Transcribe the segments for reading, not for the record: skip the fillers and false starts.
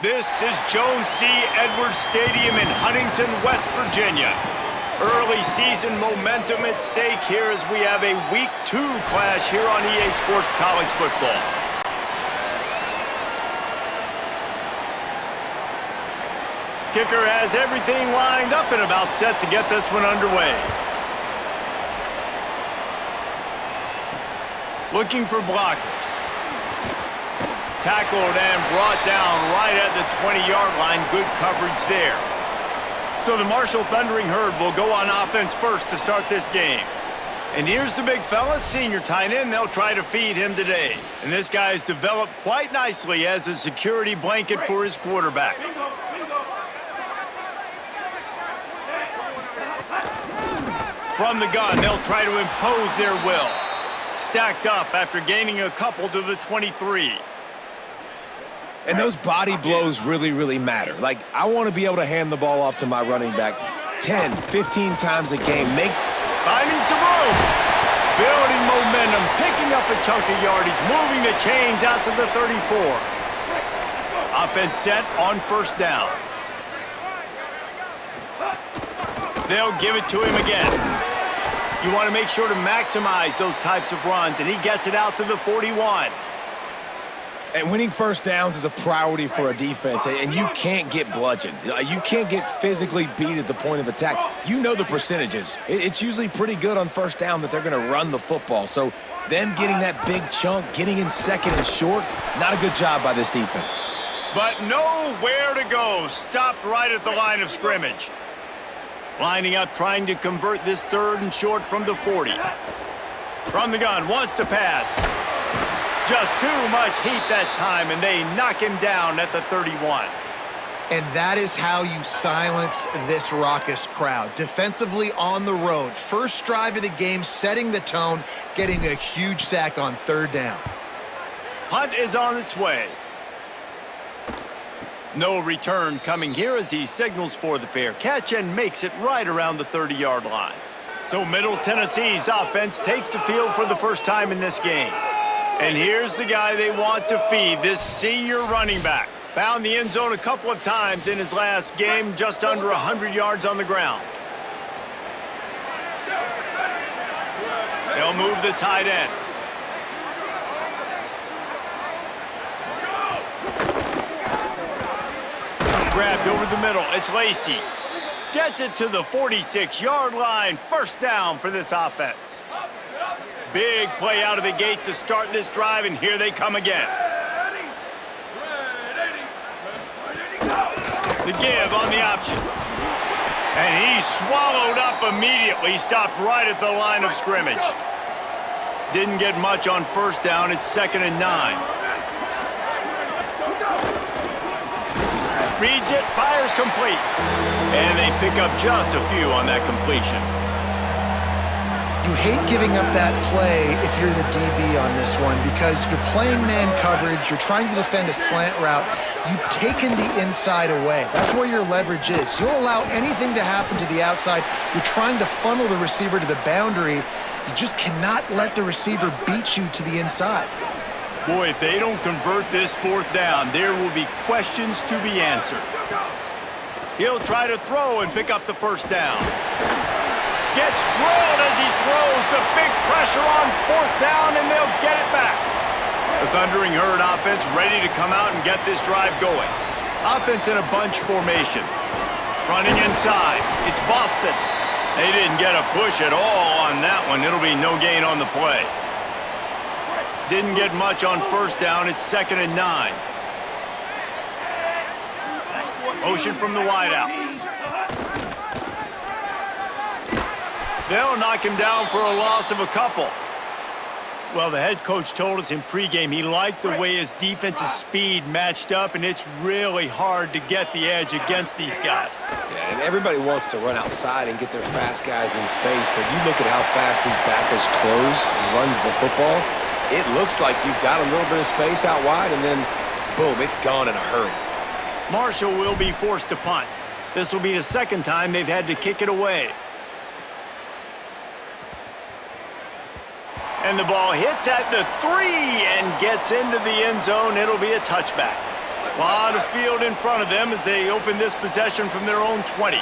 This is Jones C. Edwards Stadium in Huntington, West Virginia. Early season momentum at stake here as we have a Week 2 clash here on EA Sports College Football. Kicker has everything lined up and about set to get this one underway. Looking for blockers. Tackled and brought down right at the 20-yard line. Good coverage there. So the Marshall Thundering Herd will go on offense first to start this game. And here's the big fella, senior tight end. They'll try to feed him today. And this guy's developed quite nicely as a security blanket for his quarterback. From the gun, they'll try to impose their will. Stacked up after gaining a couple to the 23. And those body blows really matter. Like, I want to be able to hand the ball off to my running back 10, 15 times a game. Finding some room. Building momentum, picking up a chunk of yardage, moving the chains out to the 34. Offense set on first down. They'll give it to him again. You want to make sure to maximize those types of runs, and he gets it out to the 41. And winning first downs is a priority for a defense, and you can't get bludgeoned. You can't get physically beat at the point of attack. You know the percentages. It's usually pretty good on first down that they're going to run the football. So them getting that big chunk, getting in second and short, not a good job by this defense. But nowhere to go. Stopped right at the line of scrimmage. Lining up, trying to convert this third and short from the 40. From the gun, wants to pass. Just too much heat that time, and they knock him down at the 31. And that is how you silence this raucous crowd. Defensively on the road. First drive of the game, setting the tone, getting a huge sack on third down. Hunt is on its way. No return coming here as he signals for the fair catch and makes it right around the 30-yard line. So Middle Tennessee's offense takes the field for the first time in this game. And here's the guy they want to feed, this senior running back. Found the end zone a couple of times in his last game, just under 100 yards on the ground. They'll move the tight end. Grabbed over the middle. It's Lacey. Gets it to the 46-yard line. First down for this offense. Big play out of the gate to start this drive, and here they come again. The give on the option. And he swallowed up immediately. Stopped right at the line of scrimmage. Didn't get much on first down. It's 2nd and 9. Reads it, fires complete. And they pick up just a few on that completion. You hate giving up that play if you're the DB on this one because you're playing man coverage, you're trying to defend a slant route, you've taken the inside away. That's where your leverage is. You'll allow anything to happen to the outside. You're trying to funnel the receiver to the boundary. You just cannot let the receiver beat you to the inside. Boy, if they don't convert this fourth down, there will be questions to be answered. He'll try to throw and pick up the first down. Gets drilled as he throws. The big pressure on fourth down, and they'll get it back. The Thundering Herd offense ready to come out and get this drive going. Offense in a bunch formation. Running inside. It's Boston. They didn't get a push at all on that one. It'll be no gain on the play. Didn't get much on first down. It's 2nd and 9. Motion from the wideout. They'll knock him down for a loss of a couple. Well, the head coach told us in pregame he liked the way his defensive speed matched up, and it's really hard to get the edge against these guys. Yeah, and everybody wants to run outside and get their fast guys in space, but you look at how fast these backers close and run to the football, it looks like you've got a little bit of space out wide, and then, boom, it's gone in a hurry. Marshall will be forced to punt. This will be the second time they've had to kick it away. And the ball hits at the 3 and gets into the end zone. It'll be a touchback. A lot of field in front of them as they open this possession from their own 20.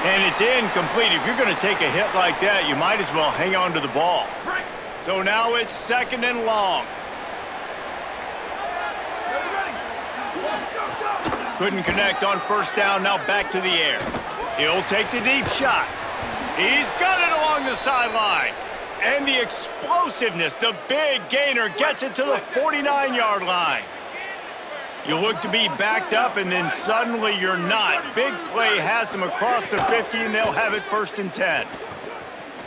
And it's incomplete. If you're going to take a hit like that, you might as well hang on to the ball. So now it's 2nd and long. Couldn't connect on 1st down, now back to the air. He'll take the deep shot. He's got it along the sideline. And the explosiveness, the big gainer gets it to the 49-yard line. You look to be backed up, and then suddenly you're not. Big play has them across the 50, and they'll have it 1st and 10.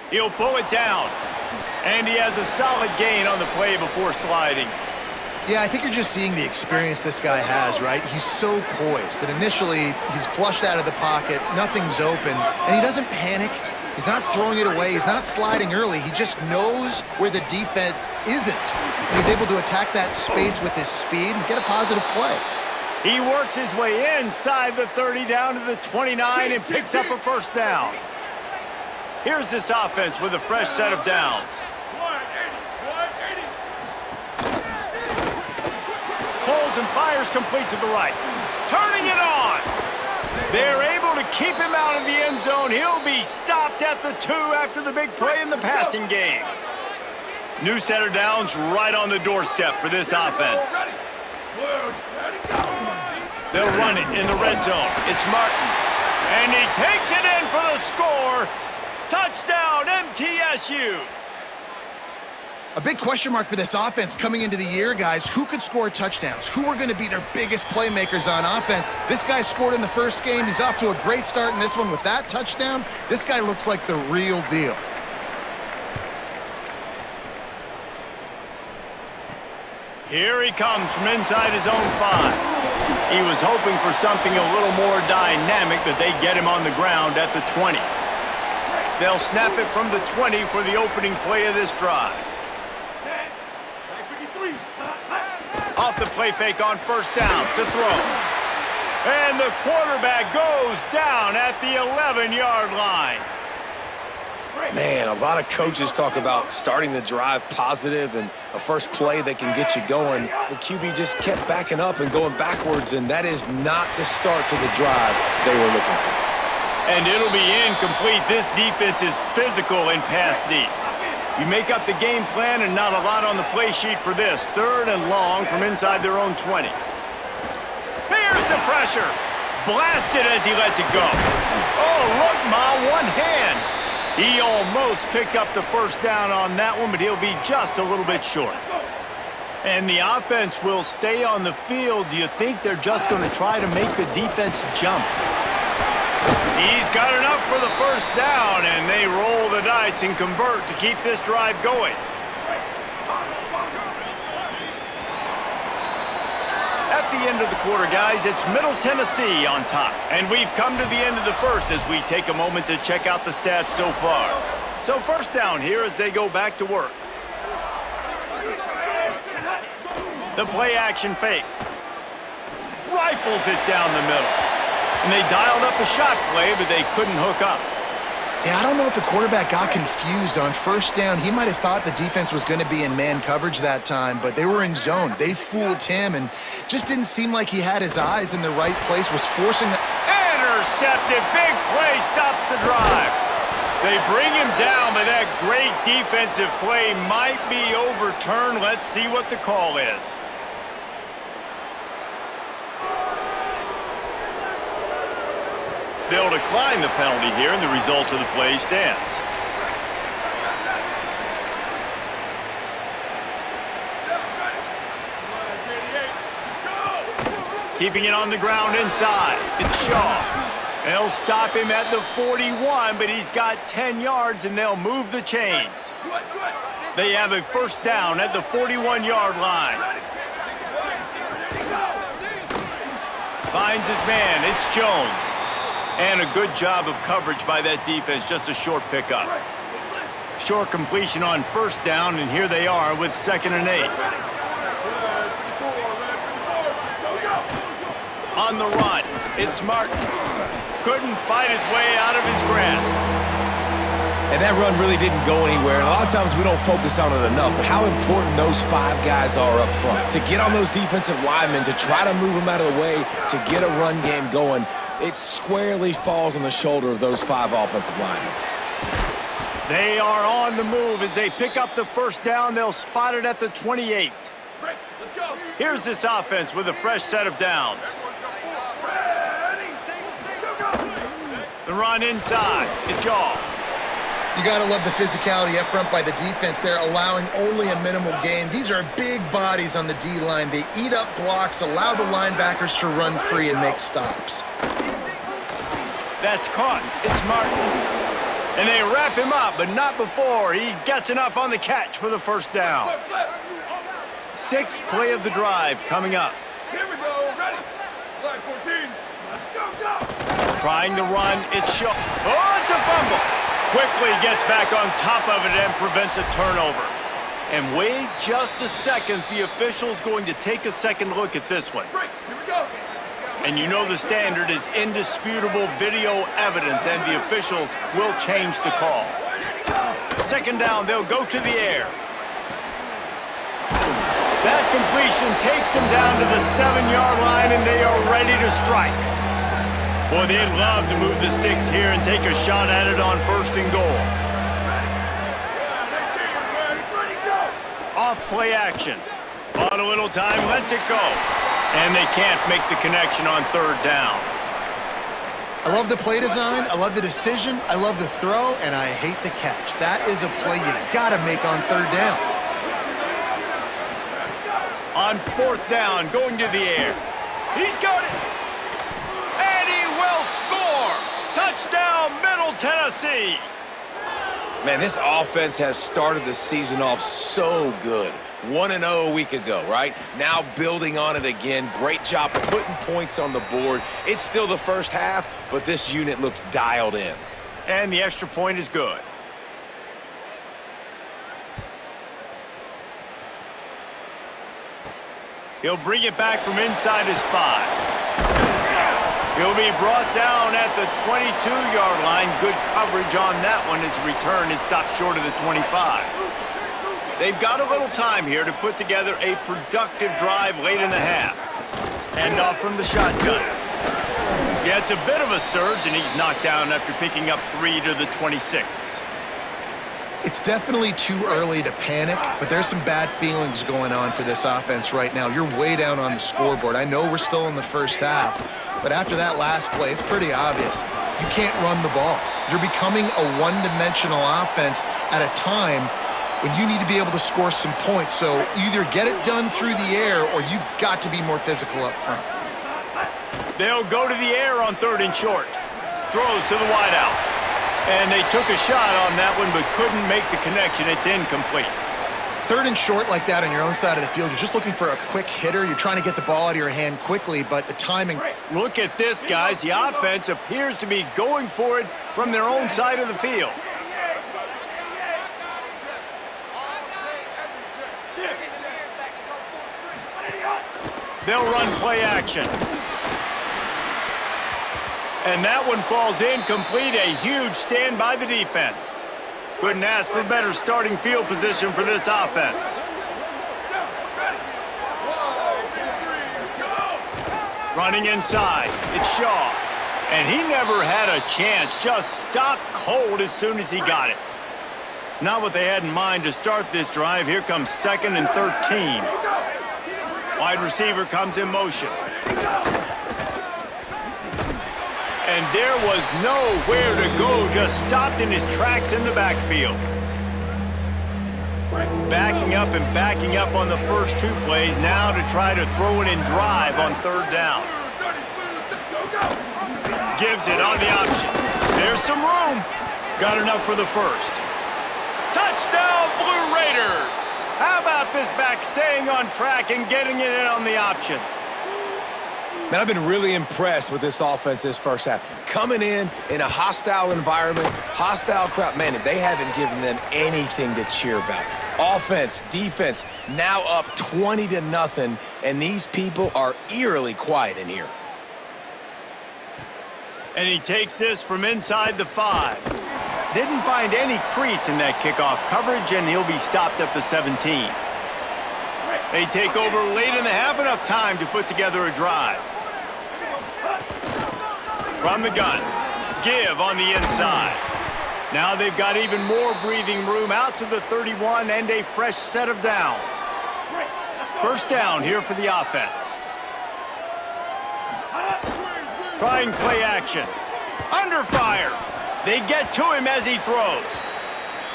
He'll pull it down, and he has a solid gain on the play before sliding. Yeah, I think you're just seeing the experience this guy has, right? He's so poised that initially he's flushed out of the pocket, nothing's open, and he doesn't panic. He's not throwing it away. He's not sliding early. He just knows where the defense isn't. And he's able to attack that space with his speed and get a positive play. He works his way inside the 30 down to the 29 and picks up a 1st down. Here's this offense with a fresh set of downs. Pulls and fires complete to the right. Turning it on. They're able to keep him out of the end zone. He'll be stopped at the 2 after the big play in the passing game. New set of downs right on the doorstep for this offense. They'll run it in the red zone. It's Martin. And he takes it in for the score. Touchdown, MTSU. A big question mark for this offense coming into the year, guys. Who could score touchdowns? Who are going to be their biggest playmakers on offense? This guy scored in the first game. He's off to a great start in this one with that touchdown. This guy looks like the real deal. Here he comes from inside his own 5. He was hoping for something a little more dynamic, but they get him on the ground at the 20. They'll snap it from the 20 for the opening play of this drive. Off the play fake on 1st down to throw. And the quarterback goes down at the 11-yard line. Man, a lot of coaches talk about starting the drive positive and a first play that can get you going. The QB just kept backing up and going backwards, and that is not the start to the drive they were looking for. And it'll be incomplete. This defense is physical and pass deep. You make up the game plan and not a lot on the play sheet for this. 3rd and long from inside their own 20. Here's the pressure. Blasted as he lets it go. Oh, look, Ma, one hand. He almost picked up the 1st down on that one, but he'll be just a little bit short. And the offense will stay on the field. Do you think they're just going to try to make the defense jump? He's got enough for the 1st down, and they roll the dice and convert to keep this drive going. At the end of the quarter, guys, it's Middle Tennessee on top. And we've come to the end of the 1st as we take a moment to check out the stats so far. So 1st down here as they go back to work. The play action fake. Rifles it down the middle. And they dialed up a shot play, but they couldn't hook up. Yeah, I don't know if the quarterback got confused on 1st down. He might have thought the defense was going to be in man coverage that time, but they were in zone. They fooled him and just didn't seem like he had his eyes in the right place, was forcing the... Intercepted. Big play stops the drive. They bring him down, but that great defensive play might be overturned. Let's see what the call is. They'll decline the penalty here, and the result of the play stands. Keeping it on the ground inside. It's Shaw. They'll stop him at the 41, but he's got 10 yards, and they'll move the chains. They have a 1st down at the 41-yard line. Finds his man. It's Jones. And a good job of coverage by that defense, just a short pickup. Short completion on 1st down, and here they are with 2nd and 8. On the run, it's Martin. Couldn't fight his way out of his grasp. And that run really didn't go anywhere. And a lot of times we don't focus on it enough, but how important those 5 guys are up front. To get on those defensive linemen, to try to move them out of the way, to get a run game going, it squarely falls on the shoulder of those 5 offensive linemen. They are on the move as they pick up the first down. They'll spot it at the 28. Here's this offense with a fresh set of downs. The run inside. It's y'all. You got to love the physicality up front by the defense. They're allowing only a minimal gain. These are big bodies on the D-line. They eat up blocks, allow the linebackers to run free and make stops. That's caught. It's Martin. And they wrap him up, but not before he gets enough on the catch for the first down. 6th play of the drive coming up. Here we go. Ready. Line 14. Go. Trying to run. It's show. Oh, it's a fumble. Quickly gets back on top of it and prevents a turnover. And wait just a second. The official's going to take a second look at this one. Break. Here we go. And you know the standard is indisputable video evidence, and the officials will change the call. 2nd down, they'll go to the air. That completion takes them down to the 7-yard line, and they are ready to strike. Boy, they'd love to move the sticks here and take a shot at it on 1st and goal. Off play action. On a little time, lets it go. And they can't make the connection on 3rd down. I love the play design, I love the decision, I love the throw, and I hate the catch. That is a play you gotta make on 3rd down. On 4th down, going to the air. He's got it. And he will score. Touchdown, Middle Tennessee. Man, this offense has started the season off so good. 1-0 a week ago, right? Now building on it again. Great job putting points on the board. It's still the first half, but this unit looks dialed in. And the extra point is good. He'll bring it back from inside his 5. He'll be brought down at the 22-yard line. Good coverage on that one. His return is stopped short of the 25. They've got a little time here to put together a productive drive late in the half. And off from the shotgun. Yeah, it's a bit of a surge, and he's knocked down after picking up 3 to the 26. It's definitely too early to panic, but there's some bad feelings going on for this offense right now. You're way down on the scoreboard. I know we're still in the first half, but after that last play, it's pretty obvious. You can't run the ball. You're becoming a one-dimensional offense at a time when you need to be able to score some points. So either get it done through the air or you've got to be more physical up front. They'll go to the air on 3rd and short. Throws to the wideout. And they took a shot on that one but couldn't make the connection. It's incomplete. 3rd and short like that on your own side of the field, you're just looking for a quick hitter. You're trying to get the ball out of your hand quickly, but the timing... Look at this, guys. The offense appears to be going for it from their own side of the field. They'll run play action. And that one falls incomplete. A huge stand by the defense. Couldn't ask for better starting field position for this offense. Running inside. It's Shaw. And he never had a chance. Just stopped cold as soon as he got it. Not what they had in mind to start this drive. Here comes 2nd and 13. Wide receiver comes in motion. And there was nowhere to go, just stopped in his tracks in the backfield. Backing up on the first 2 plays, now to try to throw it in drive on 3rd down. Gives it on the option. There's some room. Got enough for the first. Touchdown, Blue Raiders! How about this back staying on track and getting it in on the option? Man, I've been really impressed with this offense this first half. Coming in a hostile environment, hostile crowd, man, they haven't given them anything to cheer about. Offense, defense, now up 20-0, and these people are eerily quiet in here. And he takes this from inside the 5. Didn't find any crease in that kickoff coverage, and he'll be stopped at the 17. They take over late in the half, enough time to put together a drive. From the gun, give on the inside. Now they've got even more breathing room out to the 31 and a fresh set of downs. First down here for the offense. Trying play action. Under fire. They get to him as he throws.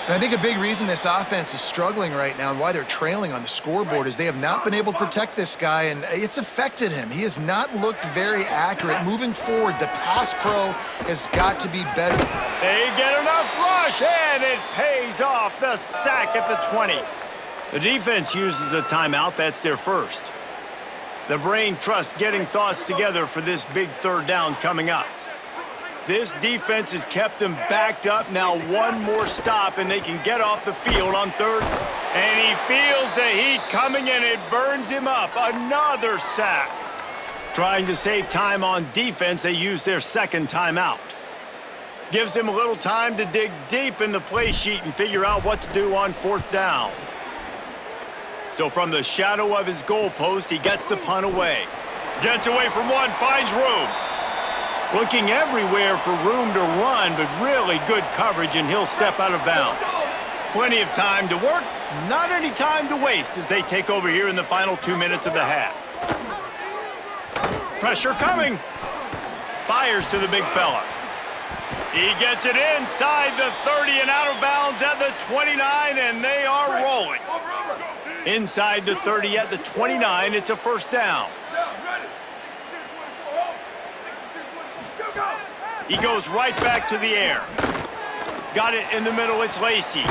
And I think a big reason this offense is struggling right now and why they're trailing on the scoreboard is they have not been able to protect this guy, and it's affected him. He has not looked very accurate. Moving forward, the pass pro has got to be better. They get enough rush, and it pays off. The sack at the 20. The defense uses a timeout. That's their first. The brain trusts getting thoughts together for this big third down coming up. This defense has kept them backed up. Now one more stop, and they can get off the field on third. And he feels the heat coming, and it burns him up. Another sack. Trying to save time on defense, they use their second timeout. Gives him a little time to dig deep in the play sheet and figure out what to do on fourth down. So from the shadow of his goalpost, he gets the punt away. Gets away from one, finds room. Looking everywhere for room to run, but really good coverage, and he'll step out of bounds. Plenty of time to work, not any time to waste as they take over here in the final 2 minutes of the half. Pressure coming. Fires to the big fella. He gets it inside the 30 and out of bounds at the 29, and they are rolling. Inside the 30 at the 29, it's a first down. He goes right back to the air. Got it in the middle, it's Lacy.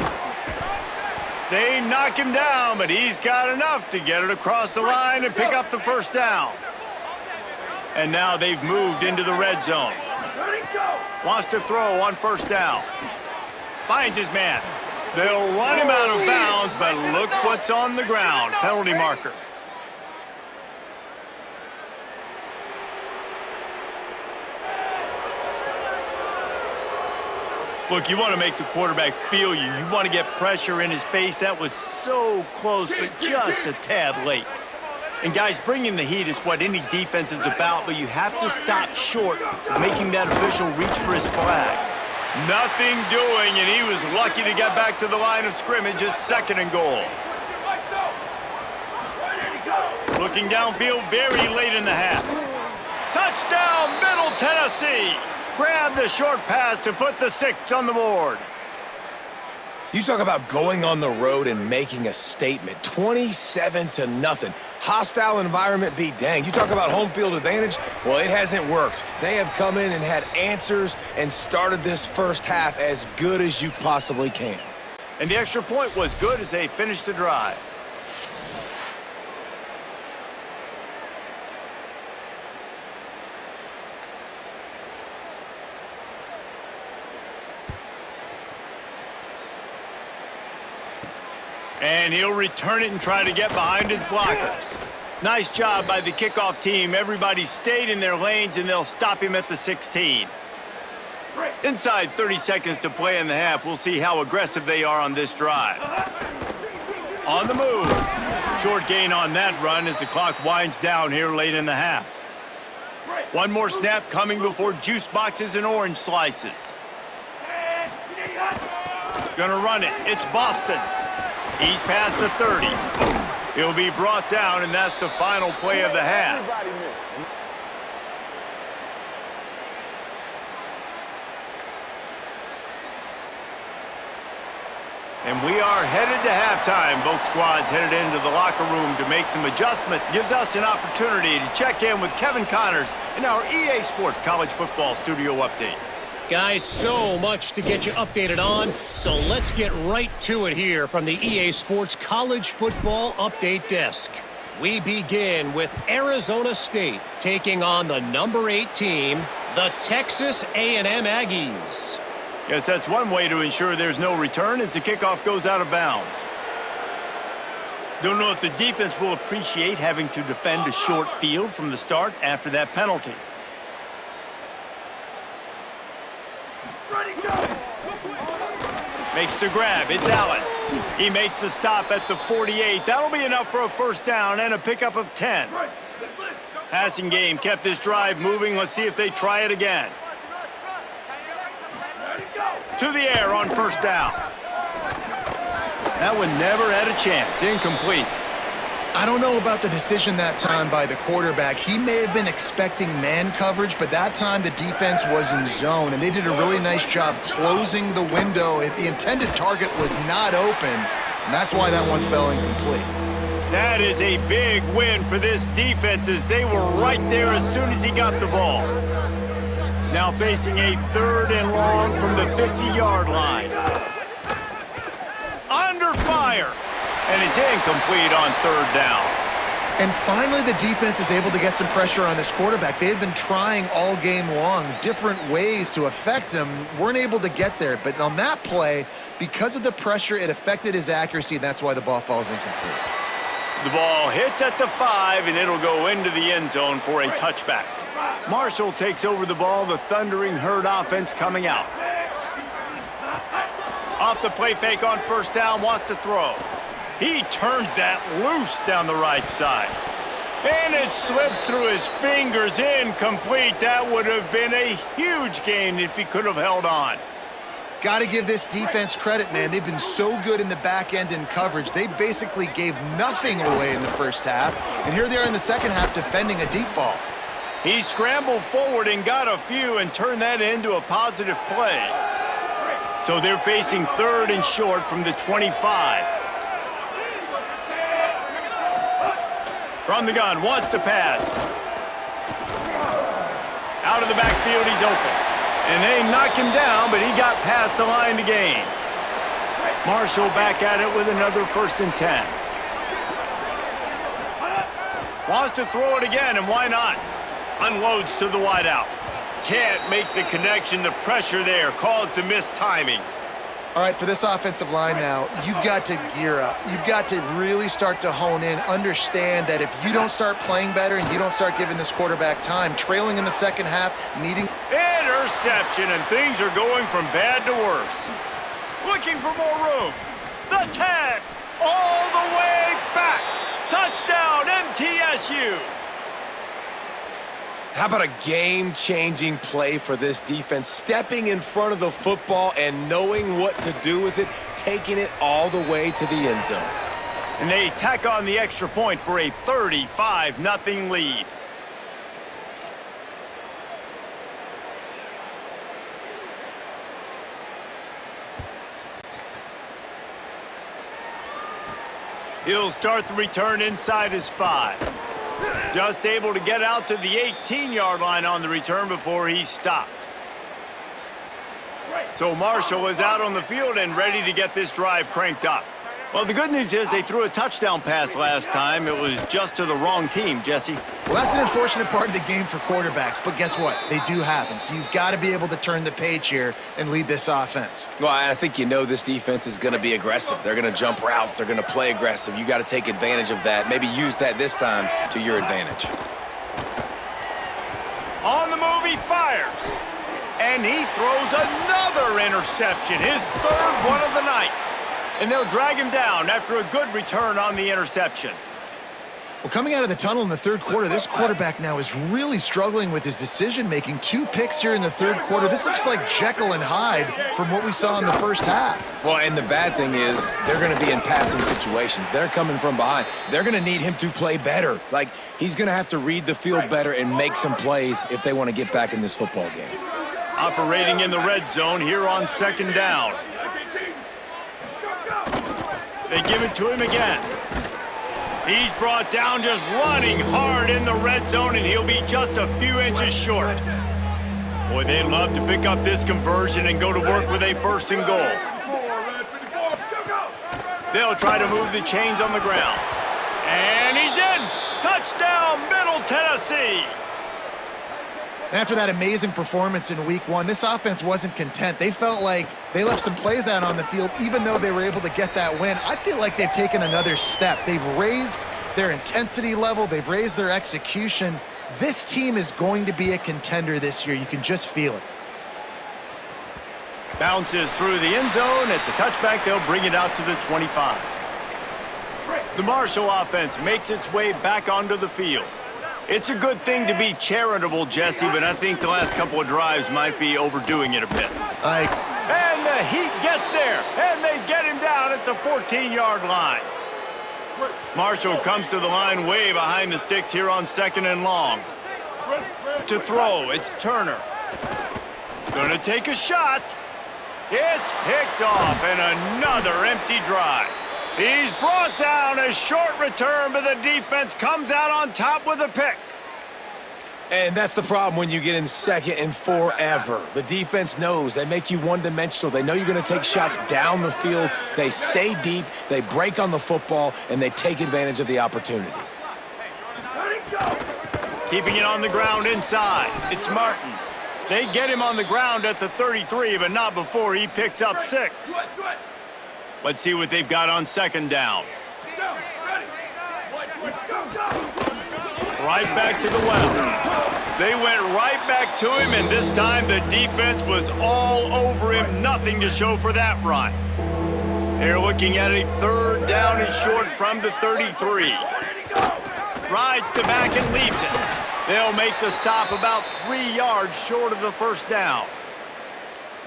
They knock him down, but he's got enough to get it across the line and pick up the first down. And now they've moved into the red zone. Wants to throw on first down. Finds his man. They'll run him out of bounds, but look what's on the ground. Penalty marker. Look, you want to make the quarterback feel you. You want to get pressure in his face. That was so close, but just a tad late. And guys, bringing the heat is what any defense is about, but you have to stop short of making that official reach for his flag. Nothing doing, and he was lucky to get back to the line of scrimmage. It's second and goal. Looking downfield very late in the half. Touchdown, Middle Tennessee. Grab the short pass to put the 6 on the board. You talk about going on the road and making a statement. 27-0. Hostile environment be danged. You talk about home field advantage? Well, it hasn't worked. They have come in and had answers and started this first half as good as you possibly can. And the extra point was good as they finished the drive. And he'll return it and try to get behind his blockers. Nice job by the kickoff team. Everybody stayed in their lanes, and they'll stop him at the 16. Inside 30 seconds to play in the half. We'll see how aggressive they are on this drive. On the move. Short gain on that run as the clock winds down here late in the half. One more snap coming before juice boxes and orange slices. Gonna run it. It's Boston. He's past the 30. He'll be brought down, and that's the final play of the half. And we are headed to halftime. Both squads headed into the locker room to make some adjustments. Gives us an opportunity to check in with Kevin Connors in our EA Sports College Football Studio Update. Guys, so much to get you updated on, so let's get right to it here from the EA Sports College Football Update Desk. We begin with Arizona State taking on the number 8 team, the Texas A&M Aggies. Yes, that's one way to ensure there's no return as the kickoff goes out of bounds. Don't know if the defense will appreciate having to defend a short field from the start after that penalty. Ready, go! Makes the grab. It's Allen. He makes the stop at the 48. That'll be enough for a first down and a pickup of 10. Passing game kept this drive moving. Let's see if they try it again. To the air on first down. That one never had a chance. Incomplete. I don't know about the decision that time by the quarterback. He may have been expecting man coverage, but that time the defense was in zone, and they did a really nice job closing the window. The intended target was not open, and that's why that one fell incomplete. That is a big win for this defense as they were right there as soon as he got the ball. Now facing a 3rd and long from the 50-yard line. Under fire. And it's incomplete on 3rd down. And finally, the defense is able to get some pressure on this quarterback. They had been trying all game long, different ways to affect him, weren't able to get there. But on that play, because of the pressure, it affected his accuracy, and that's why the ball falls incomplete. The ball hits at the 5, and it'll go into the end zone for a touchback. Marshall takes over the ball, the Thundering Herd offense coming out. Off the play fake on first down, wants to throw. He turns that loose down the right side. And it slips through his fingers, incomplete. That would have been a huge gain if he could have held on. Got to give this defense credit, man. They've been so good in the back end in coverage. They basically gave nothing away in the first half. And here they are in the second half defending a deep ball. He scrambled forward and got a few and turned that into a positive play. So they're facing 3rd and short from the 25. From the gun, wants to pass. Out of the backfield, he's open. And they knock him down, but he got past the line to gain. Marshall back at it with another 1st and 10. Wants to throw it again, and why not? Unloads to the wideout. Can't make the connection. The pressure there caused the missed timing. All right, for this offensive line now, you've got to gear up. You've got to really start to hone in, understand that if you don't start playing better and you don't start giving this quarterback time, trailing in the second half, needing... Interception, and things are going from bad to worse. Looking for more room. The tag, all the way back. Touchdown, MTSU. How about a game-changing play for this defense? Stepping in front of the football and knowing what to do with it, taking it all the way to the end zone. And they tack on the extra point for a 35-0 lead. He'll start the return inside his 5. Just able to get out to the 18-yard line on the return before he's stopped. So Marshall is out on the field and ready to get this drive cranked up. Well, the good news is they threw a touchdown pass last time. It was just to the wrong team, Jesse. Well, that's an unfortunate part of the game for quarterbacks, but guess what? They do happen. So you've got to be able to turn the page here and lead this offense. Well, I think you know this defense is going to be aggressive. They're going to jump routes. They're going to play aggressive. You got to take advantage of that. Maybe use that this time to your advantage. On the move, he fires. And he throws another interception, his 3rd one of the night. And they'll drag him down after a good return on the interception. Well, coming out of the tunnel in the 3rd quarter, this quarterback now is really struggling with his decision-making. 2 picks here in the 3rd quarter. This looks like Jekyll and Hyde from what we saw in the first half. Well, and the bad thing is they're going to be in passing situations. They're coming from behind. They're going to need him to play better. Like, he's going to have to read the field better and make some plays if they want to get back in this football game. Operating in the red zone here on 2nd down. They give it to him again. He's brought down just running hard in the red zone, and he'll be just a few inches short. Boy, they'd love to pick up this conversion and go to work with a 1st and goal. They'll try to move the chains on the ground. And he's in! Touchdown, Middle Tennessee! After that amazing performance in week 1, this offense wasn't content. They felt like they left some plays out on the field, even though they were able to get that win. I feel like they've taken another step. They've raised their intensity level. They've raised their execution. This team is going to be a contender this year. You can just feel it. Bounces through the end zone. It's a touchback. They'll bring it out to the 25. The Marshall offense makes its way back onto the field. It's a good thing to be charitable, Jesse, but I think the last couple of drives might be overdoing it a bit. And the Heat gets there, and they get him down at the 14-yard line. Marshall comes to the line way behind the sticks here on 2nd and long. To throw, it's Turner. Gonna take a shot. It's picked off, and another empty drive. He's brought down. A short return, but the defense comes out on top with a pick. And that's the problem when you get in 2nd and forever. The defense knows. They make you one-dimensional. They know you're going to take shots down the field. They stay deep, they break on the football, and they take advantage of the opportunity. Keeping it on the ground inside. It's Martin. They get him on the ground at the 33, but not before he picks up 6. Let's see what they've got on 2nd down. Right back to the well. They went right back to him, and this time the defense was all over him. Nothing to show for that run. They're looking at a 3rd down and short from the 33. Rides the back and leaves it. They'll make the stop about 3 yards short of the 1st down.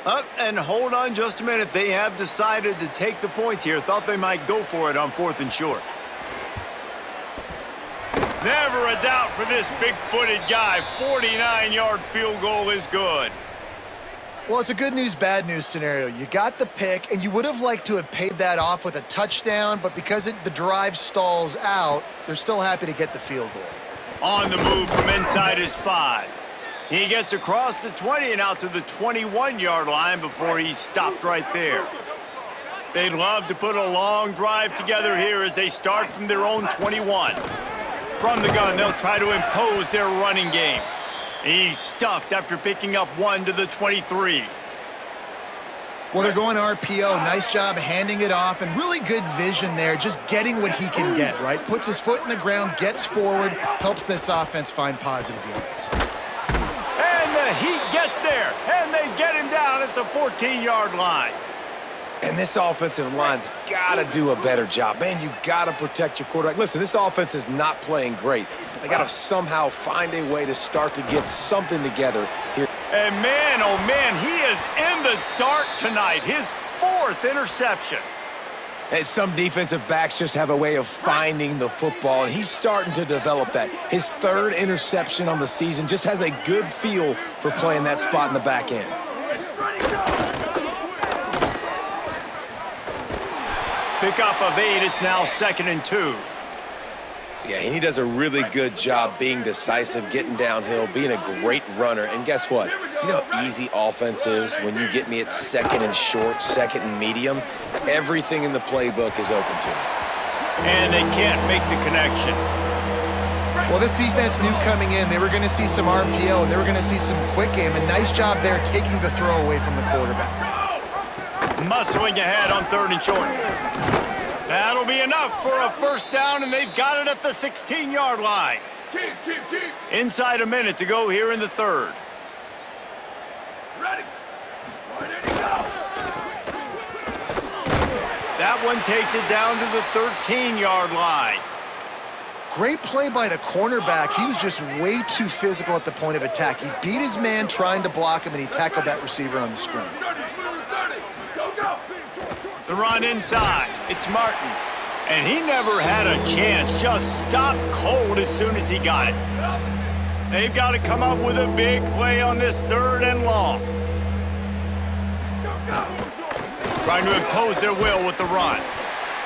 Up and hold on just a minute. They have decided to take the points here. Thought they might go for it on 4th and short. Never a doubt for this big-footed guy. 49-yard field goal is good. Well, it's a good news, bad news scenario. You got the pick, and you would have liked to have paid that off with a touchdown, but because the drive stalls out, they're still happy to get the field goal. On the move from inside his 5. He gets across the 20 and out to the 21-yard line before he's stopped right there. They'd love to put a long drive together here as they start from their own 21. From the gun, they'll try to impose their running game. He's stuffed after picking up 1 to the 23. Well, they're going RPO. Nice job handing it off, and really good vision there, just getting what he can get, right? Puts his foot in the ground, gets forward, helps this offense find positive yards. And the Heat gets there, and they get him down at the 14-yard line. And this offensive line's got to do a better job. Man, you got to protect your quarterback. Listen, this offense is not playing great, but they got to somehow find a way to start to get something together here. And man, oh man, he is in the dark tonight. His 4th interception. And some defensive backs just have a way of finding the football, and he's starting to develop that. His 3rd interception on the season, just has a good feel for playing that spot in the back end. Pickup of 8, it's now 2nd and 2. Yeah, and he does a really good job being decisive, getting downhill, being a great runner. And guess what? You know how easy offense is when you get me at 2nd and short, 2nd and medium? Everything in the playbook is open to me. And they can't make the connection. Well, this defense knew coming in they were going to see some RPO, and they were going to see some quick game. A nice job there taking the throw away from the quarterback. Muscling ahead on 3rd and short. That'll be enough for a 1st down, and they've got it at the 16-yard line. Keep. Inside a minute to go here in the 3rd. Ready to go. That one takes it down to the 13-yard line. Great play by the cornerback. He was just way too physical at the point of attack. He beat his man trying to block him, and he tackled that receiver on the screen. 30, go. The run inside. It's Martin. And he never had a chance. Just stopped cold as soon as he got it. They've got to come up with a big play on this 3rd and long. Trying to impose their will with the run.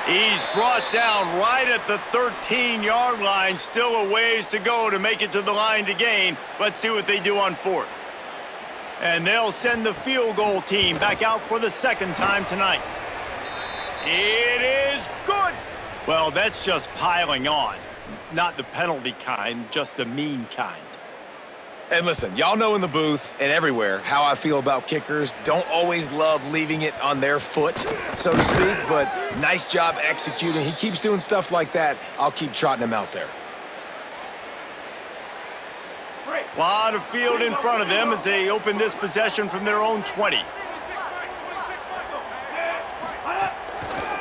He's brought down right at the 13-yard line. Still a ways to go to make it to the line to gain. Let's see what they do on 4th. And they'll send the field goal team back out for the 2nd time tonight. It is good. Well, that's just piling on. Not the penalty kind, just the mean kind. And listen, y'all know in the booth and everywhere how I feel about kickers. Don't always love leaving it on their foot, so to speak, but nice job executing. He keeps doing stuff like that. I'll keep trotting him out there. A lot of field in front of them as they open this possession from their own 20.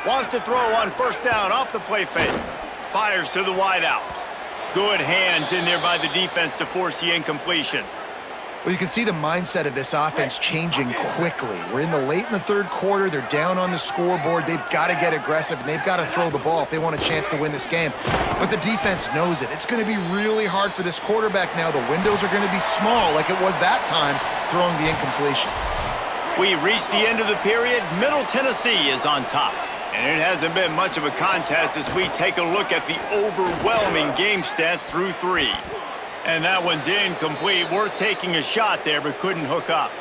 Wants to throw on first down off the play fake. Fires to the wideout. Good hands in there by the defense to force the incompletion. Well, you can see the mindset of this offense changing quickly. We're in the third quarter. They're down on the scoreboard. They've got to get aggressive, and they've got to throw the ball if they want a chance to win this game. But the defense knows it. It's going to be really hard for this quarterback now. The windows are going to be small like it was that time throwing the incompletion. We reached the end of the period. Middle Tennessee is on top. And it hasn't been much of a contest as we take a look at the overwhelming game stats through 3. And that one's incomplete. Worth taking a shot there, but couldn't hook up.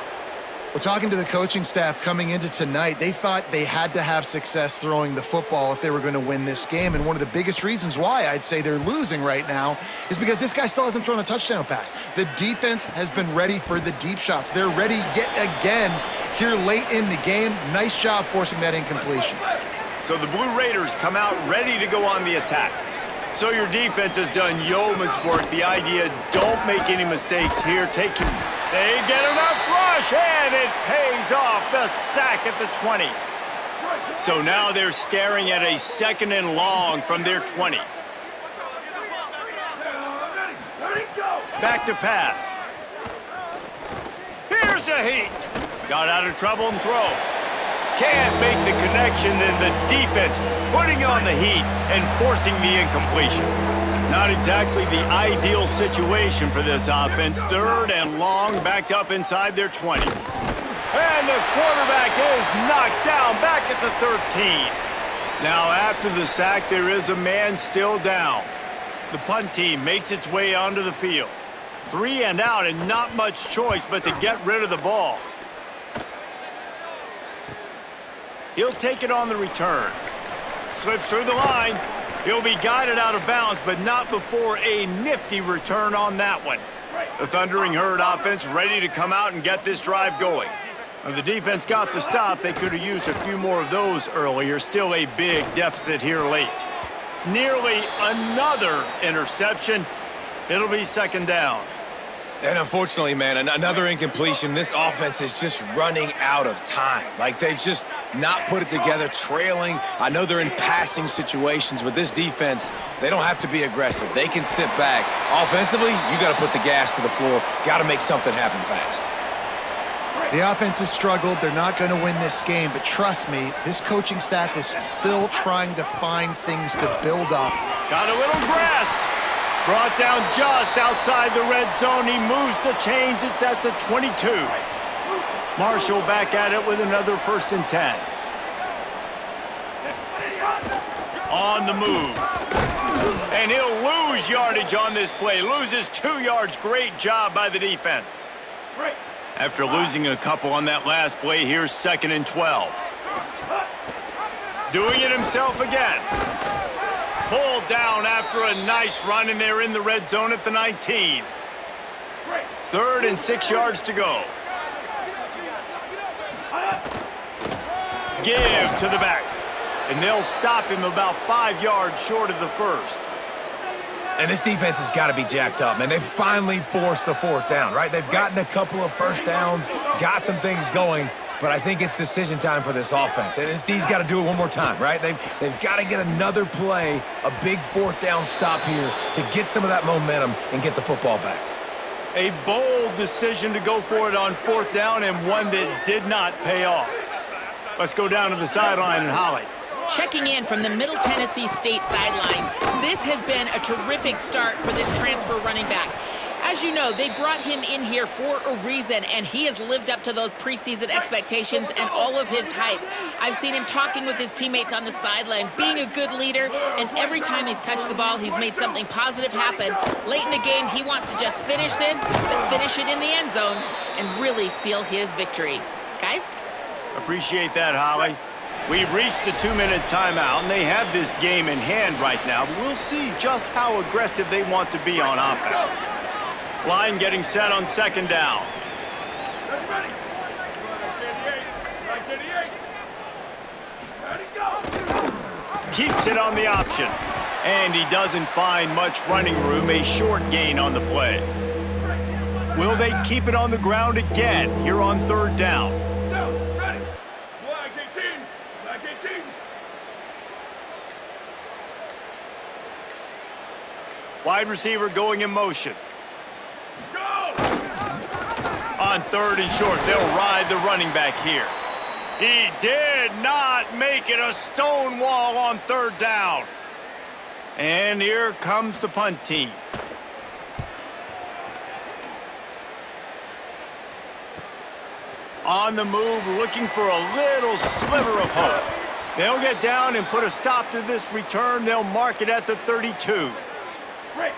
Well, talking to the coaching staff coming into tonight, they thought they had to have success throwing the football if they were going to win this game. And one of the biggest reasons why I'd say they're losing right now is because this guy still hasn't thrown a touchdown pass. The defense has been ready for the deep shots. They're ready yet again here late in the game. Nice job forcing that incompletion. So the Blue Raiders come out ready to go on the attack. So your defense has done yeoman's work. The idea, don't make any mistakes here. They get enough rush, and it pays off. The sack at the 20. So now they're staring at a 2nd and long from their 20. Back to pass. Here's a heat. Got out of trouble and throws. Can't make the connection, and the defense putting on the heat and forcing the incompletion. Not exactly the ideal situation for this offense. 3rd and long, backed up inside their 20. And the quarterback is knocked down back at the 13. Now after the sack, there is a man still down. The punt team makes its way onto the field. 3 and out, and not much choice but to get rid of the ball. He'll take it on the return. Slips through the line. He'll be guided out of bounds, but not before a nifty return on that one. The Thundering Herd offense ready to come out and get this drive going. When the defense got the stop, they could have used a few more of those earlier. Still a big deficit here late. Nearly another interception. It'll be 2nd down. And unfortunately, man, another incompletion. This offense is just running out of time. Like, they've just not put it together, trailing. I know they're in passing situations, but this defense, they don't have to be aggressive. They can sit back. Offensively, you got to put the gas to the floor. Got to make something happen fast. The offense has struggled. They're not going to win this game, but trust me, this coaching staff is still trying to find things to build up. Got a little grass. Brought down just outside the red zone. He moves the chains. It's at the 22. Marshall back at it with another 1st and 10. On the move. And he'll lose yardage on this play. Loses 2 yards. Great job by the defense. After losing a couple on that last play, here's 2nd and 12. Doing it himself again. Pulled down after a nice run, and they're in the red zone at the 19. 3rd and 6 yards to go. Give to the back. And they'll stop him about 5 yards short of the 1st. And this defense has got to be jacked up, man. They've finally forced the 4th down, right? They've gotten a couple of first downs, got some things going, but I think it's decision time for this offense. And this D's got to do it one more time, right? They've got to get another play, a big 4th down stop here to get some of that momentum and get the football back. A bold decision to go for it on 4th down, and one that did not pay off. Let's go down to the sideline and Holly. Checking in from the Middle Tennessee State sidelines. This has been a terrific start for this transfer running back. As you know, they brought him in here for a reason, and he has lived up to those preseason expectations and all of his hype. I've seen him talking with his teammates on the sideline, being a good leader, and every time he's touched the ball, he's made something positive happen. Late in the game, he wants to just finish this, but finish it in the end zone and really seal his victory. Guys? Appreciate that, Holly. We've reached the 2-minute timeout, and they have this game in hand right now. But we'll see just how aggressive they want to be on offense. Line getting set on 2nd down. Keeps it on the option. And he doesn't find much running room, a short gain on the play. Will they keep it on the ground again here on 3rd down? Wide receiver going in motion. On 3rd and short, they'll ride the running back here. He did not make it a stone wall on 3rd down. And here comes the punt team. On the move, looking for a little sliver of hope. They'll get down and put a stop to this return. They'll mark it at the 32.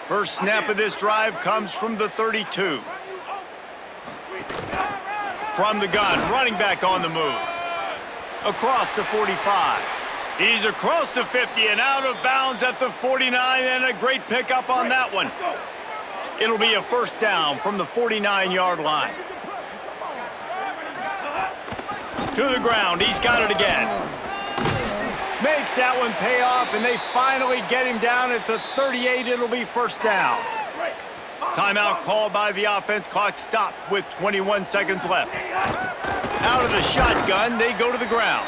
First snap of this drive comes from the 32. From the gun, running back on the move. Across the 45. He's across the 50 and out of bounds at the 49, and a great pickup on that one. It'll be a first down from the 49-yard line. To the ground, he's got it again. Makes that one pay off, and they finally get him down at the 38. It'll be first down. Timeout called by the offense. Clock stopped with 21 seconds left. Out of the shotgun, they go to the ground.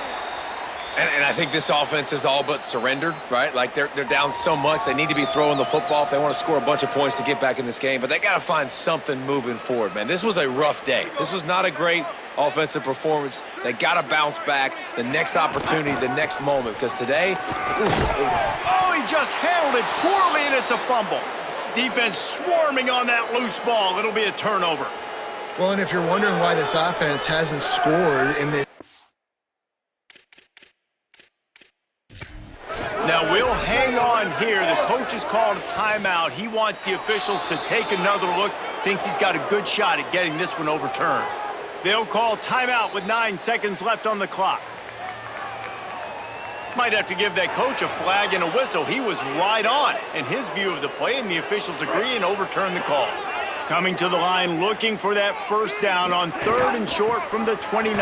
And I think this offense is all but surrendered, right? Like, they're down so much. They need to be throwing the football if they want to score a bunch of points to get back in this game. But they got to find something moving forward, man. This was a rough day. This was not a great offensive performance. They got to bounce back the next opportunity, the next moment. Because today, Oh, he just handled it poorly, and it's a fumble. Defense swarming on that loose ball. It'll be a turnover. Well, and if you're wondering why this offense hasn't scored in this. Now, we'll hang on here. The coach has called a timeout. He wants the officials to take another look. Thinks he's got a good shot at getting this one overturned. They'll call timeout with 9 seconds left on the clock. Might have to give that coach a flag and a whistle. He was right on in his view of the play, and the officials agree and overturn the call. Coming to the line, looking for that first down on 3rd and short from the 29.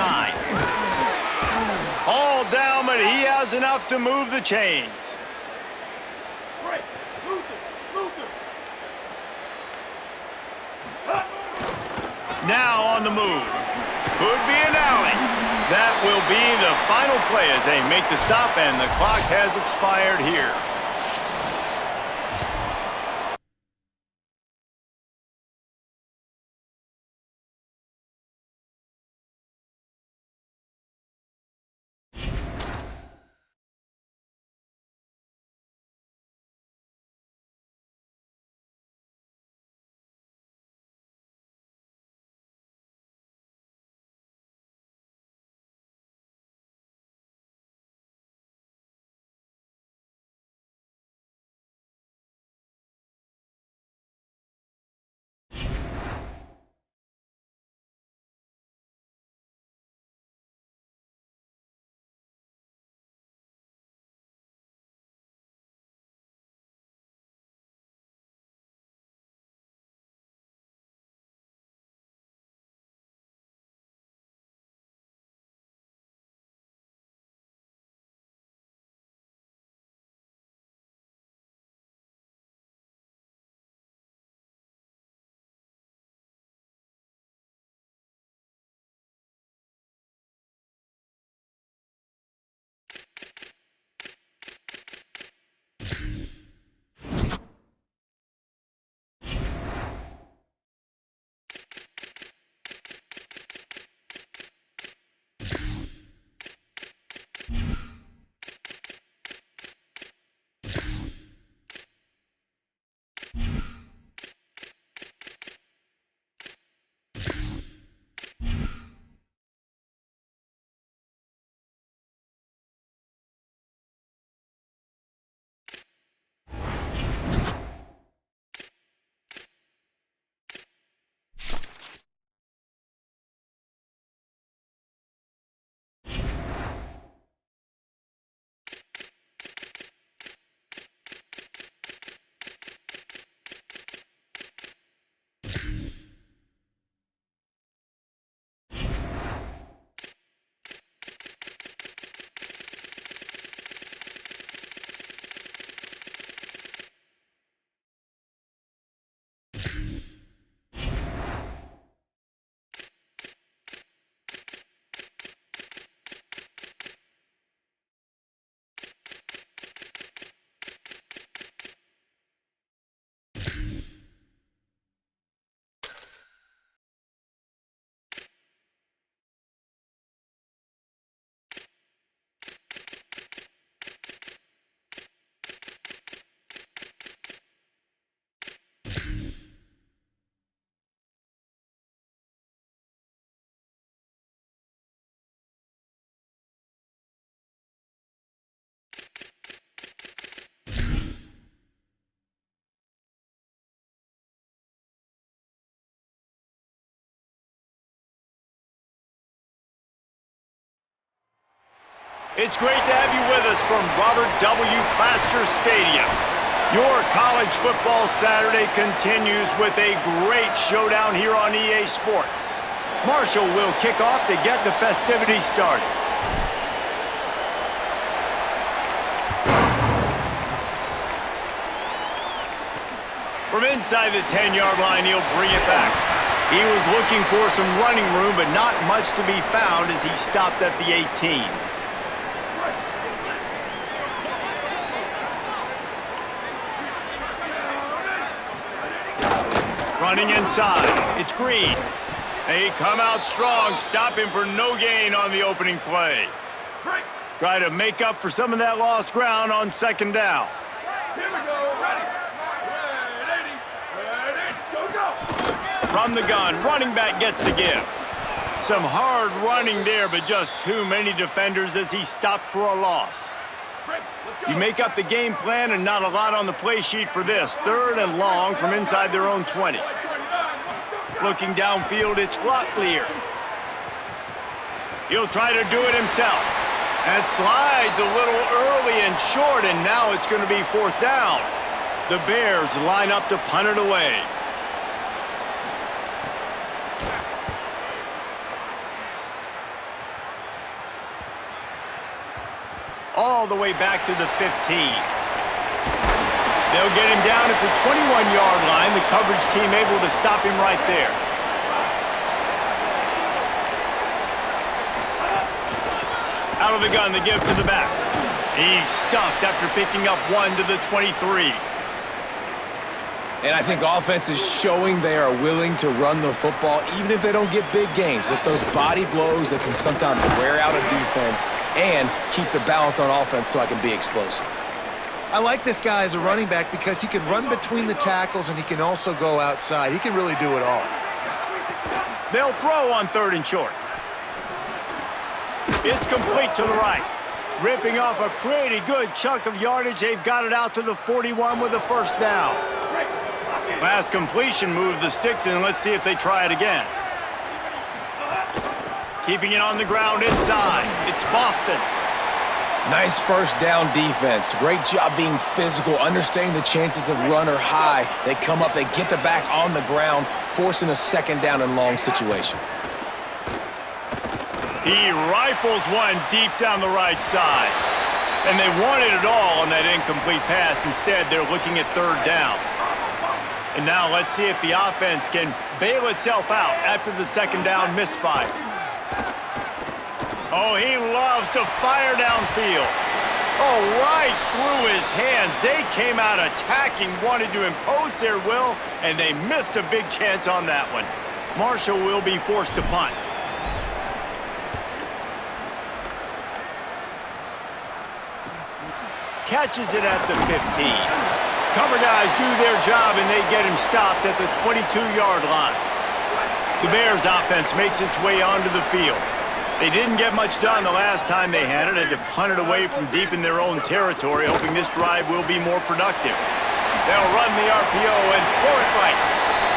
All down, but he has enough to move the chains. Now on the move. Could be an alley. That will be the final play as they make the stop, and the clock has expired here. It's great to have you with us from Robert W. Plaster Stadium. Your college football Saturday continues with a great showdown here on EA Sports. Marshall will kick off to get the festivities started. From inside the 10-yard line, he'll bring it back. He was looking for some running room, but not much to be found as he stopped at the 18. Running inside, it's Green. They come out strong, stop him for no gain on the opening play. Try to make up for some of that lost ground on second down. Here we go, ready, go. From the gun, running back gets to give. Some hard running there, but just too many defenders as he stopped for a loss. You make up the game plan and not a lot on the play sheet for this. 3rd and long from inside their own 20. Looking downfield, it's Locklear. He'll try to do it himself. And slides a little early and short, and now it's going to be 4th down. The Bears line up to punt it away. All the way back to the 15. They'll get him down at the 21-yard line. The coverage team able to stop him right there. Out of the gun, the give to the back. He's stuffed after picking up 1 to the 23. And I think offense is showing they are willing to run the football, even if they don't get big gains. Just those body blows that can sometimes wear out a defense and keep the balance on offense so I can be explosive. I like this guy as a running back because he can run between the tackles and he can also go outside. He can really do it all. They'll throw on 3rd and short. It's complete to the right. Ripping off a pretty good chunk of yardage. They've got it out to the 41 with a 1st down. Last completion moved the sticks in. Let's see if they try it again. Keeping it on the ground inside. It's Boston. Nice 1st down defense. Great job being physical, understanding the chances of run are high. They come up, they get the back on the ground, forcing a 2nd down and long situation. He rifles one deep down the right side. And they wanted it all on that incomplete pass. Instead, they're looking at 3rd down. And now let's see if the offense can bail itself out after the 2nd down misfire. Oh, he loves to fire downfield. Oh, right through his hands. They came out attacking, wanted to impose their will, and they missed a big chance on that one. Marshall will be forced to punt. Catches it at the 15. Cover guys do their job, and they get him stopped at the 22-yard line. The Bears offense makes its way onto the field. They didn't get much done the last time they had it, and to punt it away from deep in their own territory, hoping this drive will be more productive. They'll run the RPO and throw it right.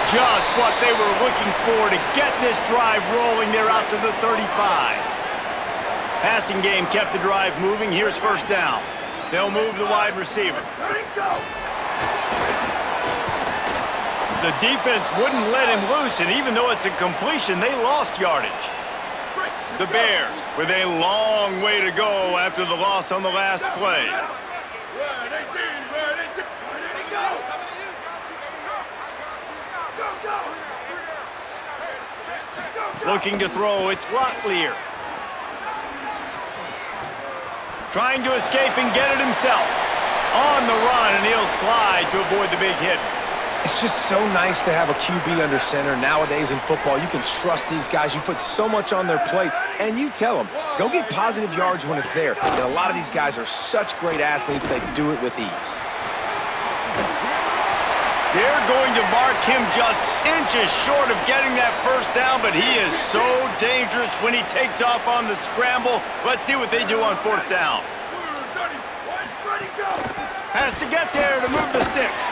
Just what they were looking for to get this drive rolling. They're out to the 35. Passing game kept the drive moving. Here's 1st down. They'll move the wide receiver. Ready, go. The defense wouldn't let him loose, and even though it's a completion, they lost yardage. The Bears with a long way to go after the loss on the last play. Ready, go. Go. Looking to throw, it's Locklear. Trying to escape and get it himself. On the run, and he'll slide to avoid the big hit. It's just so nice to have a QB under center. Nowadays in football, you can trust these guys. You put so much on their plate, and you tell them, go get positive yards when it's there. And a lot of these guys are such great athletes, they do it with ease. They're going to mark him just inches short of getting that 1st down, but he is so dangerous when he takes off on the scramble. Let's see what they do on 4th down. Ready, go. Has to get there to move the sticks.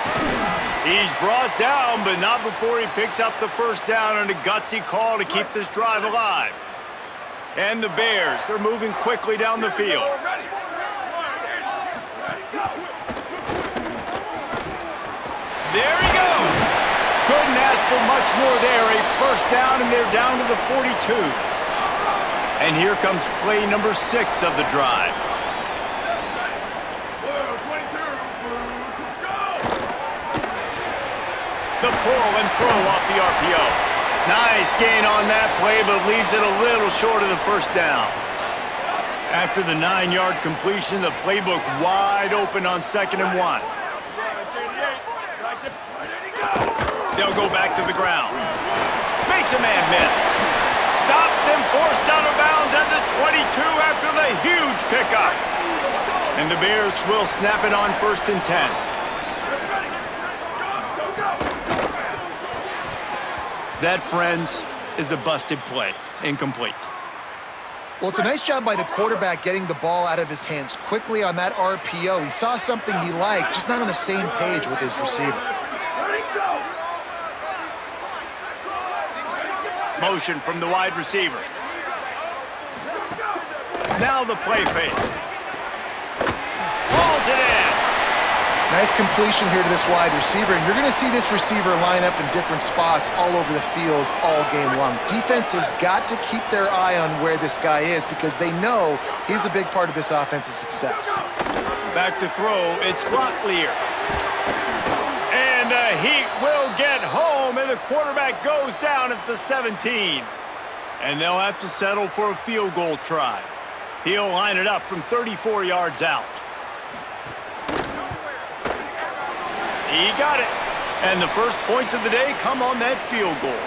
He's brought down, but not before he picks up the 1st down, and a gutsy call to keep this drive alive. And the Bears are moving quickly down the field. Ready. Go. There he goes. Couldn't ask for much more there. A first down, and they're down to the 42. And here comes play number 6 of the drive. The pull and throw off the RPO. Nice gain on that play, but leaves it a little short of the first down. After the 9-yard completion, the playbook wide open on 2nd and 1. They'll go back to the ground. Makes a man miss. Stopped and forced out of bounds at the 22 after the huge pickup. And the Bears will snap it on 1st and 10. That, friends, is a busted play. Incomplete. Well, it's a nice job by the quarterback getting the ball out of his hands quickly on that RPO. He saw something he liked, just not on the same page with his receiver. Motion from the wide receiver. Now the play fake. Balls it in. Nice completion here to this wide receiver, and you're going to see this receiver line up in different spots all over the field all game long. Defense has got to keep their eye on where this guy is because they know he's a big part of this offense's success. Back to throw, it's Locklear. And the Heat will get home, and the quarterback goes down at the 17. And they'll have to settle for a field goal try. He'll line it up from 34 yards out. He got it. And the first points of the day come on that field goal.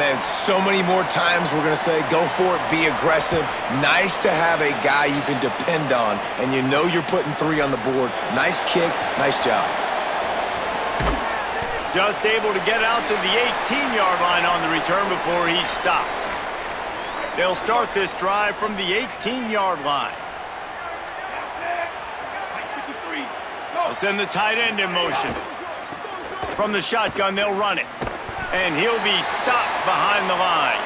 Man, so many more times we're going to say, go for it, be aggressive. Nice to have a guy you can depend on, and you know you're putting 3 on the board. Nice kick, nice job. Just able to get out to the 18-yard line on the return before he stopped. They'll start this drive from the 18-yard line. They'll send the tight end in motion. From the shotgun, they'll run it. And he'll be stopped behind the line.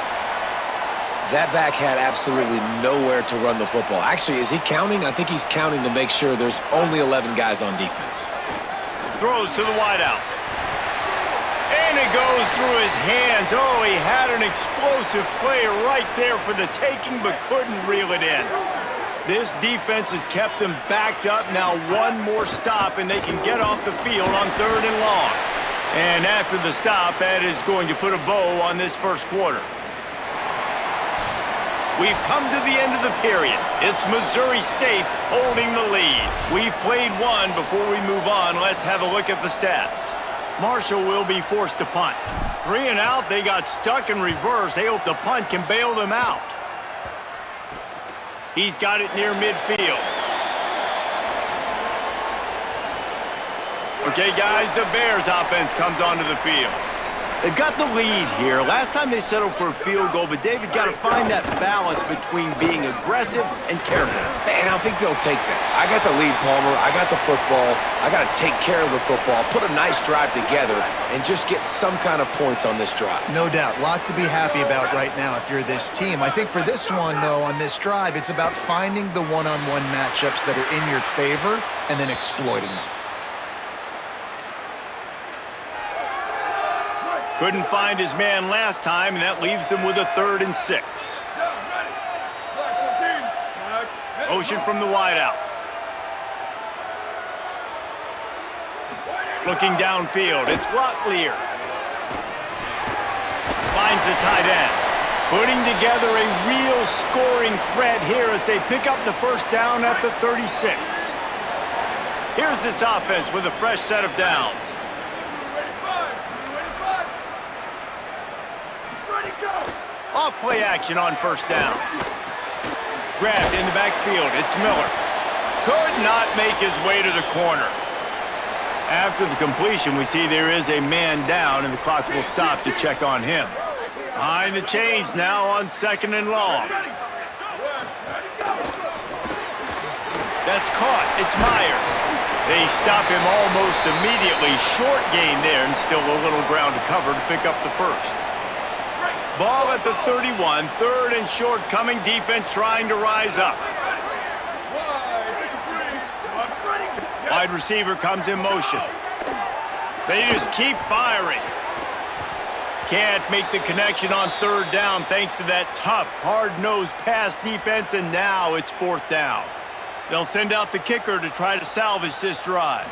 That back had absolutely nowhere to run the football. Actually, is he counting? I think he's counting to make sure there's only 11 guys on defense. Throws to the wideout. And it goes through his hands. Oh, he had an explosive play right there for the taking, but couldn't reel it in. This defense has kept them backed up. Now one more stop, and they can get off the field on 3rd and long. And after the stop, that is going to put a bow on this first quarter. We've come to the end of the period. It's Missouri State holding the lead. We've played one. Before we move on, let's have a look at the stats. Marshall will be forced to punt. 3 and out, they got stuck in reverse. They hope the punt can bail them out. He's got it near midfield. Okay, guys, the Bears offense comes onto the field. They've got the lead here. Last time they settled for a field goal, but David got to find that balance between being aggressive and careful. And I think they'll take that. I got the lead, Palmer. I got the football. I got to take care of the football, put a nice drive together, and just get some kind of points on this drive. No doubt. Lots to be happy about right now if you're this team. I think for this one, though, on this drive, it's about finding the one-on-one matchups that are in your favor and then exploiting them. Couldn't find his man last time, and that leaves him with a 3rd and 6. Motion from the wideout. Looking downfield, it's Locklear. Finds the tight end. Putting together a real scoring threat here as they pick up the first down at the 36. Here's this offense with a fresh set of downs. Off play action on first down. Grabbed in the backfield. It's Miller. Could not make his way to the corner. After the completion, we see there is a man down, and the clock will stop to check on him. Behind the chains now on 2nd and long. That's caught. It's Myers. They stop him almost immediately. Short gain there, and still a little ground to cover to pick up the first. Ball at the 31, 3rd and short, coming defense trying to rise up. Wide receiver comes in motion. They just keep firing. Can't make the connection on 3rd down thanks to that tough, hard-nosed pass defense, and now it's 4th down. They'll send out the kicker to try to salvage this drive.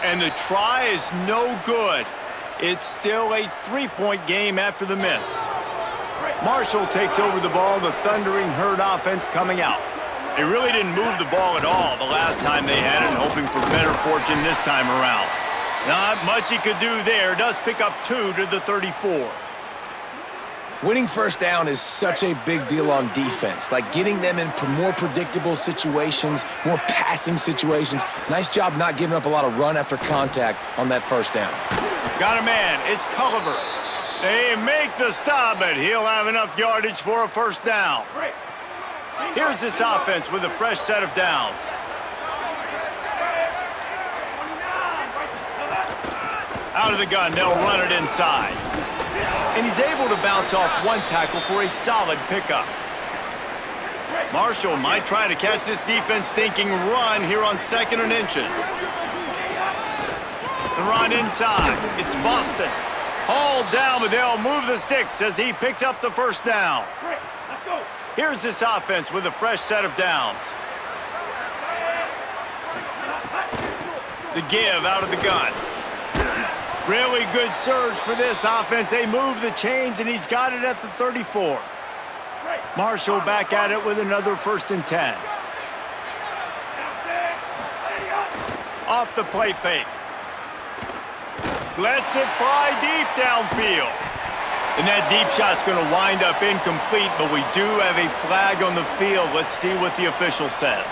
And the try is no good. It's still a 3-point game after the miss. Marshall takes over the ball, the Thundering Herd offense coming out. They really didn't move the ball at all the last time they had it, hoping for better fortune this time around. Not much he could do there. Does pick up 2 to the 34. Winning first down is such a big deal on defense, like getting them in more predictable situations, more passing situations. Nice job not giving up a lot of run after contact on that first down. Got a man. It's Culliver. They make the stop, but he'll have enough yardage for a first down. Here's this offense with a fresh set of downs. Out of the gun, they'll run it inside. And he's able to bounce off one tackle for a solid pickup. Marshall might try to catch this defense thinking run here on 2nd and inches. The run inside. It's Boston. Hauled down, but they'll move the sticks as he picks up the first down. Here's this offense with a fresh set of downs. The give out of the gun. Really good surge for this offense. They move the chains, and he's got it at the 34. Marshall back at it with another 1st and 10. Off the play fake. Lets it fly deep downfield. And that deep shot's going to wind up incomplete, but we do have a flag on the field. Let's see what the official says.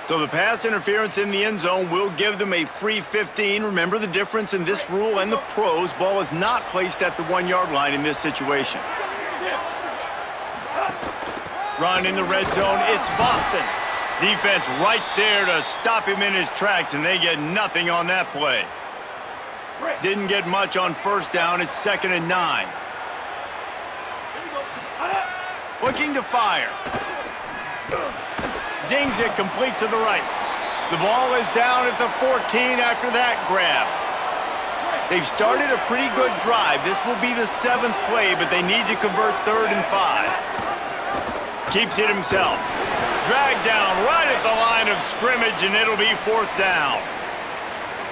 So the pass interference in the end zone will give them a free 15. Remember the difference in this rule and the pros. Ball is not placed at the 1-yard line in this situation. Run in the red zone. It's Boston. Defense right there to stop him in his tracks, and they get nothing on that play. Didn't get much on 1st down. It's 2nd and 9. Looking to fire. Zings it complete to the right. The ball is down at the 14 after that grab. They've started a pretty good drive. This will be the 7th play, but they need to convert 3rd and 5. Keeps it himself. Dragged down right at the line of scrimmage, and it'll be 4th down.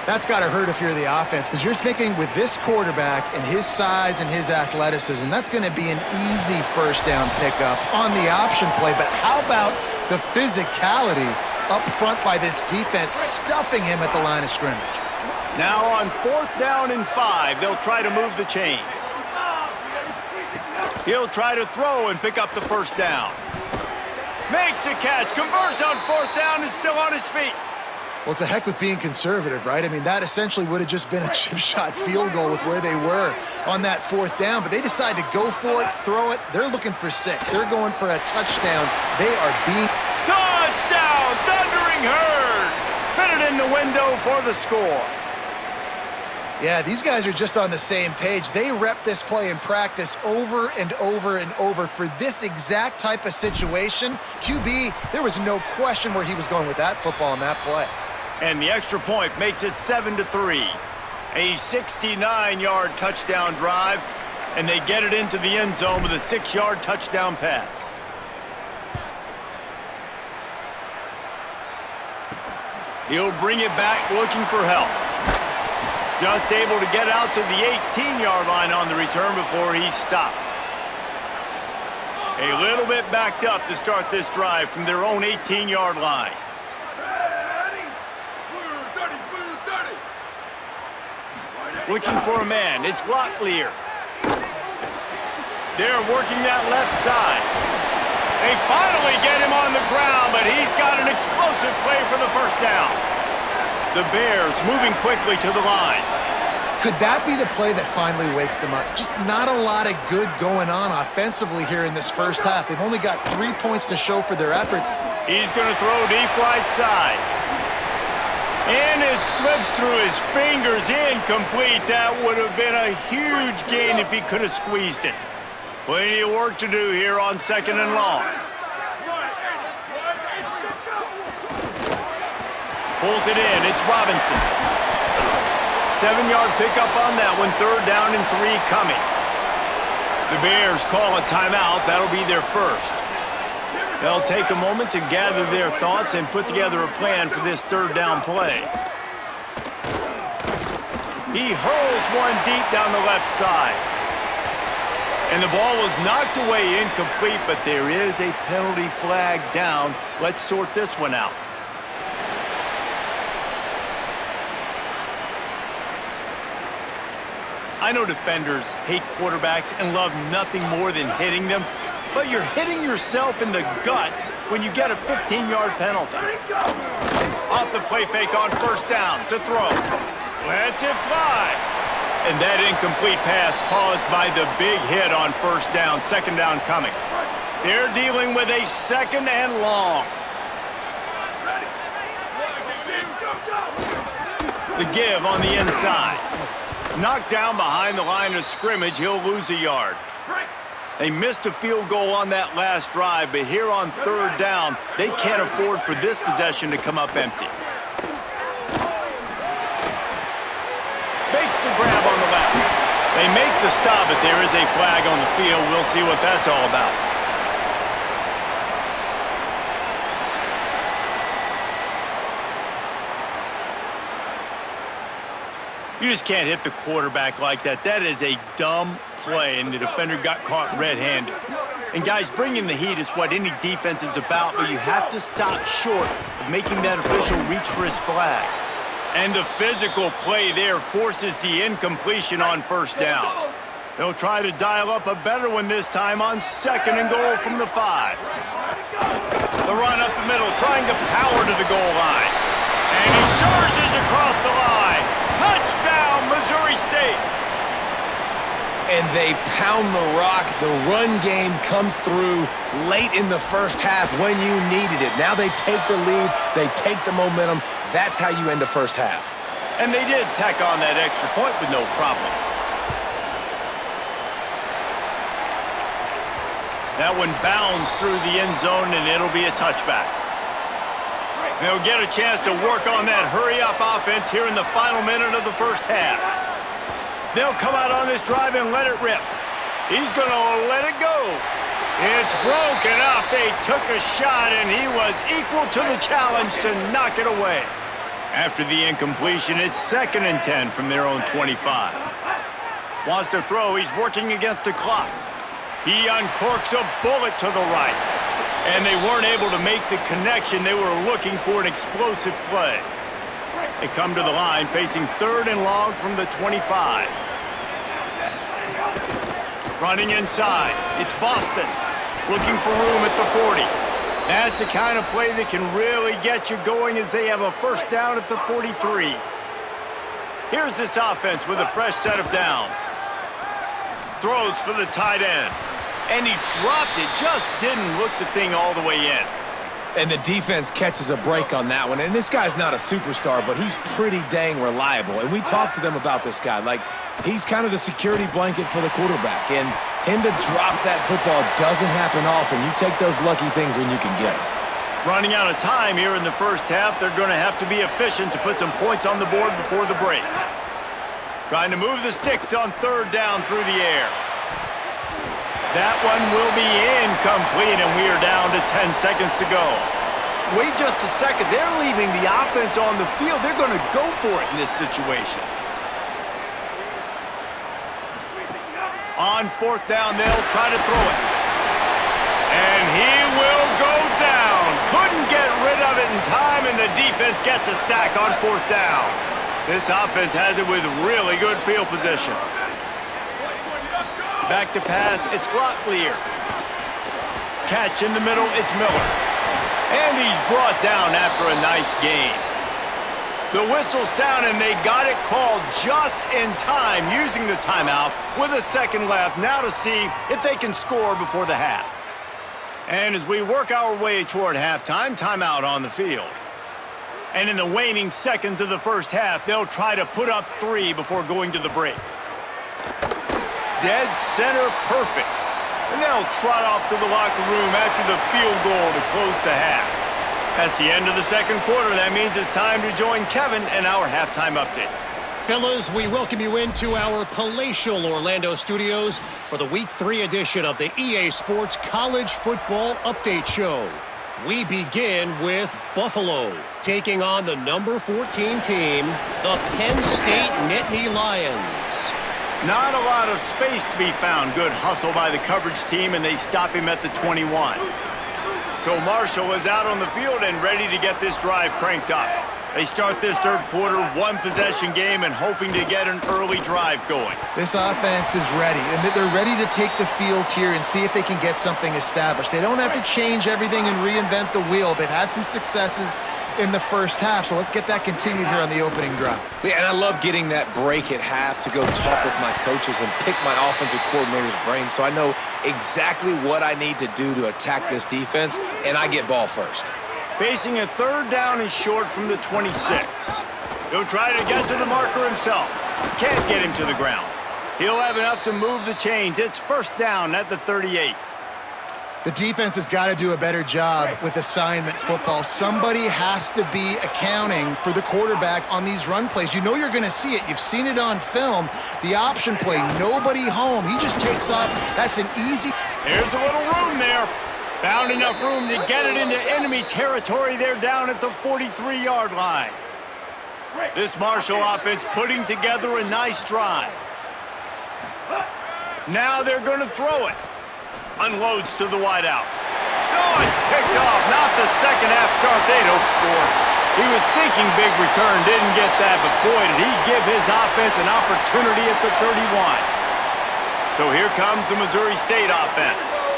That's got to hurt if you're the offense, because you're thinking with this quarterback and his size and his athleticism, that's going to be an easy first down pickup on the option play. But how about the physicality up front by this defense, stuffing him at the line of scrimmage? Now on 4th down and 5, they'll try to move the chains. He'll try to throw and pick up the first down. Makes a catch, converts on 4th down, is still on his feet. Well, it's a heck with being conservative, right? I mean, that essentially would have just been a chip shot field goal with where they were on that 4th down, but they decide to go for it, throw it. They're looking for 6. They're going for a touchdown. They are beat. Touchdown, Thundering Herd! Fitted in the window for the score. Yeah, these guys are just on the same page. They rep this play in practice over and over and over for this exact type of situation. QB, there was no question where he was going with that football and that play. And the extra point makes it 7-3. A 69-yard touchdown drive, and they get it into the end zone with a 6-yard touchdown pass. He'll bring it back looking for help. Just able to get out to the 18-yard line on the return before he's stopped. A little bit backed up to start this drive from their own 18-yard line. Looking for a man. It's Locklear. They're working that left side. They finally get him on the ground, but he's got an explosive play for the first down. The Bears moving quickly to the line. Could that be the play that finally wakes them up? Just not a lot of good going on offensively here in this first half. They've only got 3 points to show for their efforts. He's going to throw deep right side. And it slips through his fingers, incomplete. That would have been a huge gain if he could have squeezed it. Plenty of work to do here on 2nd and long. Pulls it in, it's Robinson. 7-yard pickup on that one, 3rd down and 3 coming. The Bears call a timeout, that'll be their first. They'll take a moment to gather their thoughts and put together a plan for this 3rd down play. He hurls one deep down the left side. And the ball was knocked away incomplete, but there is a penalty flag down. Let's sort this one out. I know defenders hate quarterbacks and love nothing more than hitting them, but you're hitting yourself in the gut when you get a 15-yard penalty. Off the play fake on 1st down to throw. Lets it fly. And that incomplete pass caused by the big hit on 1st down, 2nd down coming. They're dealing with a 2nd and long. The give on the inside. Knocked down behind the line of scrimmage, he'll lose a yard. They missed a field goal on that last drive, but here on 3rd down, they can't afford for this possession to come up empty. Makes the grab on the left. They make the stop, but there is a flag on the field. We'll see what that's all about. You just can't hit the quarterback like that. That is a dumb play, and the defender got caught red-handed. And guys, bringing the heat is what any defense is about, but you have to stop short of making that official reach for his flag. And the physical play there forces the incompletion on 1st down. They'll try to dial up a better one this time on 2nd and goal from the 5. The run up the middle, trying to power to the goal line. And he surges across the line. Touchdown, Missouri State. And they pound the rock. The run game comes through late in the 1st half when you needed it. Now they take the lead. They take the momentum. That's how you end the 1st half. And they did tack on that extra point with no problem. That one bounds through the end zone, and it'll be a touchback. They'll get a chance to work on that hurry-up offense here in the final minute of the 1st half. They'll come out on this drive and let it rip. He's going to let it go. It's broken up. They took a shot, and he was equal to the challenge to knock it away. After the incompletion, it's 2nd and 10 from their own 25. Wants to throw. He's working against the clock. He uncorks a bullet to the right. And they weren't able to make the connection. They were looking for an explosive play. They come to the line facing 3rd and long from the 25. Running inside. It's Boston. Looking for room at the 40. That's the kind of play that can really get you going as they have a 1st down at the 43. Here's this offense with a fresh set of downs. Throws for the tight end. And he dropped it, just didn't look the thing all the way in. And the defense catches a break on that one. And this guy's not a superstar, but he's pretty dang reliable. And we talked to them about this guy. Like, he's kind of the security blanket for the quarterback. And him to drop that football doesn't happen often. You take those lucky things when you can get them. Running out of time here in the 1st half, they're going to have to be efficient to put some points on the board before the break. Trying to move the sticks on 3rd down through the air. That one will be incomplete, and we are down to 10 seconds to go. Wait just a second. They're leaving the offense on the field. They're going to go for it in this situation. On 4th down, they'll try to throw it. And he will go down. Couldn't get rid of it in time, and the defense gets a sack on 4th down. This offense has it with really good field position. Back to pass, it's Locklear. Catch in the middle, it's Miller. And he's brought down after a nice gain. The whistle sound, and they got it called just in time, using the timeout with a 2nd left, now to see if they can score before the half. And as we work our way toward halftime, timeout on the field. And in the waning seconds of the first half, they'll try to put up 3 before going to the break. Dead center perfect. And they'll trot off to the locker room after the field goal to close the half. That's the end of the second quarter. That means it's time to join Kevin and our halftime update. Fellas, we welcome you into our palatial Orlando studios for the Week 3 edition of the EA Sports College Football Update Show. We begin with Buffalo, taking on the number 14 team, the Penn State Nittany Lions. Not a lot of space to be found. Good hustle by the coverage team, and they stop him at the 21. So Marshall is out on the field and ready to get this drive cranked up. They start this third quarter, 1-possession game, and hoping to get an early drive going. This offense is ready, and they're ready to take the field here and see if they can get something established. They don't have to change everything and reinvent the wheel. They've had some successes in the first half, so let's get that continued here on the opening drive. Yeah, and I love getting that break at half to go talk with my coaches and pick my offensive coordinator's brain so I know exactly what I need to do to attack this defense, and I get ball first. Facing a third down and short from the 26. He'll try to get to the marker himself. Can't get him to the ground. He'll have enough to move the chains. It's first down at the 38. The defense has got to do a better job with assignment football. Somebody has to be accounting for the quarterback on these run plays. You know you're going to see it. You've seen it on film. The option play, nobody home. He just takes off. That's an easy... There's a little room there. Found enough room to get it into enemy territory. They're down at the 43-yard line. This Marshall offense putting together a nice drive. Now they're going to throw it. Unloads to the wideout. Oh, it's picked off. Not the second half start they'd hoped for. He was thinking big return, didn't get that, but boy, did he give his offense an opportunity at the 31. So here comes the Missouri State offense.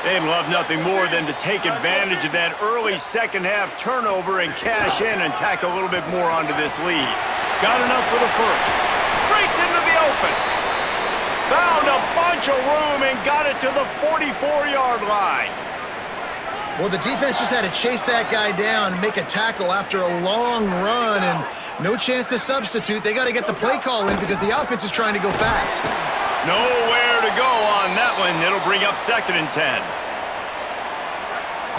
They'd love nothing more than to take advantage of that early second half turnover and cash in and tack a little bit more onto this lead. Got enough for the first. Breaks into the open. Found a bunch of room and got it to the 44-yard line. Well, the defense just had to chase that guy down, make a tackle after a long run, and no chance to substitute. They got to get the play call in because the offense is trying to go fast. Nowhere to go on that one. It'll bring up 2nd and 10.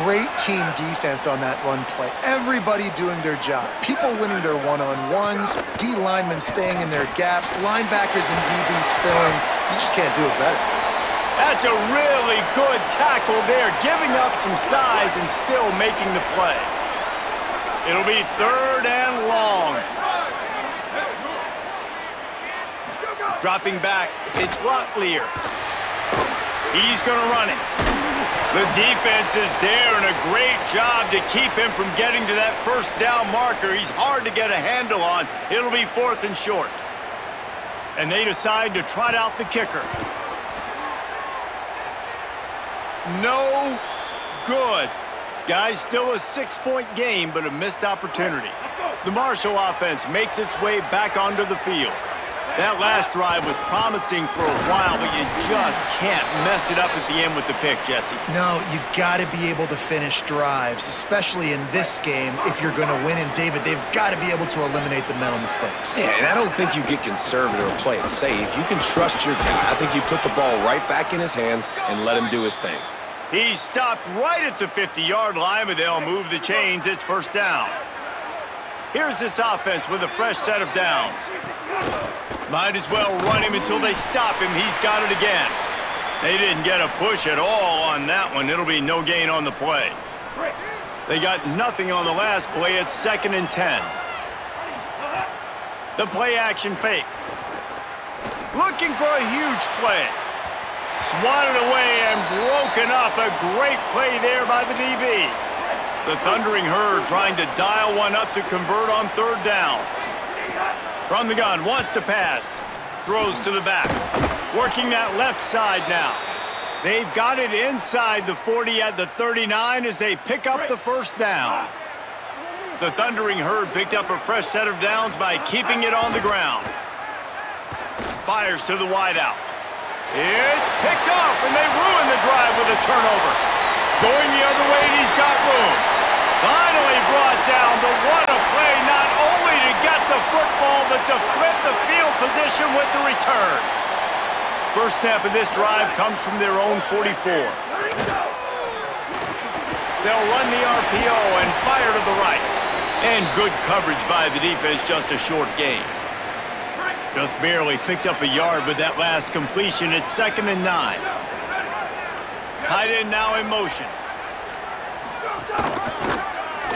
Great team defense on that run play. Everybody doing their job. People winning their one-on-ones, D linemen staying in their gaps, linebackers and DBs filling. You just can't do it better. That's a really good tackle there, giving up some size and still making the play. It'll be 3rd and long. Dropping back, it's Locklear. He's going to run it. The defense is there, and a great job to keep him from getting to that first down marker. He's hard to get a handle on. It'll be 4th and short. And they decide to trot out the kicker. No good. Guys, still a 6-point game, but a missed opportunity. The Marshall offense makes its way back onto the field. That last drive was promising for a while, but you just can't mess it up at the end with the pick, Jesse. No, you got to be able to finish drives, especially in this game. If you're going to win, and David, they've got to be able to eliminate the mental mistakes. Yeah, and I don't think you get conservative or play it safe. You can trust your guy. I think you put the ball right back in his hands and let him do his thing. He stopped right at the 50-yard line, but they'll move the chains. It's first down. Here's this offense with a fresh set of downs. Might as well run him until they stop him. He's got it again. They didn't get a push at all on that one. It'll be no gain on the play. They got nothing on the last play. It's 2nd and 10. The play action fake. Looking for a huge play. Swatted away and broken up. A great play there by the DB. The Thundering Herd trying to dial one up to convert on 3rd down. From the gun, wants to pass. Throws to the back. Working that left side now. They've got it inside the 40 at the 39 as they pick up the first down. The Thundering Herd picked up a fresh set of downs by keeping it on the ground. Fires to the wideout. It's picked off, and they ruin the drive with a turnover. Going the other way, and he's got room. Finally brought down, but what a play football, but to flip the field position with the return. First snap of this drive comes from their own 44. They'll run the RPO and fire to the right. And good coverage by the defense, just a short gain. Just barely picked up a yard with that last completion. It's 2nd and 9. Tight end now in motion.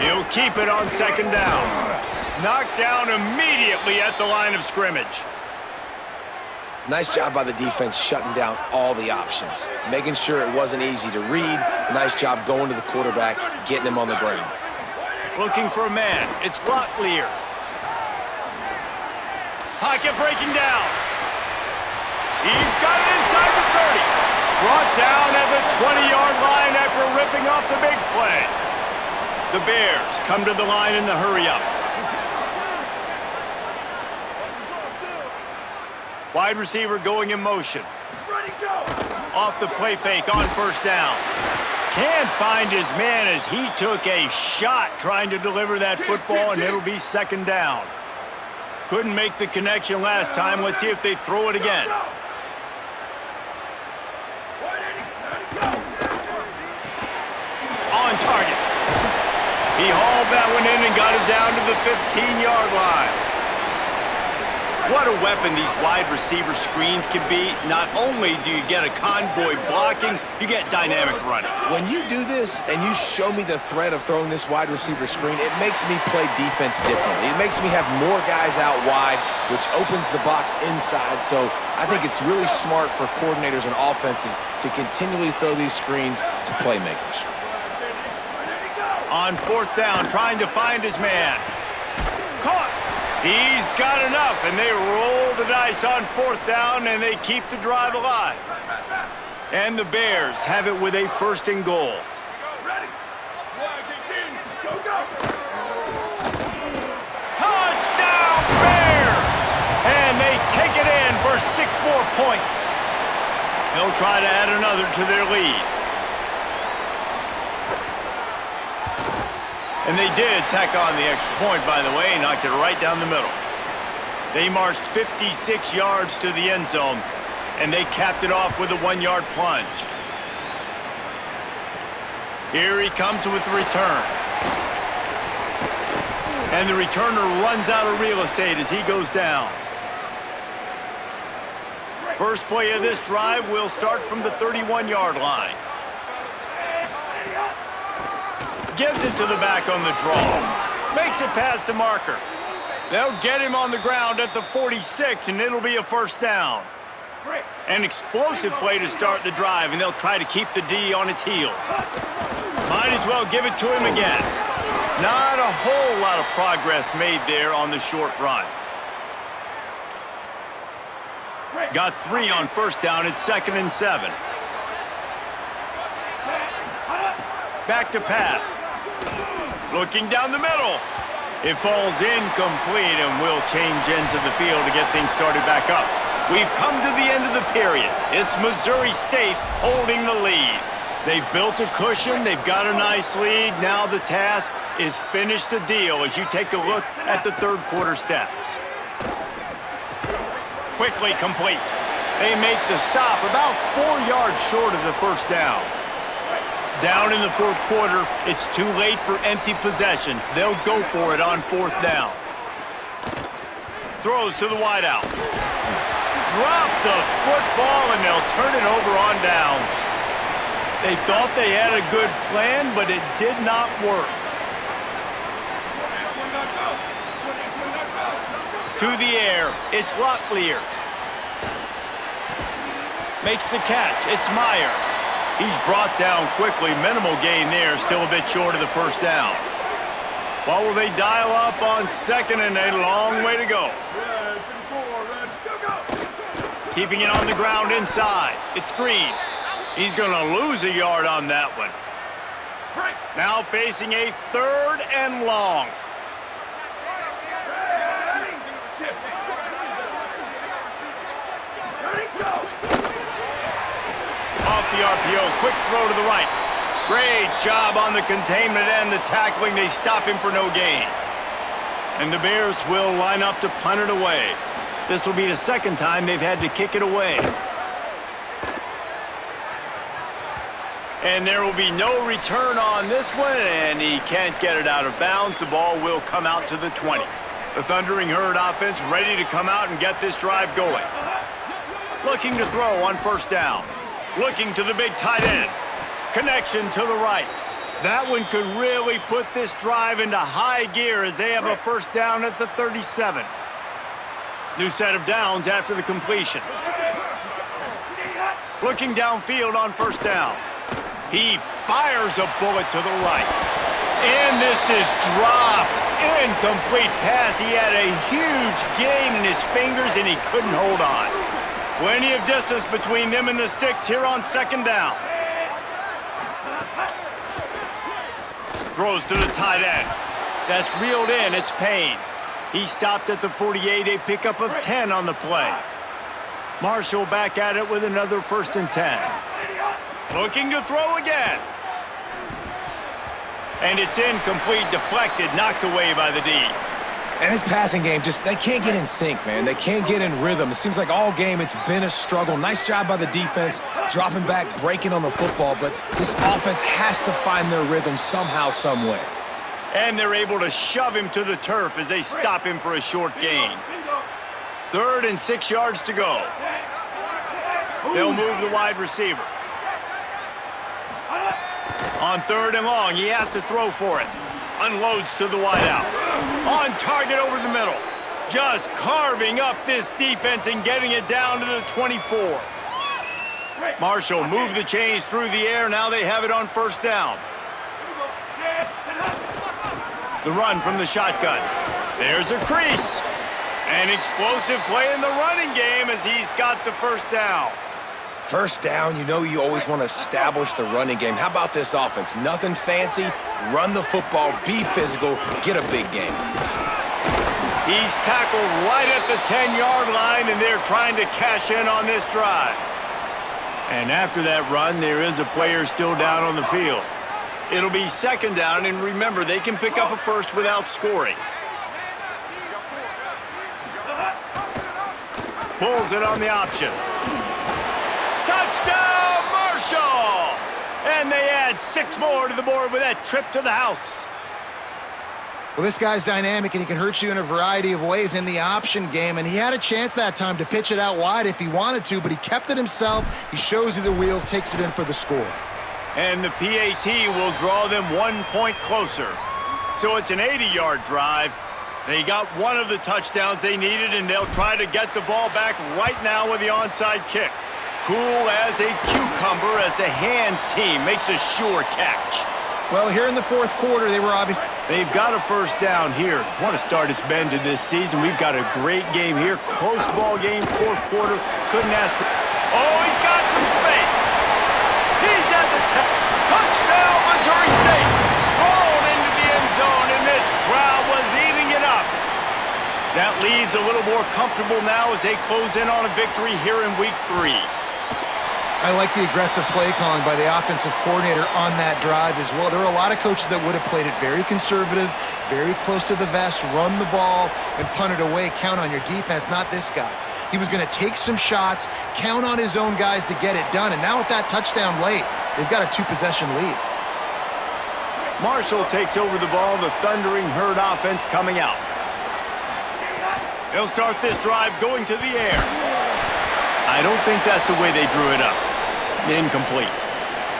He'll keep it on 2nd down. Knocked down immediately at the line of scrimmage. Nice job by the defense shutting down all the options, making sure it wasn't easy to read. Nice job going to the quarterback, getting him on the ground. Looking for a man. It's Locklear. Pocket breaking down. He's got it inside the 30. Brought down at the 20-yard line after ripping off the big play. The Bears come to the line in the hurry-up. Wide receiver going in motion. Off the play fake on 1st down. Can't find his man as he took a shot trying to deliver that football, and it'll be 2nd down. Couldn't make the connection last time. Let's see if they throw it again. On target. He hauled that one in and got it down to the 15-yard line. What a weapon these wide receiver screens can be. Not only do you get a convoy blocking, you get dynamic running. When you do this and you show me the threat of throwing this wide receiver screen, it makes me play defense differently. It makes me have more guys out wide, which opens the box inside. So I think it's really smart for coordinators and offenses to continually throw these screens to playmakers. On 4th down, trying to find his man. Caught. He's got enough, and they roll the dice on 4th down, and they keep the drive alive. And the Bears have it with a 1st and goal. Touchdown, Bears! And they take it in for 6 more points. They'll try to add another to their lead. And they did tack on the extra point, by the way, knocked it right down the middle. They marched 56 yards to the end zone, and they capped it off with a 1-yard plunge. Here he comes with the return. And the returner runs out of real estate as he goes down. First play of this drive will start from the 31-yard line. Gives it to the back on the draw. Makes it past the marker. They'll get him on the ground at the 46, and it'll be a 1st down. An explosive play to start the drive, and they'll try to keep the D on its heels. Might as well give it to him again. Not a whole lot of progress made there on the short run. Got 3 on 1st down. It's 2nd and 7. Back to pass. Looking down the middle. It falls incomplete, and will change ends of the field to get things started back up. We've come to the end of the period. It's Missouri State holding the lead. They've built a cushion. They've got a nice lead. Now the task is finish the deal as you take a look at the 3rd quarter stats. Quickly complete. They make the stop about 4 yards short of the 1st down. Down in the 4th quarter, it's too late for empty possessions. They'll go for it on 4th down. Throws to the wideout. Drop the football, and they'll turn it over on downs. They thought they had a good plan, but it did not work. To the air, it's Locklear. Makes the catch, it's Myers. He's brought down quickly. Minimal gain there, still a bit short of the 1st down. What will they dial up on 2nd, and a long way to go. Keeping it on the ground inside. It's Green. He's going to lose a yard on that one. Now facing a 3rd and long. Off the RPO, quick throw to the right. Great job on the containment and the tackling. They stop him for no gain. And the Bears will line up to punt it away. This will be the second time they've had to kick it away. And there will be no return on this one, and he can't get it out of bounds. The ball will come out to the 20. The Thundering Herd offense ready to come out and get this drive going. Looking to throw on first down. Looking to the big tight end. Connection to the right. That one could really put this drive into high gear as they have a first down at the 37. New set of downs after the completion. Looking downfield on first down. He fires a bullet to the right. And this is dropped. Incomplete pass. He had a huge gain in his fingers and he couldn't hold on. Plenty of distance between them and the sticks here on second down. Throws to the tight end. That's reeled in. It's Payne. He stopped at the 48, a pickup of 10 on the play. Marshall back at it with another 1st and 10. Looking to throw again. And it's incomplete, deflected, knocked away by the D. And his passing game, they can't get in sync, man. They can't get in rhythm. It seems like all game it's been a struggle. Nice job by the defense, dropping back, breaking on the football, but this offense has to find their rhythm somehow, some way. And they're able to shove him to the turf as they stop him for a short gain. 3rd and 6 yards to go. They'll move the wide receiver. On 3rd and long, he has to throw for it. Unloads to the wideout. On target over the middle. Just carving up this defense and getting it down to the 24. Marshall moved the chains through the air. Now they have it on first down. The run from the shotgun. There's a crease. An explosive play in the running game as he's got the first down. First down, you always want to establish the running game. How about this offense? Nothing fancy. Run the football, be physical, get a big game. He's tackled right at the 10-yard line, and they're trying to cash in on this drive. And after that run, there is a player still down on the field. It'll be second down, and remember, they can pick up a first without scoring. Pulls it on the option. Touchdown, Marshall! And they add 6 more to the board with that trip to the house. Well, this guy's dynamic, and he can hurt you in a variety of ways in the option game, and he had a chance that time to pitch it out wide if he wanted to, but he kept it himself. He shows you the wheels, takes it in for the score. And the PAT will draw them 1 point closer. So it's an 80-yard drive. They got one of the touchdowns they needed, and they'll try to get the ball back right now with the onside kick. Cool as a cucumber as the hands team makes a sure catch. Well, here in the 4th quarter, they were obviously... They've got a first down here. What a start it's been to this season. We've got a great game here. Close ball game, 4th quarter. Couldn't ask for... Oh, he's got some space. He's at the touchdown, Missouri State. Rolled into the end zone, and this crowd was eating it up. That lead's a little more comfortable now as they close in on a victory here in week 3. I like the aggressive play calling by the offensive coordinator on that drive as well. There are a lot of coaches that would have played it very conservative, very close to the vest, run the ball, and punt it away. Count on your defense, not this guy. He was going to take some shots, count on his own guys to get it done, and now with that touchdown late, they've got a 2-possession lead. Marshall takes over the ball, the Thundering Herd offense coming out. They'll start this drive going to the air. I don't think that's the way they drew it up. Incomplete.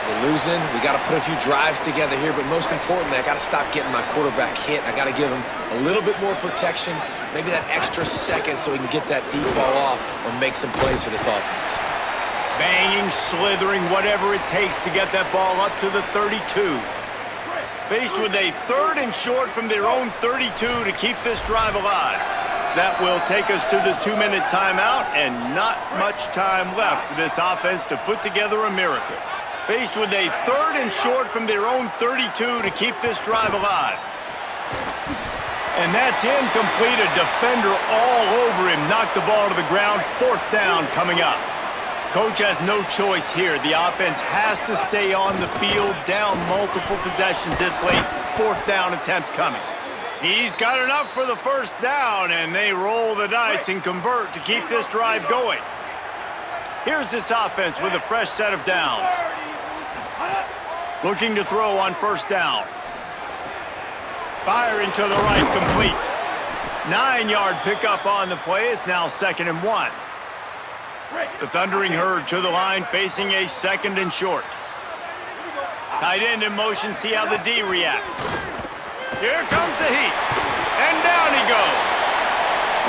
We're losing. We got to put a few drives together here, but most importantly, I got to stop getting my quarterback hit. I got to give him a little bit more protection, maybe that extra second so he can get that deep ball off or make some plays for this offense. Banging, slithering, whatever it takes to get that ball up to the 32. Faced with a 3rd and short from their own 32 to keep this drive alive. That will take us to the 2-minute timeout, and not much time left for this offense to put together a miracle. Faced with a 3rd and short from their own 32 to keep this drive alive. And that's incomplete. A defender all over him. Knocked the ball to the ground. 4th down coming up. Coach has no choice here. The offense has to stay on the field, down multiple possessions this late. 4th down attempt coming. He's got enough for the first down, and they roll the dice and convert to keep this drive going. Here's this offense with a fresh set of downs. Looking to throw on first down. Firing to the right, complete. 9-yard pickup on the play. It's now 2nd and 1. The Thundering Herd to the line, facing a 2nd and short. Tight end in motion, see how the D reacts. Here comes the heat, and down he goes.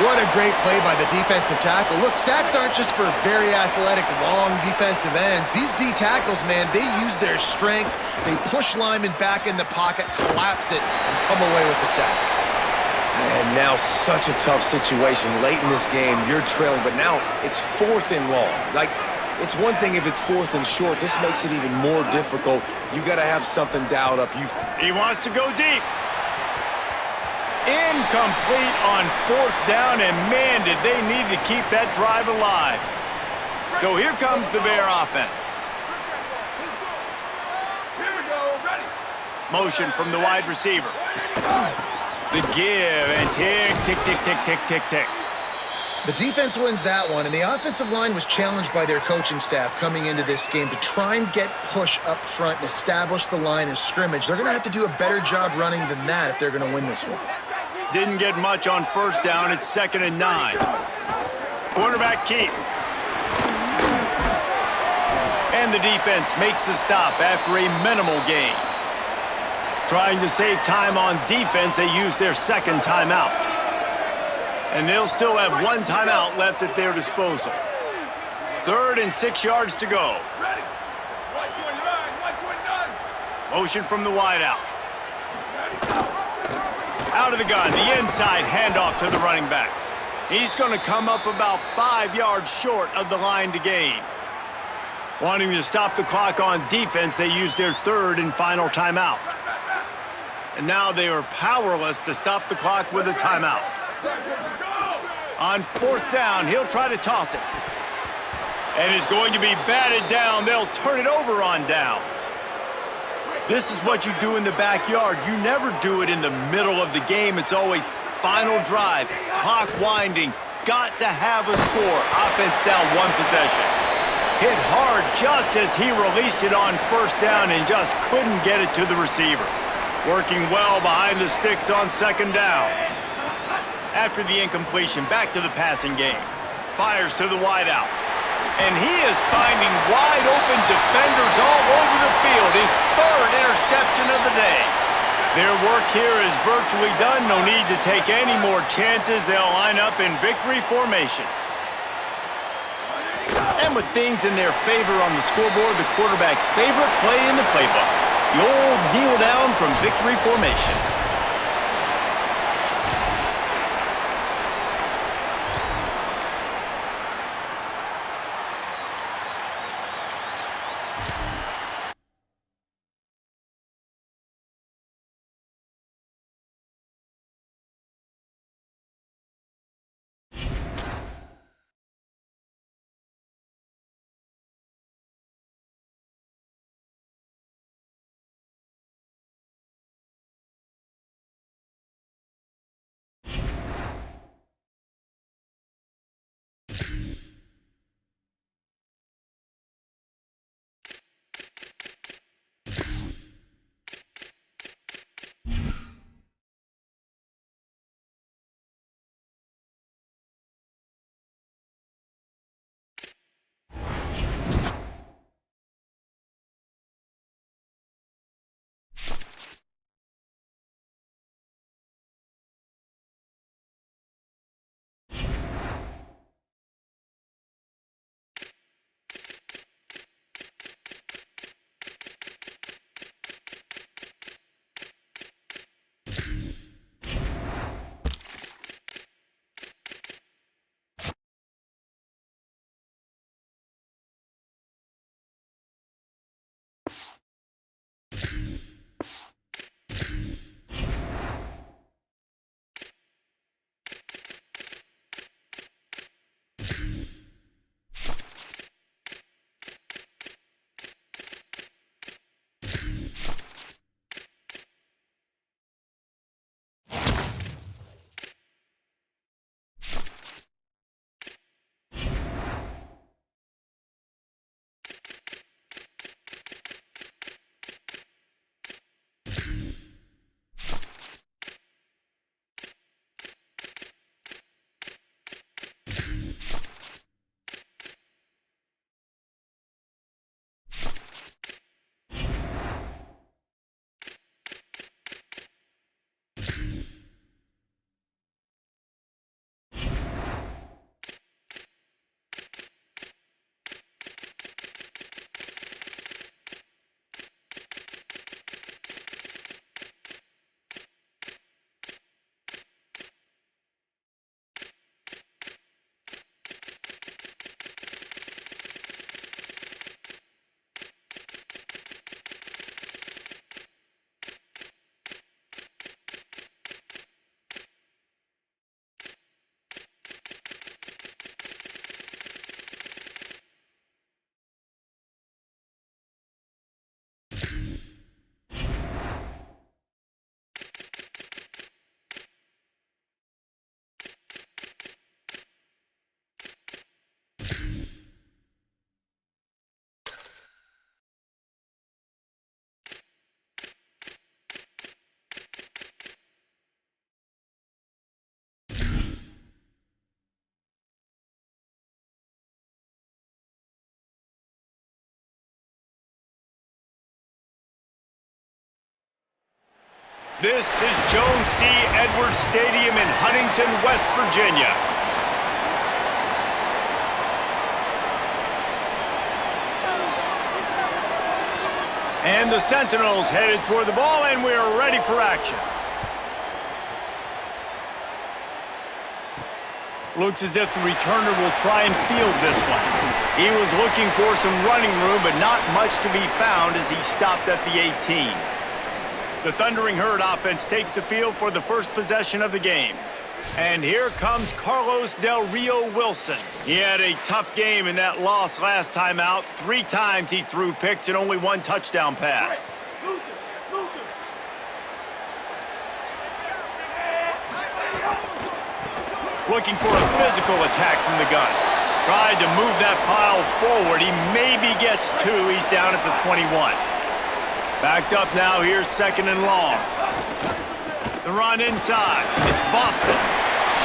What a great play by the defensive tackle. Look, sacks aren't just for very athletic, long defensive ends. These D tackles, man, they use their strength. They push linemen back in the pocket, collapse it, and come away with the sack. And now such a tough situation. Late in this game, you're trailing, but now it's 4th and long. Like, it's one thing if it's 4th and short. This makes it even more difficult. You got to have something dialed up. He wants to go deep. Incomplete on 4th down, and man, did they need to keep that drive alive. So here comes the Bear offense. Here we go. Ready. Motion from the wide receiver. The give, and tick, tick, tick, tick, tick, tick, tick. The defense wins that one, and the offensive line was challenged by their coaching staff coming into this game to try and get push up front and establish the line of scrimmage. They're going to have to do a better job running than that if they're going to win this one. Didn't get much on first down. It's 2nd and 9. Quarterback keep. And the defense makes the stop after a minimal gain. Trying to save time on defense, they use their 2nd timeout. And they'll still have 1 timeout left at their disposal. 3rd and 6 yards to go. Ready. 129. Motion from the wideout. Ready, go. Out of the gun, the inside handoff to the running back. He's going to come up about 5 yards short of the line to gain. Wanting to stop the clock on defense, they use their 3rd and final timeout. And now they are powerless to stop the clock with a timeout. On 4th down, he'll try to toss it. And it's going to be batted down. They'll turn it over on downs. This is what you do in the backyard. You never do it in the middle of the game. It's always final drive, clock winding. Got to have a score. Offense down 1 possession. Hit hard just as he released it on first down and just couldn't get it to the receiver. Working well behind the sticks on 2nd down. After the incompletion, back to the passing game. Fires to the wideout. And he is finding wide open defenders all over the field. His 3rd interception of the day. Their work here is virtually done. No need to take any more chances. They'll line up in victory formation. And with things in their favor on the scoreboard, the quarterback's favorite play in the playbook. The old kneel down from victory formation. This is Jones C. Edwards Stadium in Huntington, West Virginia. And the Sentinels headed toward the ball, and we are ready for action. Looks as if the returner will try and field this one. He was looking for some running room, but not much to be found as he stopped at the 18. The Thundering Herd offense takes the field for the first possession of the game. And here comes Carlos Del Rio Wilson. He had a tough game in that loss last time out. 3 times he threw picks and only 1 touchdown pass. Looking for a physical attack from the gun. Tried to move that pile forward. He maybe gets 2. He's down at the 21. Backed up now. Here's 2nd and long. The run inside. It's Boston.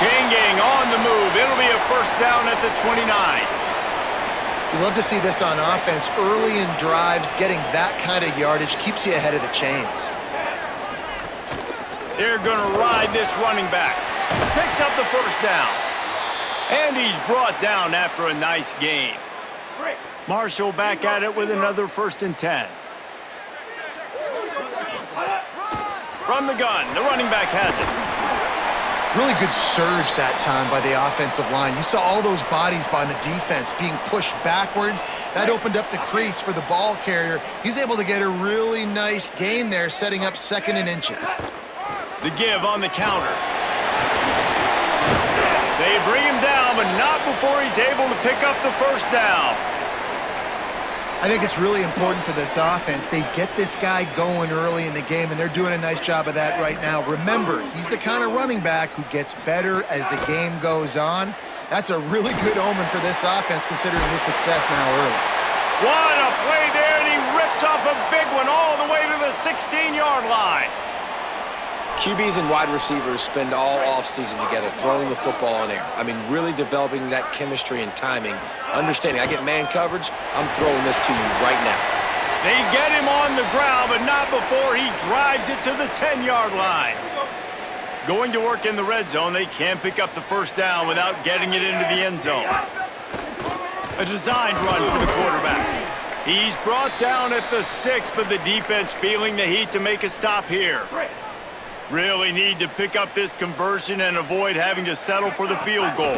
Chain gang on the move. It'll be a first down at the 29. You love to see this on offense. Early in drives, getting that kind of yardage keeps you ahead of the chains. They're going to ride this running back. Picks up the first down. And he's brought down after a nice gain. Marshall back at it with another 1st and 10. From the gun, the running back has it. Really good surge that time by the offensive line. You saw all those bodies by the defense being pushed backwards. That opened up the crease for the ball carrier. He's able to get a really nice gain there, setting up 2nd and inches. The give on the counter. They bring him down, but not before he's able to pick up the first down. I think it's really important for this offense. They get this guy going early in the game, and they're doing a nice job of that right now. Remember, he's the kind of running back who gets better as the game goes on. That's a really good omen for this offense, considering his success now early. What a play there, and he rips off a big one all the way to the 16-yard line. QBs and wide receivers spend all offseason together throwing the football in air. I mean, really developing that chemistry and timing. Understanding, I get man coverage, I'm throwing this to you right now. They get him on the ground, but not before he drives it to the 10-yard line. Going to work in the red zone, they can't pick up the first down without getting it into the end zone. A designed run for the quarterback. He's brought down at the 6, but the defense feeling the heat to make a stop here. Really need to pick up this conversion and avoid having to settle for the field goal.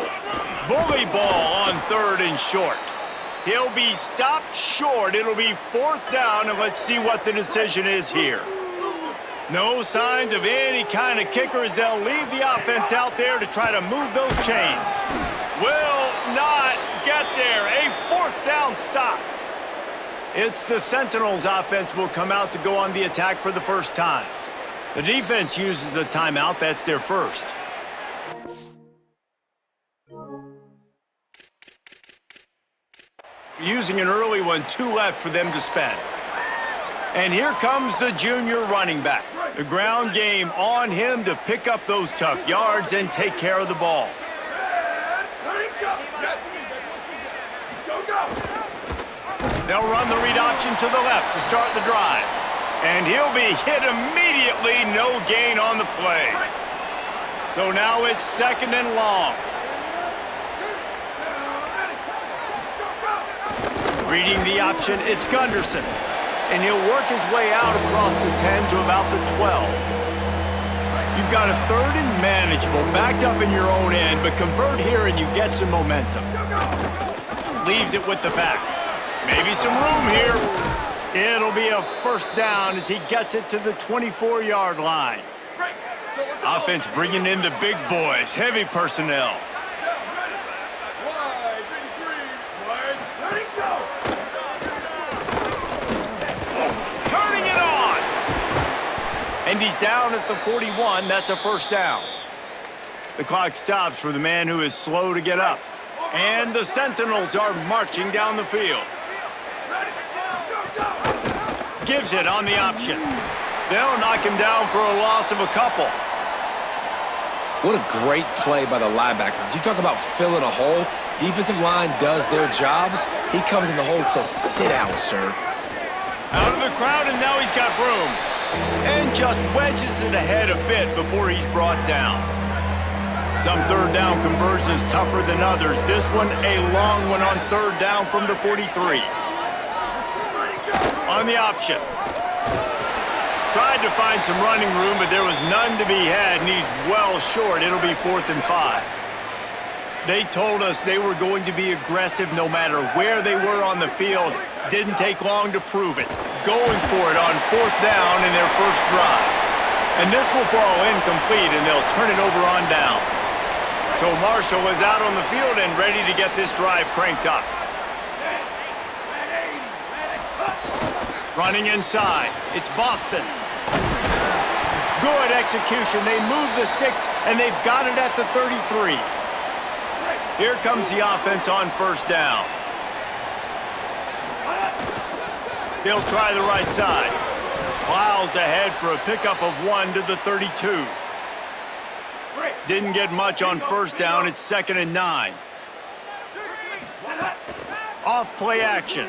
Bully ball on 3rd and short. He'll be stopped short. It'll be 4th down, and let's see what the decision is here. No signs of any kind of kicker as they'll leave the offense out there to try to move those chains. Will not get there. A 4th down stop. It's the Sentinels offense will come out to go on the attack for the first time. The defense uses a timeout. That's their first. Using an early one, 2 left for them to spend. And here comes the junior running back. The ground game on him to pick up those tough yards and take care of the ball. They'll run the read option to the left to start the drive. And he'll be hit immediately, no gain on the play. So now it's 2nd and long. Reading the option, it's Gunderson. And he'll work his way out across the 10 to about the 12. You've got a 3rd and manageable, backed up in your own end, but convert here and you get some momentum. Leaves it with the back. Maybe some room here. It'll be a first down as he gets it to the 24-yard line. Offense bringing in the big boys, heavy personnel. Turning it on! And he's down at the 41. That's a first down. The clock stops for the man who is slow to get up. And the Sentinels are marching down the field. Gives it on the option. They'll knock him down for a loss of a couple. What a great play by the linebacker. You talk about filling a hole. Defensive line does their jobs. He comes in the hole and says, sit down, sir. Out of the crowd, and now he's got room. and just wedges it ahead a bit before he's brought down. Some third down conversions tougher than others. This one a long one on third down from the 43. On the option. Tried to find some running room, but there was none to be had, and he's well short. It'll be 4th and 5. They told us they were going to be aggressive no matter where they were on the field. Didn't take long to prove it. Going for it on 4th down in their first drive. And this will fall incomplete, and they'll turn it over on downs. So Marshall is out on the field and ready to get this drive cranked up. Running inside. It's Boston. Good execution. They move the sticks, and they've got it at the 33. Here comes the offense on first down. They'll try the right side. Plows ahead for a pickup of 1 to the 32. Didn't get much on first down. It's 2nd and 9. Off play action.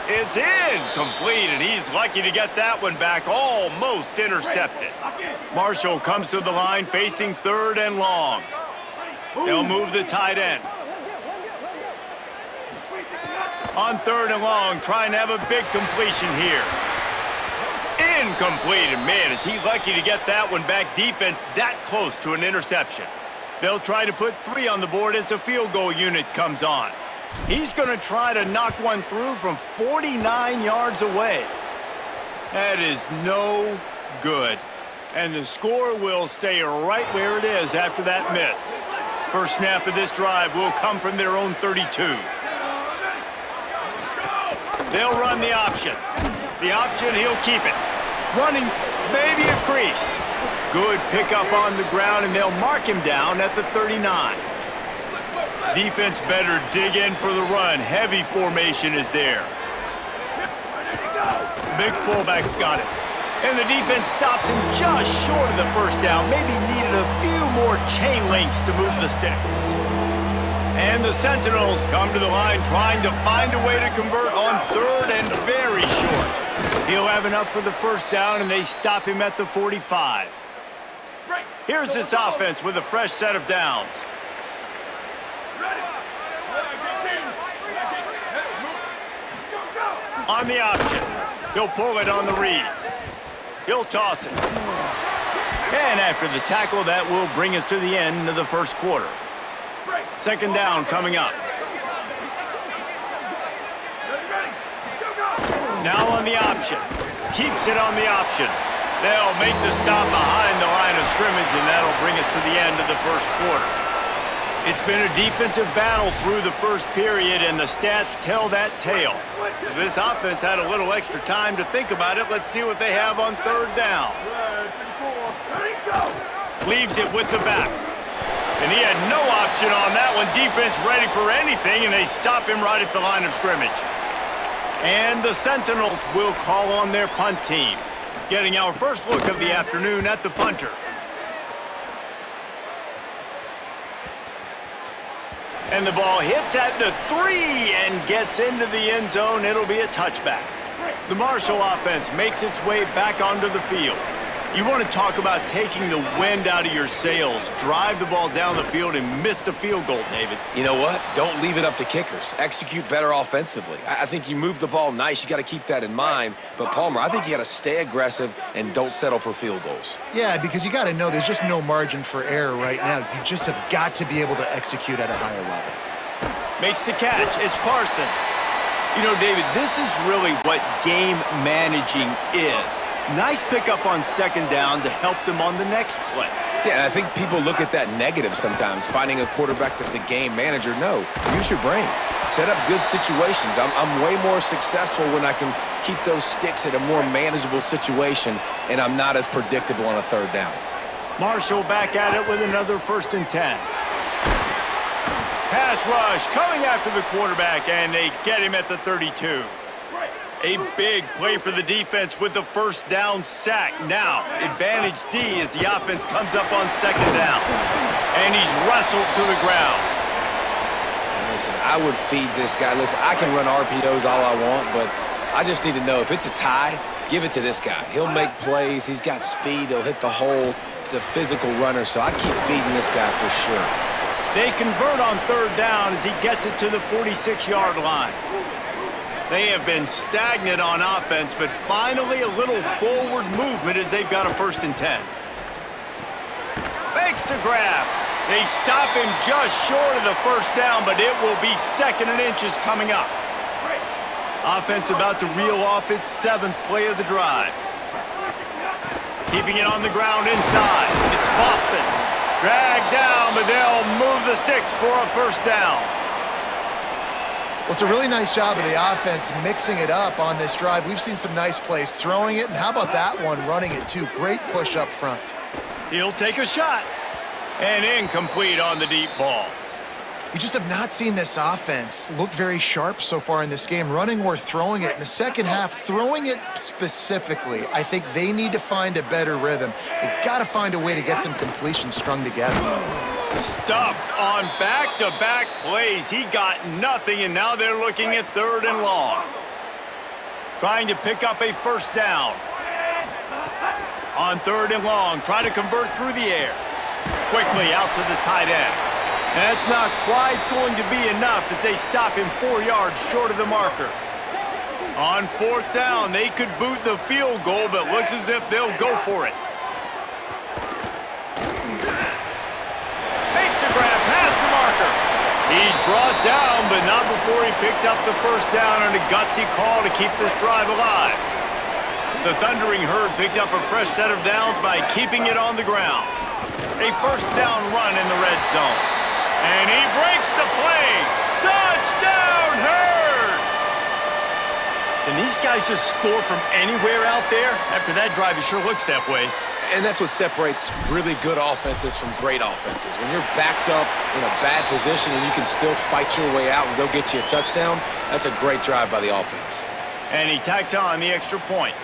It's incomplete, and he's lucky to get that one back. Almost intercepted. Marshall comes to the line facing 3rd and long. They'll move the tight end. On 3rd and long, trying to have a big completion here. Incomplete, and man, is he lucky to get that one back. Defense that close to an interception. They'll try to put 3 on the board as the field goal unit comes on. He's going to try to knock one through from 49 yards away. That is no good. And the score will stay right where it is after that miss. First snap of this drive will come from their own 32. They'll run the option. The option, he'll keep it. Running, maybe a crease. Good pickup on the ground, and they'll mark him down at the 39. Defense better dig in for the run. Heavy formation is there. Big fullback's got it. And the defense stops him just short of the first down. Maybe needed a few more chain links to move the sticks. And the Sentinels come to the line trying to find a way to convert on 3rd and very short. He'll have enough for the first down, and they stop him at the 45. Here's this offense with a fresh set of downs. On the option. He'll pull it on the read. He'll toss it. And after the tackle, that will bring us to the end of the first quarter. 2nd down coming up. Now on the option. Keeps it on the option. They'll make the stop behind the line of scrimmage, and that'll bring us to the end of the first quarter. It's been a defensive battle through the first period, and the stats tell that tale. If this offense had a little extra time to think about it, let's see what they have on 3rd down. Leaves it with the back. And he had no option on that one. Defense ready for anything, and they stop him right at the line of scrimmage. And the Sentinels will call on their punt team. Getting our first look of the afternoon at the punter. And the ball hits at the 3 and gets into the end zone. It'll be a touchback. The Marshall offense makes its way back onto the field. You want to talk about taking the wind out of your sails. Drive the ball down the field and miss the field goal, David. You know what? Don't leave it up to kickers. Execute better offensively. I think you move the ball nice. You got to keep that in mind. But, Palmer, I think you got to stay aggressive and don't settle for field goals. Yeah, because you got to know there's just no margin for error right now. You just have got to be able to execute at a higher level. Makes the catch. It's Parsons. You know, David, this is really what game managing is. Nice pickup on 2nd down to help them on the next play. Yeah, and I think people look at that negative sometimes, finding a quarterback that's a game manager. No, use your brain. Set up good situations. I'm way more successful when I can keep those sticks at a more manageable situation, and I'm not as predictable on a 3rd down. Marshall back at it with another 1st and 10. Pass rush coming after the quarterback, and they get him at the 32. A big play for the defense with the first down sack. Now, advantage D as the offense comes up on 2nd down. And he's wrestled to the ground. Listen, I would feed this guy. Listen, I can run RPOs all I want, but I just need to know if it's a tie, Give it to this guy. He'll make plays. He's got speed. He'll hit the hole. He's a physical runner, so I'd keep feeding this guy for sure. They convert on third down as he gets it to the 46-yard line. They have been stagnant on offense, but finally a little forward movement as they've got a 1st and 10. Makes the grab. They stop him just short of the 1st down, but it will be 2nd and inches coming up. Offense about to reel off its 7th play of the drive. Keeping it on the ground inside. It's Boston. Dragged down, but they'll move the sticks for a 1st down. Well, it's a really nice job of the offense mixing it up on this drive. We've seen some nice plays throwing it, and how about that one running it too? Great push up front. He'll take a shot. And incomplete on the deep ball. We just have not seen this offense look very sharp so far in this game, running or throwing it. In the second half, throwing it specifically, I think they need to find a better rhythm. They've got to find a way to get some completions strung together. Stuffed on back-to-back plays. He got nothing, and now they're looking at 3rd and long. Trying to pick up a 1st down. On 3rd and long, trying to convert through the air. Quickly out to the tight end. That's not quite going to be enough as they stop him 4 yards short of the marker. On 4th down, they could boot the field goal, but looks as if they'll go for it. Makes a grab past the marker. He's brought down, but not before he picks up the 1st down on a gutsy call to keep this drive alive. The Thundering Herd picked up a fresh set of downs by keeping it on the ground. A 1st down run in the red zone. And he breaks the play. Touchdown, Herd! Can these guys just score from anywhere out there? After that drive, it sure looks that way. And that's what separates really good offenses from great offenses. When you're backed up in a bad position and you can still fight your way out and go get you a touchdown, that's a great drive by the offense. And he tacks on the extra point.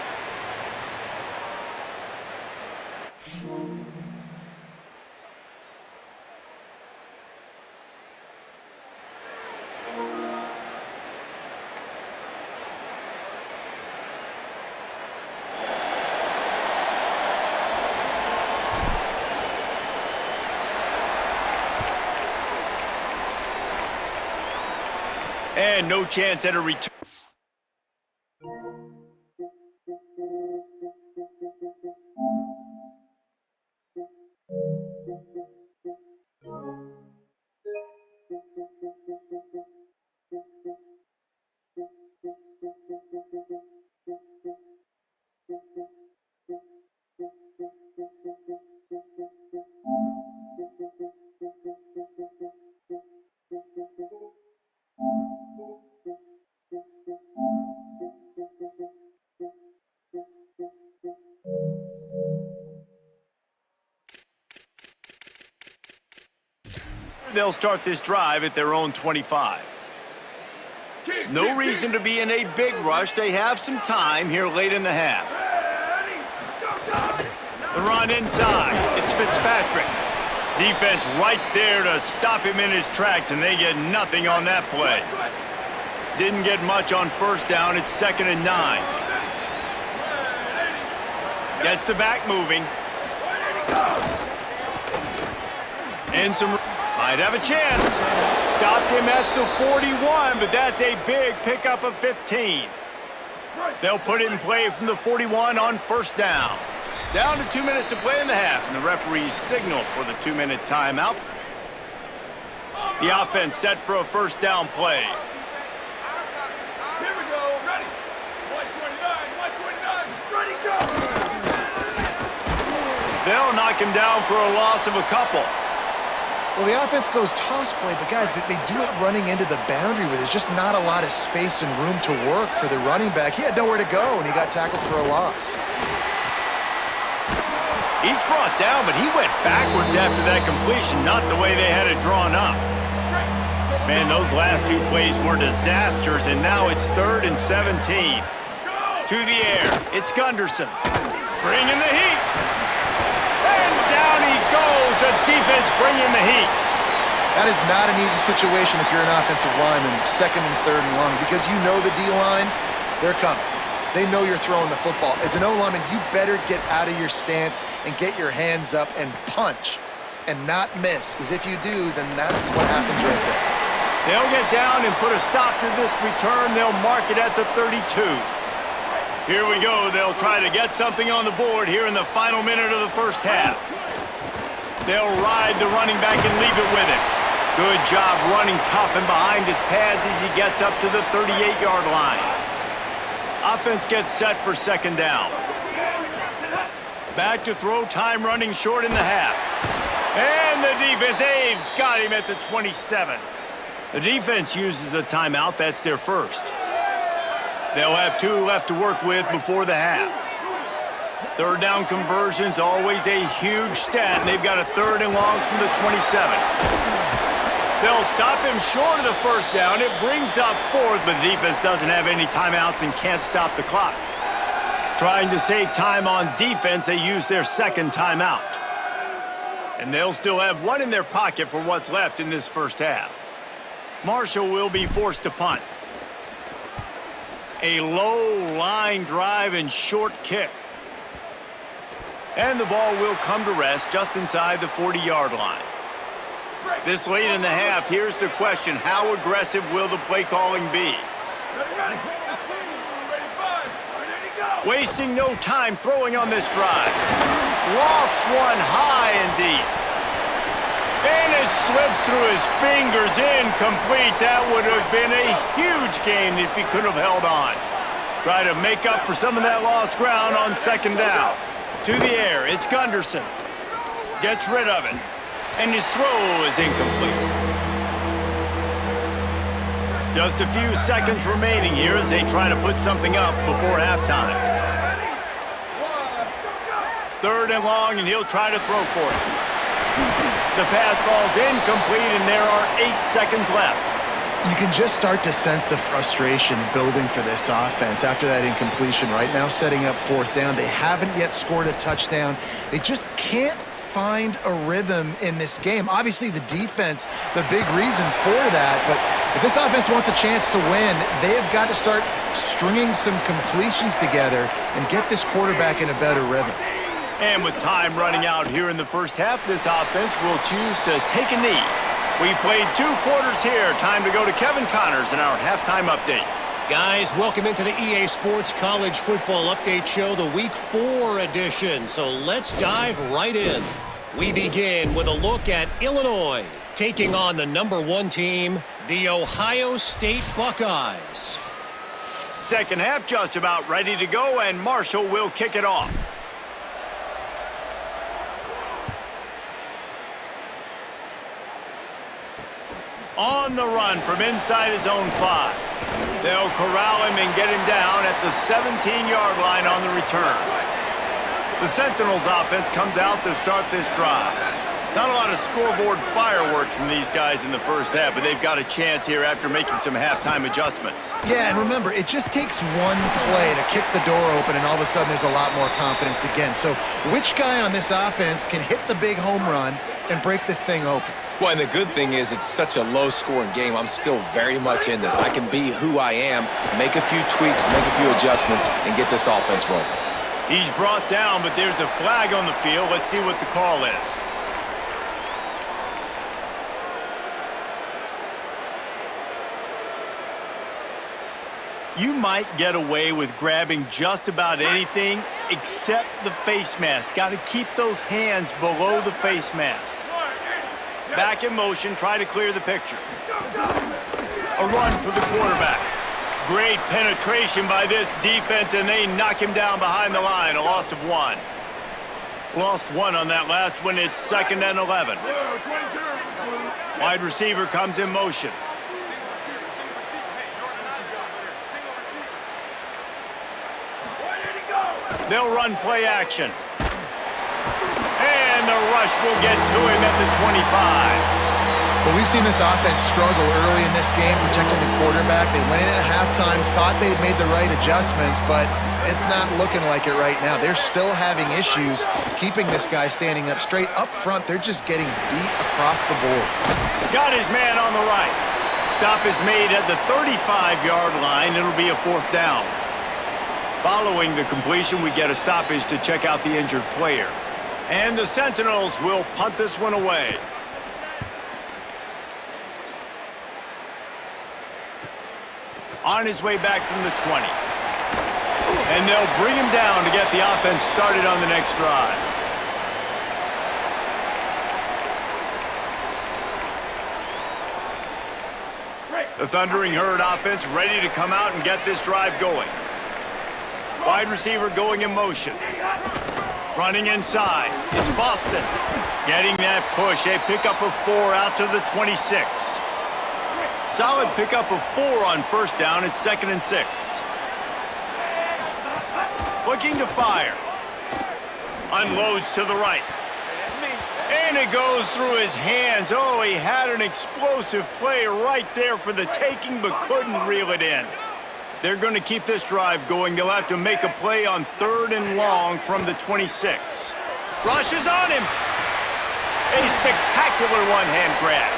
And no chance at a return. They'll start this drive at their own 25. No reason to be in a big rush. They have some time here late in the half. The run inside. It's Fitzpatrick. Defense right there to stop him in his tracks, and they get nothing on that play. Didn't get much on 1st down. It's 2nd and 9. Gets the back moving. And some... might have a chance. Stopped him at the 41, but that's a big pickup of 15. They'll put it in play from the 41 on 1st down. Down to 2 minutes to play in the half, and the referees signal for the 2-minute timeout. The offense set for a 1st down play. Here we go. Ready. 129. Ready, go. They'll knock him down for a loss of a couple. Well, the offense goes toss play, but guys, they do it running into the boundary where there's just not a lot of space and room to work for the running back. He had nowhere to go, and he got tackled for a loss. He's brought down, but he went backwards after that completion, not the way they had it drawn up. Man, those last 2 plays were disasters, and now it's 3rd and 17. To the air, it's Gunderson. Bringing the heat. And down he goes. The defense bringing the heat. That is not an easy situation if you're an offensive lineman, 2nd and 3rd and long, because you know the D-line, they're coming. They know you're throwing the football. As an O-lineman, you better get out of your stance and get your hands up and punch and not miss, because if you do, then that's what happens right there. They'll get down and put a stop to this return. They'll mark it at the 32. Here we go. They'll try to get something on the board here in the final minute of the first half. They'll ride the running back and leave it with him. Good job running tough and behind his pads as he gets up to the 38-yard line. Offense gets set for second down. Back to throw, time running short in the half. And the defense, they've got him at the 27. The defense uses a timeout. That's their first. They'll have 2 left to work with before the half. Third down conversions, always a huge stat. They've got a 3rd and long from the 27. They'll stop him short of the first down. It brings up 4th, but the defense doesn't have any timeouts and can't stop the clock. Trying to save time on defense, they use their 2nd timeout. And they'll still have 1 in their pocket for what's left in this first half. Marshall will be forced to punt. A low line drive and short kick. And the ball will come to rest just inside the 40-yard line. This late in the half, here's the question. How aggressive will the play calling be? Wasting no time throwing on this drive. Lofts one high and deep. And it slips through his fingers, incomplete. That would have been a huge gain if he could have held on. Try to make up for some of that lost ground on second down. To the air, it's Gunderson. Gets rid of it. And his throw is incomplete. Just a few seconds remaining here as they try to put something up before halftime. 3rd and long, and he'll try to throw for it. The pass falls incomplete, and there are 8 seconds left. You can just start to sense the frustration building for this offense after that incompletion. Right now, setting up 4th down. They haven't yet scored a touchdown. They just can't find a rhythm in this game. Obviously, the defense, the big reason for that, but if this offense wants a chance to win, they have got to start stringing some completions together and get this quarterback in a better rhythm. And with time running out here in the first half, this offense will choose to take a knee. We've played 2 quarters here. Time to go to Kevin Connors in our halftime update. Guys, welcome into the EA Sports College Football Update Show, the Week 4 edition. So let's dive right in. We begin with a look at Illinois taking on the number 1 team, the Ohio State Buckeyes. Second half just about ready to go, and Marshall will kick it off. On the run from inside his own 5. They'll corral him and get him down at the 17-yard line on the return. The Sentinels offense comes out to start this drive. Not a lot of scoreboard fireworks from these guys in the first half, but they've got a chance here after making some halftime adjustments. Yeah, and remember, it just takes one play to kick the door open, and all of a sudden there's a lot more confidence again. So which guy on this offense can hit the big home run and break this thing open? Well, and the good thing is it's such a low-scoring game. I'm still very much in this. I can be who I am, make a few tweaks, make a few adjustments, and get this offense rolling. He's brought down, but there's a flag on the field. Let's see what the call is. You might get away with grabbing just about anything except the face mask. Got to keep those hands below the face mask. Back in motion, try to clear the picture. A run for the quarterback. Great penetration by this defense, and they knock him down behind the line. A loss of 1. Lost 1 on that last one. It's 2nd and 11. Wide receiver comes in motion. They'll run play action. And the rush will get to him at the 25. Well, we've seen this offense struggle early in this game, protecting the quarterback. They went in at halftime, thought they had made the right adjustments, but it's not looking like it right now. They're still having issues keeping this guy standing up straight. Up front, they're just getting beat across the board. Got his man on the right. Stop is made at the 35-yard line. It'll be a 4th down. Following the completion, we get a stoppage to check out the injured player. And the Sentinels will punt this one away. On his way back from the 20. And they'll bring him down to get the offense started on the next drive. The Thundering Herd offense ready to come out and get this drive going. Wide receiver going in motion. Running inside. It's Boston. Getting that push. A pickup of 4 out to the 26. Solid pickup of 4 on first down. It's 2nd and 6. Looking to fire. Unloads to the right. And it goes through his hands. Oh, he had an explosive play right there for the taking, but couldn't reel it in. If they're going to keep this drive going, they'll have to make a play on 3rd and long from the 26. Rushes on him. A spectacular one-hand grab.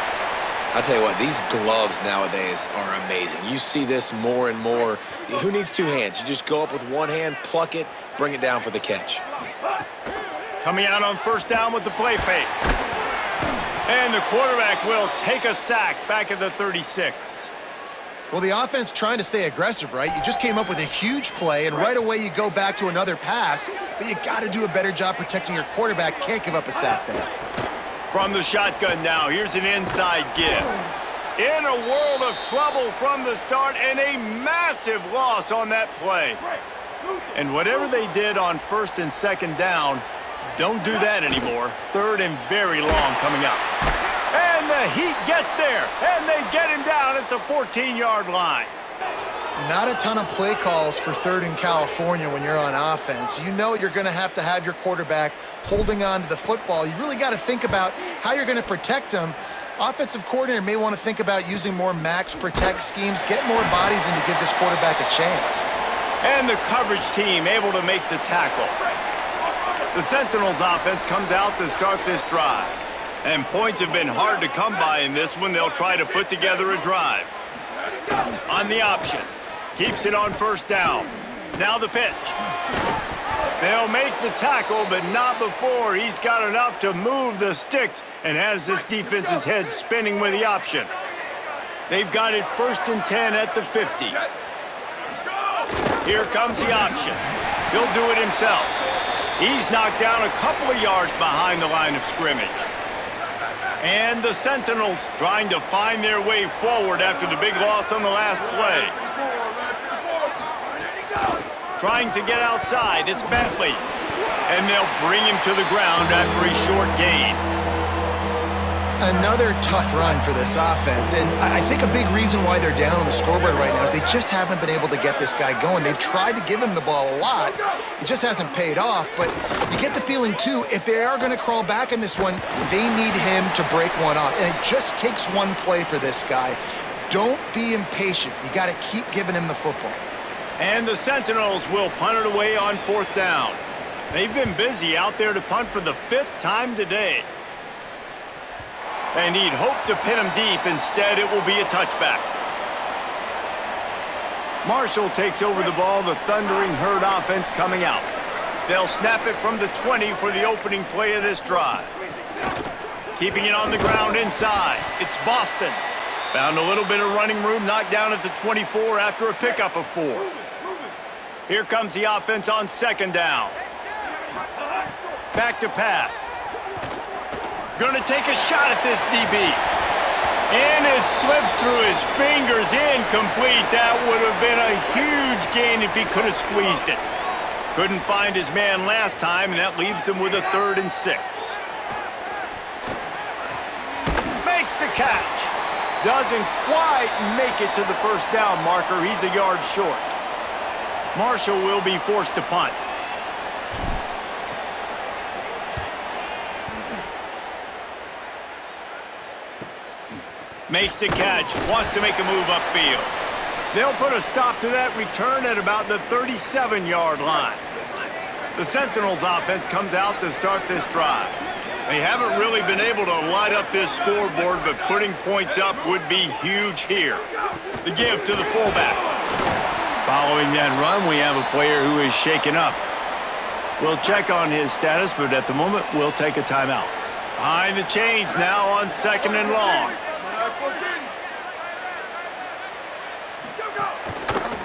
I'll tell you what, these gloves nowadays are amazing. You see this more and more. Who needs 2 hands? You just go up with 1 hand, pluck it, bring it down for the catch. Coming out on first down with the play fake. And the quarterback will take a sack back at the 36. Well, the offense trying to stay aggressive, right? You just came up with a huge play, and right away you go back to another pass, but you got to do a better job protecting your quarterback. Can't give up a sack there. From the shotgun now, here's an inside give. In a world of trouble from the start, and a massive loss on that play. And whatever they did on 1st and 2nd down, don't do that anymore. 3rd and very long coming up. And the Heat gets there, and they get him down at the 14-yard line. Not a ton of play calls for 3rd and California when you're on offense. You know you're going to have your quarterback holding on to the football. You really got to think about how you're going to protect him. Offensive coordinator may want to think about using more max protect schemes, get more bodies in to give this quarterback a chance. And the coverage team able to make the tackle. The Sentinels offense comes out to start this drive. And points have been hard to come by in this one. They'll try to put together a drive. On the option. Keeps it on first down. Now the pitch. They'll make the tackle, but not before he's got enough to move the sticks and has this defense's head spinning with the option. They've got it 1st and 10 at the 50. Here comes the option. He'll do it himself. He's knocked down a couple of yards behind the line of scrimmage. And the Sentinels trying to find their way forward after the big loss on the last play. Trying to get outside, it's Bentley. And they'll bring him to the ground after a short gain. Another tough run for this offense, and I think a big reason why they're down on the scoreboard right now is they just haven't been able to get this guy going. They've tried to give him the ball a lot. It just hasn't paid off, but you get the feeling, too, if they are going to crawl back in this one, they need him to break one off, and it just takes one play for this guy. Don't be impatient. You got to keep giving him the football. And the Sentinels will punt it away on 4th down. They've been busy out there to punt for the 5th time today. And he'd hoped to pin him deep. Instead, it will be a touchback. Marshall takes over the ball. The Thundering Herd offense coming out. They'll snap it from the 20 for the opening play of this drive. Keeping it on the ground inside. It's Boston. Found a little bit of running room, knocked down at the 24 after a pickup of 4. Here comes the offense on 2nd down. Back to pass. Gonna take a shot at this DB. And it slips through his fingers, incomplete. That would have been a huge gain if he could have squeezed it. Couldn't find his man last time, and that leaves him with a 3rd and 6. Makes the catch. Doesn't quite make it to the first down marker. He's a yard short. Marshall will be forced to punt. Makes the catch, wants to make a move upfield. They'll put a stop to that return at about the 37-yard line. The Sentinels offense comes out to start this drive. They haven't really been able to light up this scoreboard, but putting points up would be huge here. The give to the fullback. Following that run, we have a player who is shaken up. We'll check on his status, but at the moment, we'll take a timeout. Behind the chains now on 2nd and long.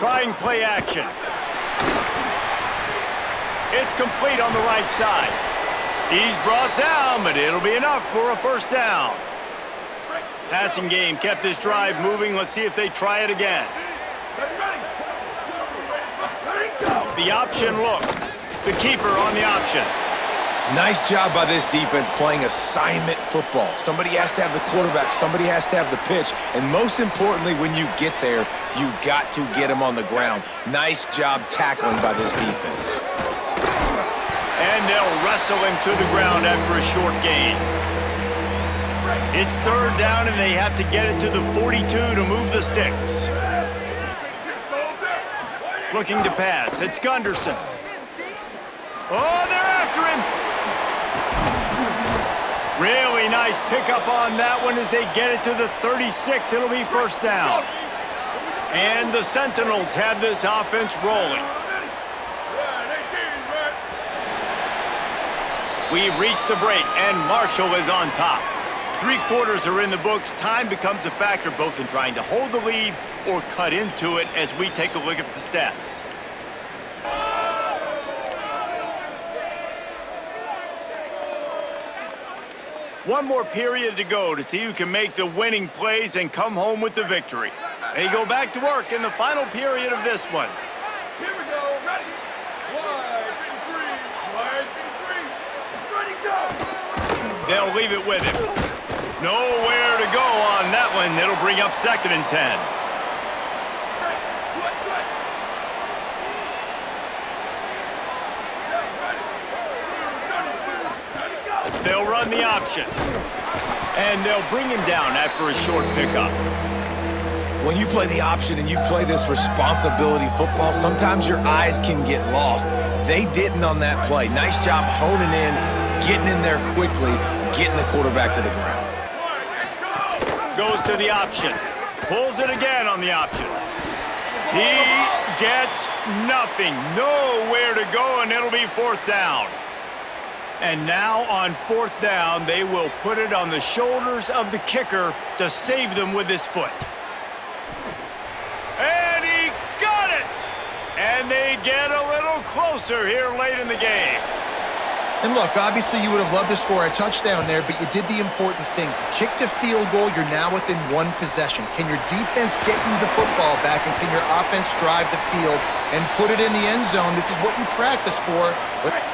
Trying play action. It's complete on the right side. He's brought down, but it'll be enough for a first down. Passing game kept this drive moving. Let's see if they try it again. The option look. The keeper on the option. Nice job by this defense playing assignment football. Somebody has to have the quarterback, somebody has to have the pitch, and most importantly, when you get there, you got to get him on the ground. Nice job tackling by this defense. And they'll wrestle him to the ground after a short gain. It's 3rd down, and they have to get it to the 42 to move the sticks. Looking to pass. It's Gunderson. Oh, they're after him. Really nice pickup on that one as they get it to the 36. It'll be first down. And the Sentinels have this offense rolling. We've reached the break, and Marshall is on top. 3 quarters are in the books. Time becomes a factor both in trying to hold the lead or cut into it as we take a look at the stats. One more period to go to see who can make the winning plays and come home with the victory. They go back to work in the final period of this one. Here we go, ready. Wide and 3, ready, go. They'll leave it with him. Nowhere to go on that one. It'll bring up 2nd and 10. They'll run the option. And they'll bring him down after a short pickup. When you play the option and you play this responsibility football, sometimes your eyes can get lost. They didn't on that play. Nice job honing in, getting in there quickly, getting the quarterback to the ground. Goes to the option. Pulls it again on the option. He gets nothing. Nowhere to go, and it'll be 4th down. And now on 4th down, they will put it on the shoulders of the kicker to save them with his foot. And he got it! And they get a little closer here late in the game. And look, obviously you would have loved to score a touchdown there, but you did the important thing. Kicked a field goal, you're now within 1 possession. Can your defense get you the football back, and can your offense drive the field and put it in the end zone? This is what you practice for.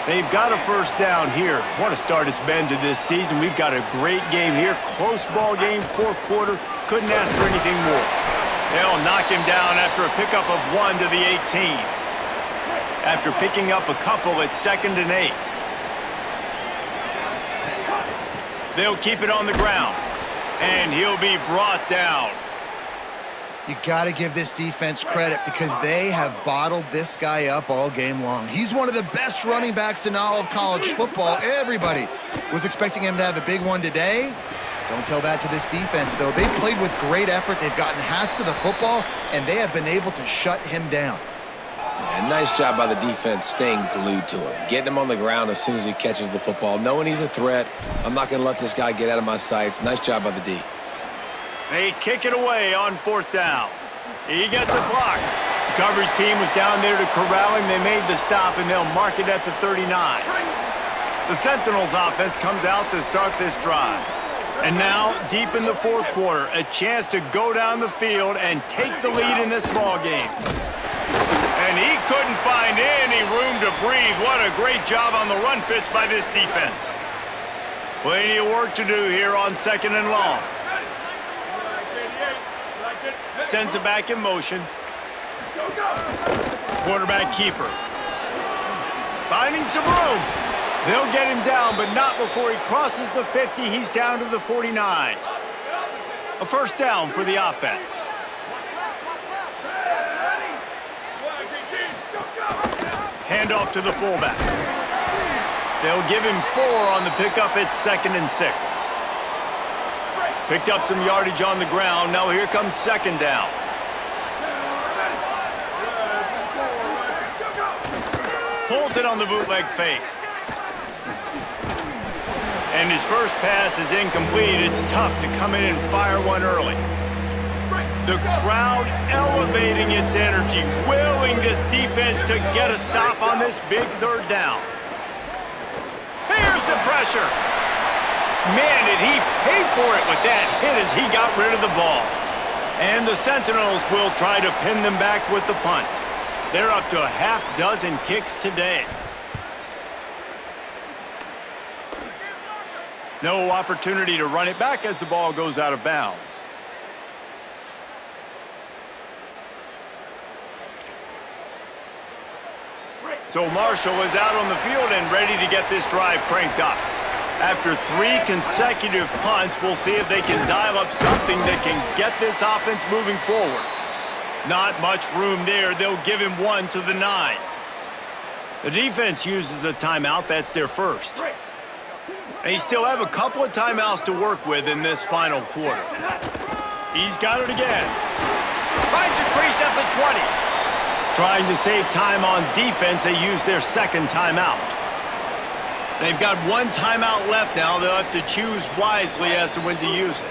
They've got a first down here. What a start it's been to this season. We've got a great game here. Close ball game, 4th quarter. Couldn't ask for anything more. They'll knock him down after a pickup of 1 to the 18. After picking up a couple at 2nd and 8. They'll keep it on the ground. And he'll be brought down. You got to give this defense credit because they have bottled this guy up all game long. He's one of the best running backs in all of college football. Everybody was expecting him to have a big one today. Don't tell that to this defense, though. They've played with great effort. They've gotten hats to the football, and they have been able to shut him down. And nice job by the defense staying glued to him, getting him on the ground as soon as he catches the football, knowing he's a threat. I'm not going to let this guy get out of my sights. Nice job by the D. They kick it away on 4th down. He gets a block. The coverage team was down there to corral him. They made the stop, and they'll mark it at the 39. The Sentinels offense comes out to start this drive. And now, deep in the 4th quarter, a chance to go down the field and take the lead in this ball game. And he couldn't find any room to breathe. What a great job on the run fits by this defense. Plenty of work to do here on 2nd and long. Sends it back in motion. Quarterback keeper. Finding some room. They'll get him down, but not before he crosses the 50. He's down to the 49. A first down for the offense. Handoff to the fullback. They'll give him 4 on the pickup at 2nd and 6. Picked up some yardage on the ground. Now here comes 2nd down. Pulls it on the bootleg fake. And his first pass is incomplete. It's tough to come in and fire one early. The crowd elevating its energy, willing this defense to get a stop on this big third down. Here's the pressure. Man, did he pay for it with that hit as he got rid of the ball. And the Sentinels will try to pin them back with the punt. They're up to a half dozen kicks today. No opportunity to run it back as the ball goes out of bounds. So Marshall is out on the field and ready to get this drive cranked up. After 3 consecutive punts, we'll see if they can dial up something that can get this offense moving forward. Not much room there. They'll give him 1 to the 9. The defense uses a timeout. That's their first. They still have a couple of timeouts to work with in this final quarter. He's got it again. Finds a crease at the 20. Trying to save time on defense, they use their second timeout. They've got 1 timeout left now. They'll have to choose wisely as to when to use it.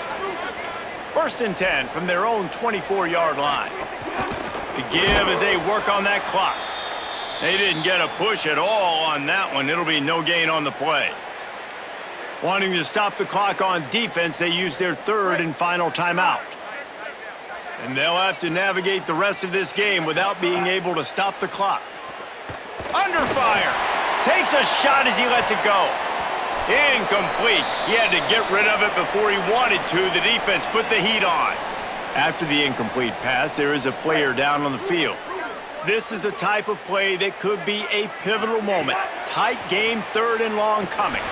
1st and 10 from their own 24-yard line. The give as they work on that clock. They didn't get a push at all on that one. It'll be no gain on the play. Wanting to stop the clock on defense, they use their 3rd and final timeout. And they'll have to navigate the rest of this game without being able to stop the clock. Under fire. Takes a shot as he lets it go. Incomplete. He had to get rid of it before he wanted to. The defense put the heat on. After the incomplete pass, there is a player down on the field. This is the type of play that could be a pivotal moment. Tight game, 3rd and long coming.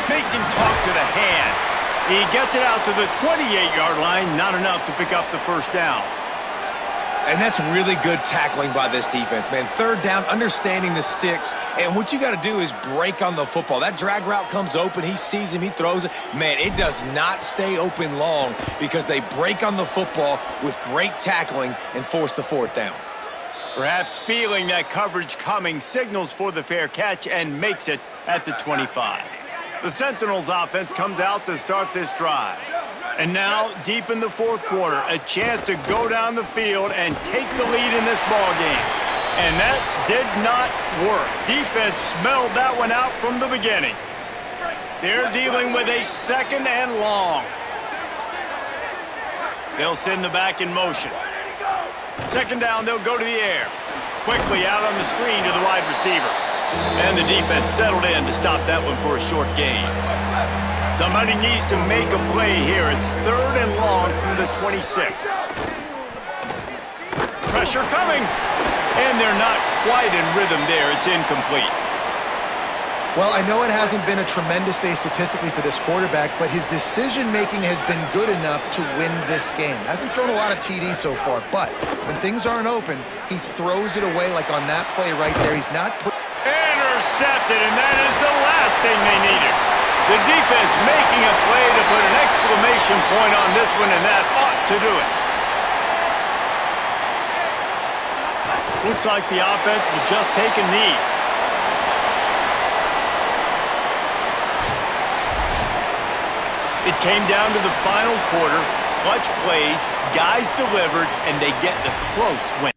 Makes him talk to the hand. He gets it out to the 28-yard line, not enough to pick up the first down. And that's really good tackling by this defense, man. 3rd down, understanding the sticks. And what you got to do is break on the football. That drag route comes open. He sees him. He throws it. Man, it does not stay open long because they break on the football with great tackling and force the 4th down. Perhaps feeling that coverage coming, signals for the fair catch and makes it at the 25. The Sentinels offense comes out to start this drive. And now, deep in the 4th quarter, a chance to go down the field and take the lead in this ball game. And that did not work. Defense smelled that one out from the beginning. They're dealing with a 2nd and long. They'll send the back in motion. 2nd down, they'll go to the air. Quickly out on the screen to the wide receiver. And the defense settled in to stop that one for a short gain. Somebody needs to make a play here. It's 3rd and long from the 26. Pressure coming. And they're not quite in rhythm there. It's incomplete. Well, I know it hasn't been a tremendous day statistically for this quarterback, but his decision-making has been good enough to win this game. Hasn't thrown a lot of TDs so far, but when things aren't open, he throws it away like on that play right there. He's not put... Intercepted, and that is the last thing they needed. The defense making a play to put an exclamation point on this one, and that ought to do it. Looks like the offense will just take a knee. It came down to the final quarter, clutch plays, guys delivered, and they get the close win.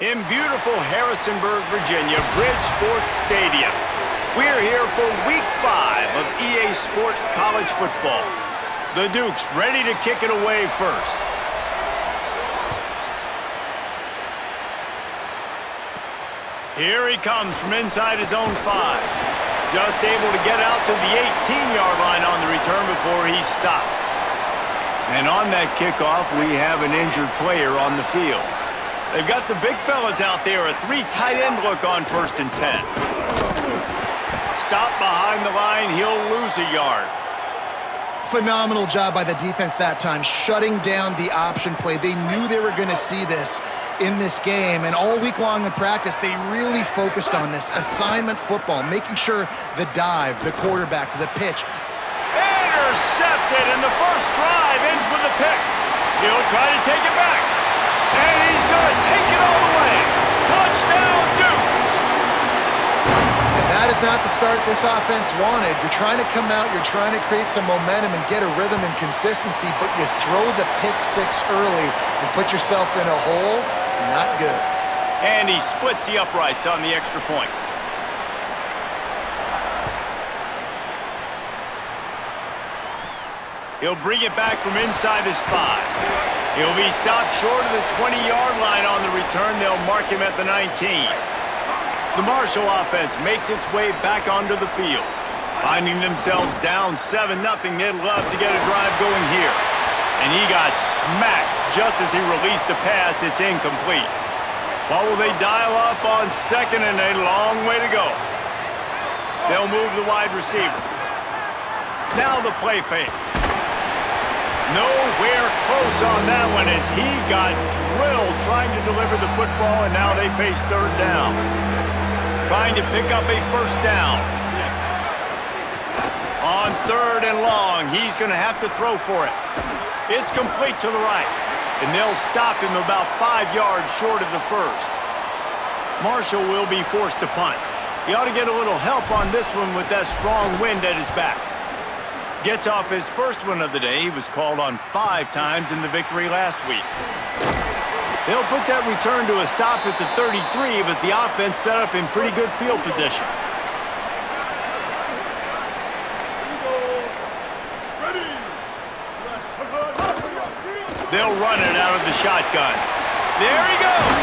In beautiful Harrisonburg, Virginia, Bridgeport Stadium. We're here for Week 5 of EA Sports College Football. The Dukes ready to kick it away first. Here he comes from inside his own 5. Just able to get out to the 18-yard line on the return before he stopped. And on that kickoff, we have an injured player on the field. They've got the big fellas out there, a 3 tight end look on 1st and 10. Stop behind the line, he'll lose a yard. Phenomenal job by the defense that time, shutting down the option play. They knew they were going to see this in this game, and all week long in practice, they really focused on this assignment football, making sure the dive, the quarterback, the pitch. Intercepted, and the first drive ends with a pick. He'll try to take it back, and he's going to take it all the way. Touchdown, Dukes! And that is not the start this offense wanted. You're trying to come out, you're trying to create some momentum and get a rhythm and consistency, but you throw the pick 6 early and put yourself in a hole. Not good. And he splits the uprights on the extra point. He'll bring it back from inside his 5. He'll be stopped short of the 20-yard line on the return. They'll mark him at the 19. The Marshall offense makes its way back onto the field. Finding themselves down 7-0, they'd love to get a drive going here. And he got smacked just as he released the pass. It's incomplete. What will they dial up on 2nd and a long way to go? They'll move the wide receiver. Now the play fake. Nowhere close on that one as he got drilled trying to deliver the football, and now they face 3rd down. Trying to pick up a 1st down. On 3rd and long, he's going to have to throw for it. It's complete to the right, and they'll stop him about 5 yards short of the 1st. Marshall will be forced to punt. He ought to get a little help on this one with that strong wind at his back. Gets off his first one of the day. He was called on 5 times in the victory last week. They'll put that return to a stop at the 33, but the offense set up in pretty good field position. They'll run it out of the shotgun. There he goes.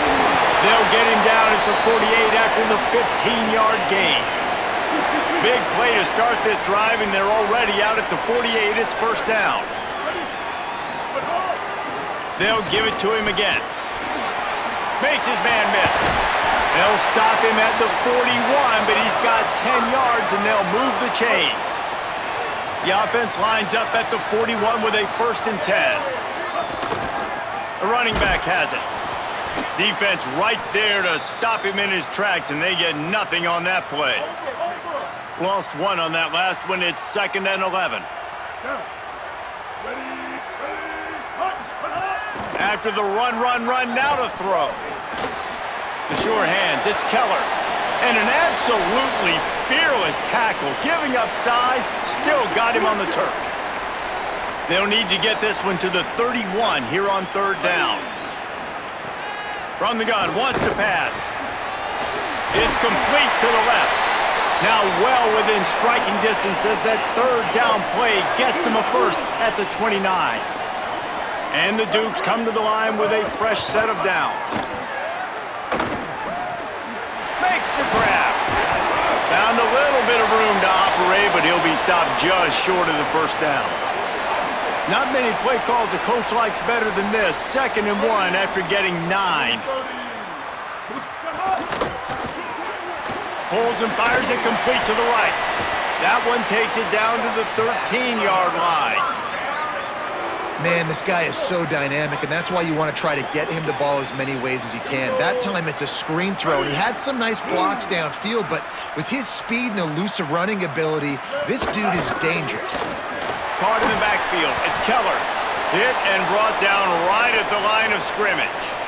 They'll get him down at the 48 after the 15-yard gain. Big play to start this drive, and they're already out at the 48. It's 1st down. They'll give it to him again. Makes his man miss. They'll stop him at the 41, but he's got 10 yards, and they'll move the chains. The offense lines up at the 41 with a 1st and 10. The running back has it. Defense right there to stop him in his tracks, and they get nothing on that play. Lost 1 on that last one. It's 2nd and 11. After the run, now to throw. The sure hands, it's Keller. And an absolutely fearless tackle, giving up size, still got him on the turf. They'll need to get this one to the 31 here on 3rd down. From the gun, wants to pass. It's complete to the left. Now well within striking distance as that 3rd down play gets him a 1st at the 29. And the Dukes come to the line with a fresh set of downs. Makes the grab. Found a little bit of room to operate, but he'll be stopped just short of the 1st down. Not many play calls a coach likes better than this. 2nd and 1 after getting 9. Pulls and fires it complete to the right. That one takes it down to the 13-yard line. Man, this guy is so dynamic, and that's why you want to try to get him the ball as many ways as you can. That time, it's a screen throw, and he had some nice blocks downfield, but with his speed and elusive running ability, this dude is dangerous. Caught in the backfield. It's Keller. Hit and brought down right at the line of scrimmage.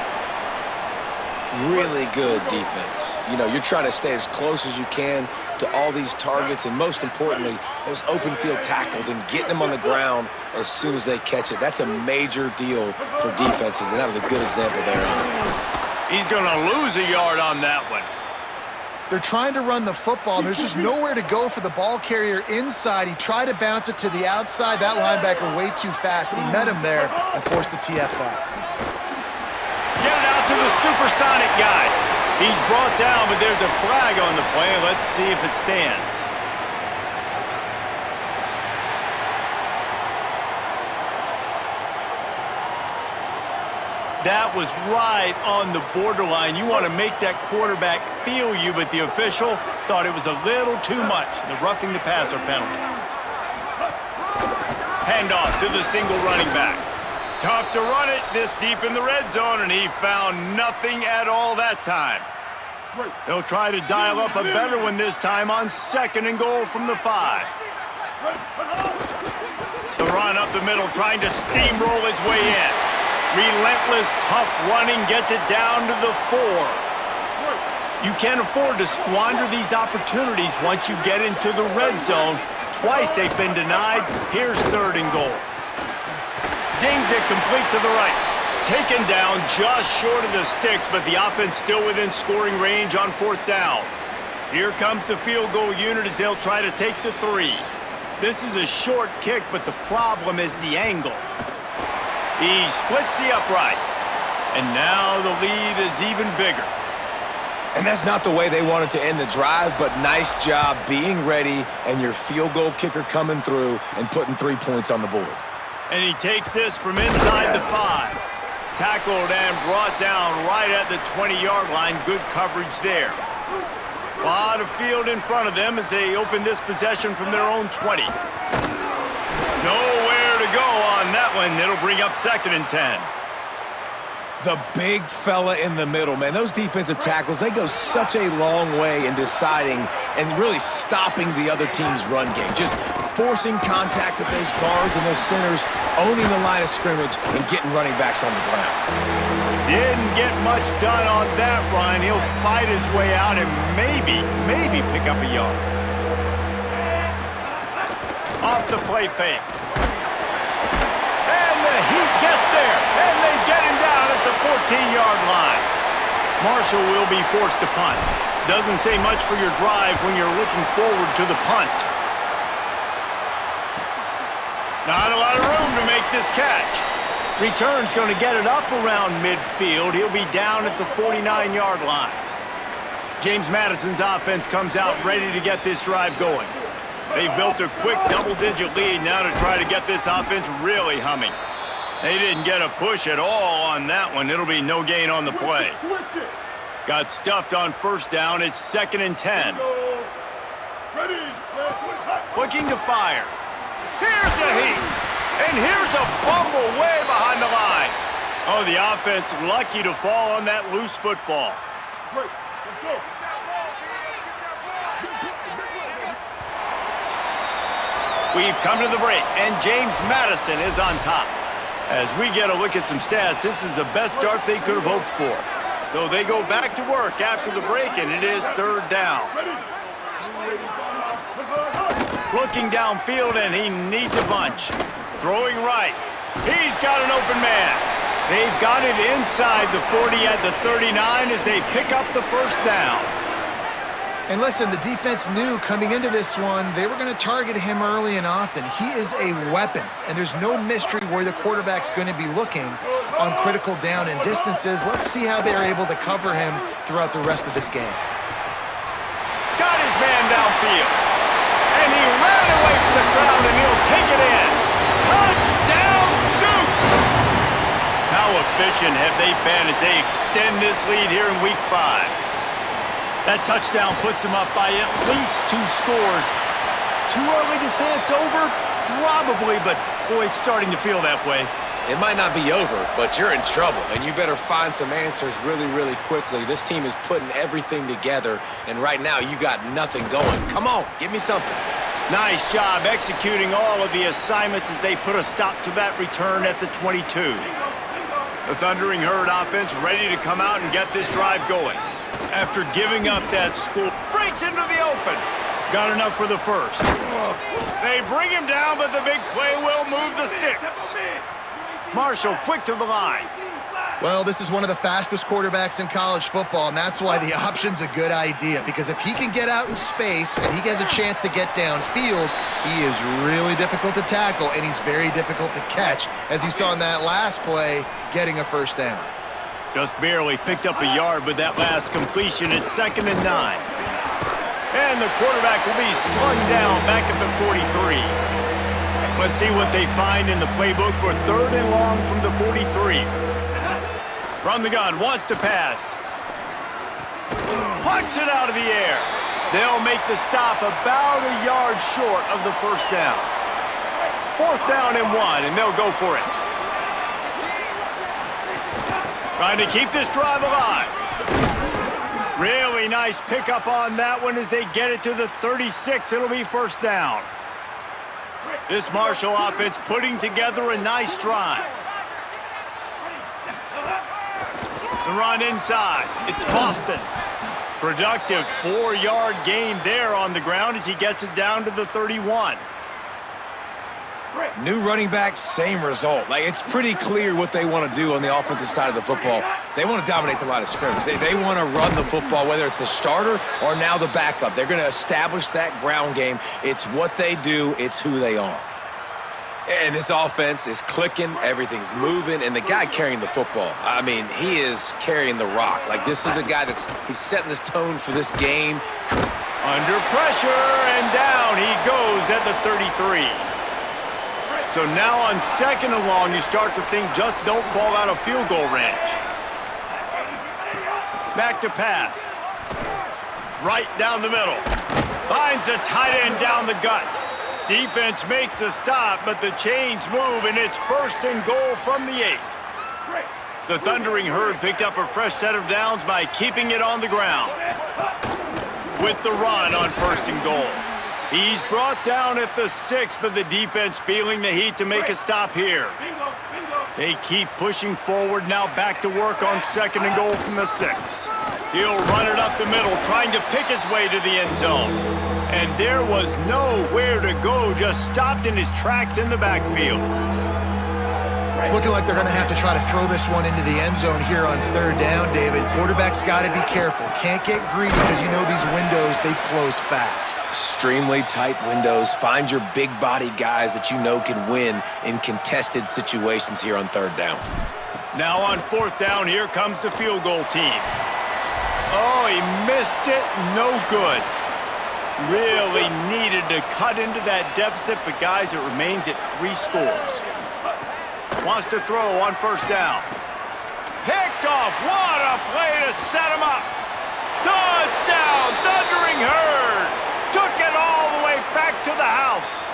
Really good defense. You know, you're trying to stay as close as you can to all these targets, and most importantly, those open field tackles and getting them on the ground as soon as they catch it. That's a major deal for defenses, and that was a good example there of it. He's going to lose a yard on that one. They're trying to run the football, and there's just nowhere to go for the ball carrier inside. He tried to bounce it to the outside. That linebacker way too fast. He met him there and forced the TFL. Get it out to the supersonic guy. He's brought down, but there's a flag on the play. Let's see if it stands. That was right on the borderline. You want to make that quarterback feel you, but the official thought it was a little too much. The roughing the passer penalty. Handoff to the single running back. Tough to run it this deep in the red zone, and he found nothing at all that time. He'll try to dial up a better one this time on 2nd and goal from the 5. The run up the middle, trying to steamroll his way in. Relentless, tough running gets it down to the 4. You can't afford to squander these opportunities once you get into the red zone. Twice they've been denied. Here's 3rd and goal. Zings it complete to the right. Taken down just short of the sticks, but the offense still within scoring range on 4th down. Here comes the field goal unit as they'll try to take the 3. This is a short kick, but the problem is the angle. He splits the uprights, and now the lead is even bigger. And that's not the way they wanted to end the drive, but nice job being ready and your field goal kicker coming through and putting 3 points on the board. And he takes this from inside the 5. Tackled and brought down right at the 20-yard line. Good coverage there. A lot of field in front of them as they open this possession from their own 20. Nowhere to go on that one. It'll bring up 2nd and 10. The big fella in the middle, man. Those defensive tackles, they go such a long way in deciding and really stopping the other team's run game. Just forcing contact with those guards and those centers, owning the line of scrimmage, and getting running backs on the ground. Didn't get much done on that run. He'll fight his way out and maybe pick up a yard. Off the play fake. And the Heat gets there, and they get him down at the 14-yard line. Marshall will be forced to punt. Doesn't say much for your drive when you're looking forward to the punt. Not a lot of room to make this catch. Return's going to get it up around midfield. He'll be down at the 49-yard line. James Madison's offense comes out ready to get this drive going. They've built a quick double-digit lead now to try to get this offense really humming. They didn't get a push at all on that one. It'll be no gain on the play. Got stuffed on 1st down. It's 2nd and 10. Looking to fire. Here's a Heat. And here's a fumble way behind the line. Oh, the offense lucky to fall on that loose football. Let's go. We've come to the break, and James Madison is on top. As we get a look at some stats, this is the best start they could have hoped for. So they go back to work after the break, and it is 3rd down. Looking downfield, and he needs a bunch. Throwing right. He's got an open man. They've got it inside the 40 at the 39 as they pick up the 1st down. And listen, the defense knew coming into this one, they were going to target him early and often. He is a weapon, and there's no mystery where the quarterback's going to be looking on critical down and distances. Let's see how they're able to cover him throughout the rest of this game. Got his man downfield. And he ran away from the crowd, and he'll take it in. Touchdown, Dukes! How efficient have they been as they extend this lead here in Week 5? That touchdown puts them up by at least 2 scores. Too early to say it's over? Probably, but boy, it's starting to feel that way. It might not be over, but you're in trouble, and you better find some answers really, really quickly. This team is putting everything together, and right now you got nothing going. Come on, give me something. Nice job executing all of the assignments as they put a stop to that return at the 22. The Thundering Herd offense ready to come out and get this drive going. After giving up that score, breaks into the open. Got enough for the 1st. They bring him down, but the big play will move the sticks. Marshall quick to the line. Well, this is one of the fastest quarterbacks in college football, and that's why the option's a good idea, because if he can get out in space and he has a chance to get downfield, he is really difficult to tackle, and he's very difficult to catch, as you saw in that last play, getting a first down. Just barely picked up a yard with that last completion. It's 2nd and 9. And the quarterback will be slung down back at the 43. Let's see what they find in the playbook for 3rd and long from the 43. From the gun, wants to pass. Pucks it out of the air. They'll make the stop about a yard short of the first down. 4th down and 1, and they'll go for it. Trying to keep this drive alive. Really nice pickup on that one as they get it to the 36. It'll be 1st down. This Marshall offense putting together a nice drive. The run inside. It's Boston. Productive 4-yard gain there on the ground as he gets it down to the 31. New running back, same result. Like, it's pretty clear what they want to do on the offensive side of the football. They want to dominate the line of scrimmage. They want to run the football, whether it's the starter or now the backup. They're going to establish that ground game. It's what they do. It's who they are. And this offense is clicking, everything's moving, and the guy carrying the football, I mean, he is carrying the rock. Like, this is a guy he's setting this tone for this game. Under pressure, and down he goes at the 33. So now on 2nd and long, you start to think just don't fall out of field goal range. Back to pass. Right down the middle. Finds a tight end down the gut. Defense makes a stop, but the chains move, and it's 1st and goal from the 8. The Thundering Herd picked up a fresh set of downs by keeping it on the ground. With the run on 1st and goal. He's brought down at the 6, but the defense feeling the heat to make a stop here. They keep pushing forward, now back to work on 2nd and goal from the 6. He'll run it up the middle, trying to pick his way to the end zone. And there was nowhere to go, just stopped in his tracks in the backfield. It's looking like they're going to have to try to throw this one into the end zone here on 3rd down, David. Quarterback's got to be careful. Can't get greedy because you know these windows, they close fast. Extremely tight windows. Find your big body guys that you know can win in contested situations here on 3rd down. Now on 4th down, here comes the field goal team. Oh, he missed it. No good. Really needed to cut into that deficit, but guys, it remains at 3 scores. Wants to throw on 1st down. Picked off. What a play to set him up. Touchdown, Thundering Herd. Took it all the way back to the house.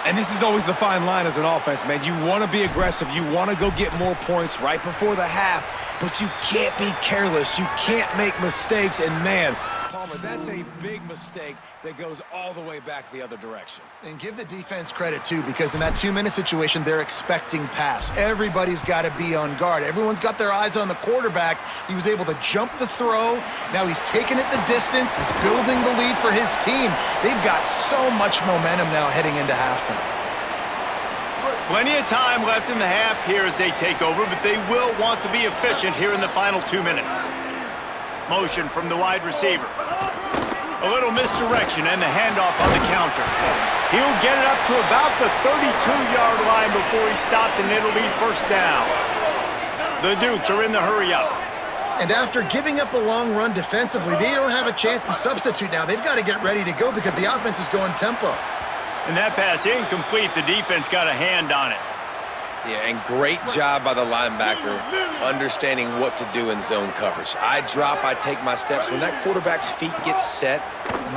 And this is always the fine line as an offense, man. You want to be aggressive. You want to go get more points right before the half, but you can't be careless. You can't make mistakes. And, man, Palmer, that's a big mistake that goes all the way back the other direction. And give the defense credit, too, because in that 2-minute situation, they're expecting pass. Everybody's got to be on guard. Everyone's got their eyes on the quarterback. He was able to jump the throw. Now he's taking it the distance. He's building the lead for his team. They've got so much momentum now heading into halftime. Plenty of time left in the half here as they take over, but they will want to be efficient here in the final 2 minutes. Motion from the wide receiver. A little misdirection and the handoff on the counter. He'll get it up to about the 32-yard line before he stopped, and it'll be 1st down. The Dukes are in the hurry-up. And after giving up a long run defensively, they don't have a chance to substitute now. They've got to get ready to go because the offense is going tempo. And that pass incomplete. The defense got a hand on it. Yeah, and great job by the linebacker understanding what to do in zone coverage. I drop, I take my steps. When that quarterback's feet get set,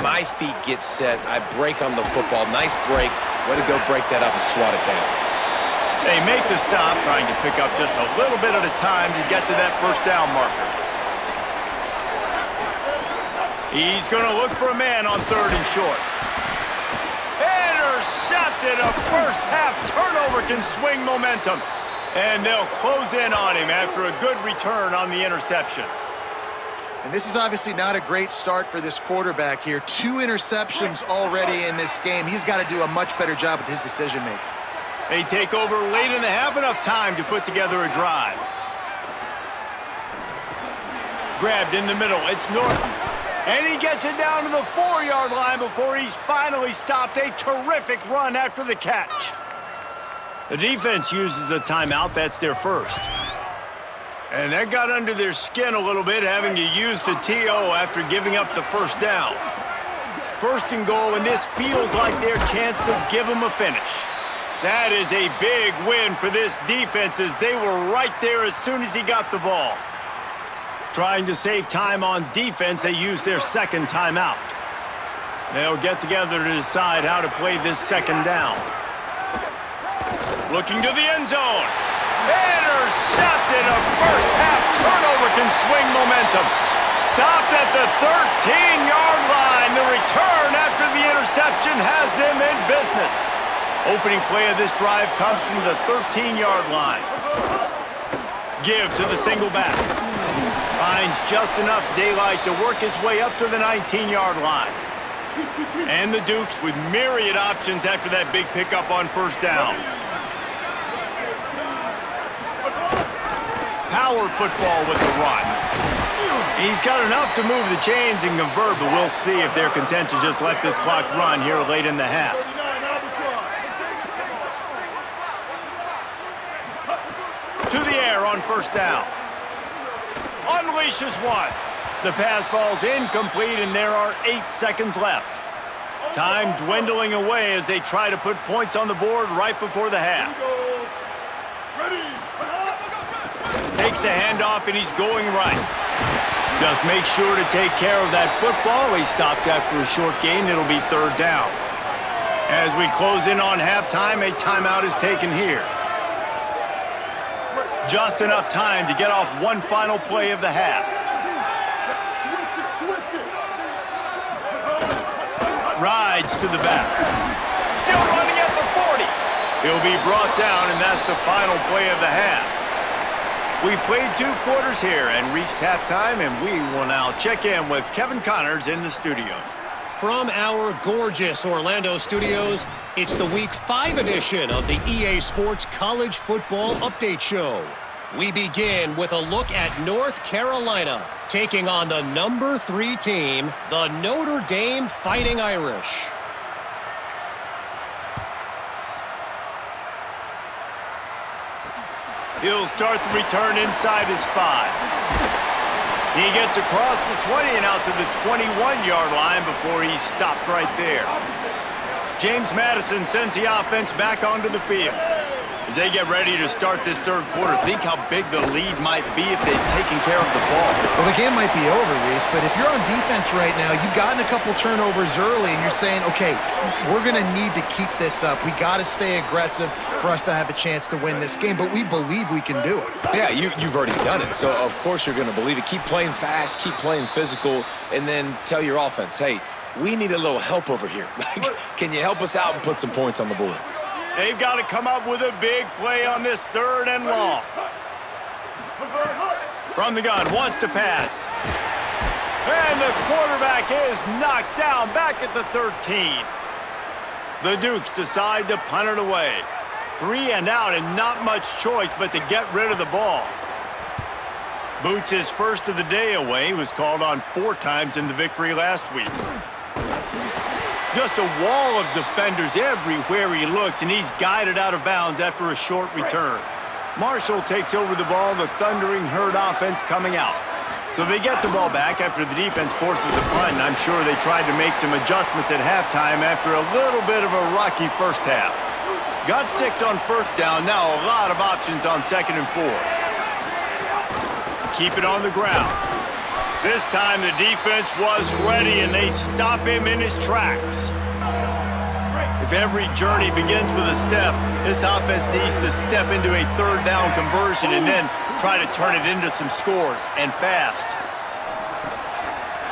my feet get set. I break on the football. Nice break. Way to go break that up and swat it down. They make the stop, trying to pick up just a little bit at a time to get to that 1st down marker. He's going to look for a man on 3rd and short. Intercepted. A first-half turnover can swing momentum. And they'll close in on him after a good return on the interception. And this is obviously not a great start for this quarterback here. 2 interceptions already in this game. He's got to do a much better job with his decision-making. They take over late in the half, enough time to put together a drive. Grabbed in the middle, it's Norton. And he gets it down to the 4-yard line before he's finally stopped. A terrific run after the catch. The defense uses a timeout. That's their first. And that got under their skin a little bit, having to use the TO after giving up the first down. First and goal, and this feels like their chance to give them a finish. That is a big win for this defense, as they were right there as soon as he got the ball. Trying to save time on defense, they use their second timeout. They'll get together to decide how to play this second down. Looking to the end zone. Intercepted. A first half turnover can swing momentum. Stopped at the 13-yard line. The return after the interception has them in business. Opening play of this drive comes from the 13-yard line. Give to the single back. Finds just enough daylight to work his way up to the 19-yard line. And the Dukes with myriad options after that big pickup on first down. Power football with the run. He's got enough to move the chains and convert, but we'll see if they're content to just let this clock run here late in the half. To the air on first down. Unleashes one. The pass falls incomplete, and there are 8 seconds left. Time dwindling away as they try to put points on the board right before the half. Takes the handoff, and he's going right. Just make sure to take care of that football. He stopped after a short gain. It'll be third down. As we close in on halftime, a timeout is taken here. Just enough time to get off one final play of the half. Rides to the back. Still running at the 40. He'll be brought down, and that's the final play of the half. We've played 2 quarters here and reached halftime, and we will now check in with Kevin Connors in the studio. From our gorgeous Orlando studios, it's the Week 5 edition of the EA Sports College Football Update Show. We begin with a look at North Carolina, taking on the number 3 team, the Notre Dame Fighting Irish. He'll start the return inside his 5. He gets across the 20 and out to the 21-yard line before he's stopped right there. James Madison sends the offense back onto the field. As they get ready to start this third quarter, think how big the lead might be if they've taken care of the ball. Well, the game might be over, Reese, but if you're on defense right now, you've gotten a couple turnovers early, and you're saying, okay, we're going to need to keep this up. We got to stay aggressive for us to have a chance to win this game, but we believe we can do it. Yeah, you've already done it, so of course you're going to believe it. Keep playing fast, keep playing physical, and then tell your offense, hey, we need a little help over here. Can you help us out and put some points on the board? They've got to come up with a big play on this third and long. From the gun, wants to pass. And the quarterback is knocked down back at the 13. The Dukes decide to punt it away. 3 and out, and not much choice but to get rid of the ball. Boots his first of the day away. He was called on 4 times in the victory last week. Just a wall of defenders everywhere he looks, and he's guided out of bounds after a short return. Marshall takes over the ball, the Thundering Herd offense coming out. So they get the ball back after the defense forces a punt, and I'm sure they tried to make some adjustments at halftime after a little bit of a rocky first half. Got 6 on first down, now a lot of options on second and 4. Keep it on the ground. This time the defense was ready, and they stop him in his tracks. If every journey begins with a step, this offense needs to step into a third down conversion and then try to turn it into some scores, and fast.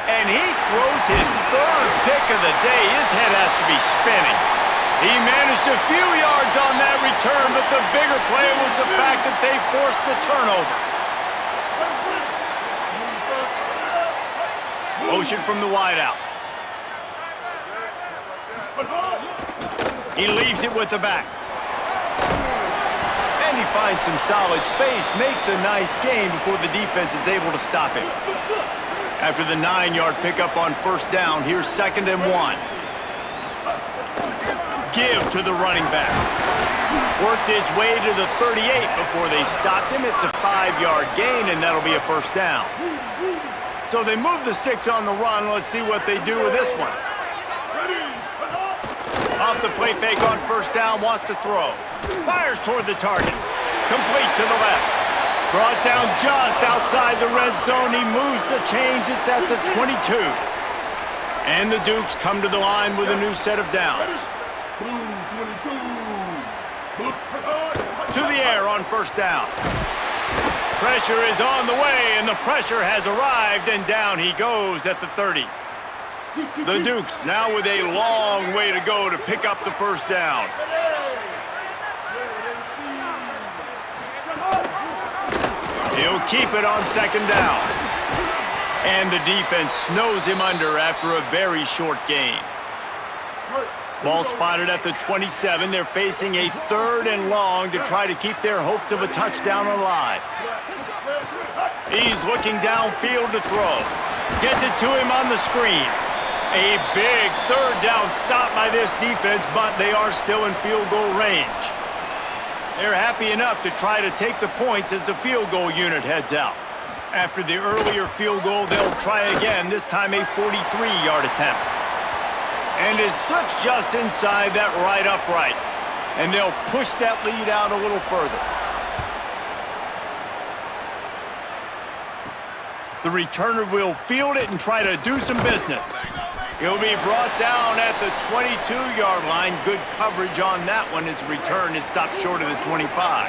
And he throws his 3rd pick of the day. His head has to be spinning. He managed a few yards on that return, but the bigger play was the fact that they forced the turnover. Motion from the wideout. He leaves it with the back. And he finds some solid space, makes a nice gain before the defense is able to stop him. After the 9-yard pickup on first down, here's 2nd and 1. Give to the running back. Worked his way to the 38 before they stopped him. It's a 5-yard gain, and that'll be a first down. So they move the sticks on the run. Let's see what they do with this one. Off the play fake on first down, wants to throw. Fires toward the target. Complete to the left. Brought down just outside the red zone. He moves the chains. It's at the 22. And the Dukes come to the line with a new set of downs. To the air on first down. Pressure is on the way, and the pressure has arrived, and down he goes at the 30. The Dukes now with a long way to go to pick up the first down. He'll keep it on 2nd down. And the defense snows him under after a very short gain. Ball spotted at the 27. They're facing a 3rd and long to try to keep their hopes of a touchdown alive. He's looking downfield to throw. Gets it to him on the screen. A big 3rd down stop by this defense, but they are still in field goal range. They're happy enough to try to take the points as the field goal unit heads out. After the earlier field goal, they'll try again, this time a 43-yard attempt. And it slips just inside that right upright. And they'll push that lead out a little further. The returner will field it and try to do some business. He'll be brought down at the 22-yard line. Good coverage on that one. His return is stopped short of the 25.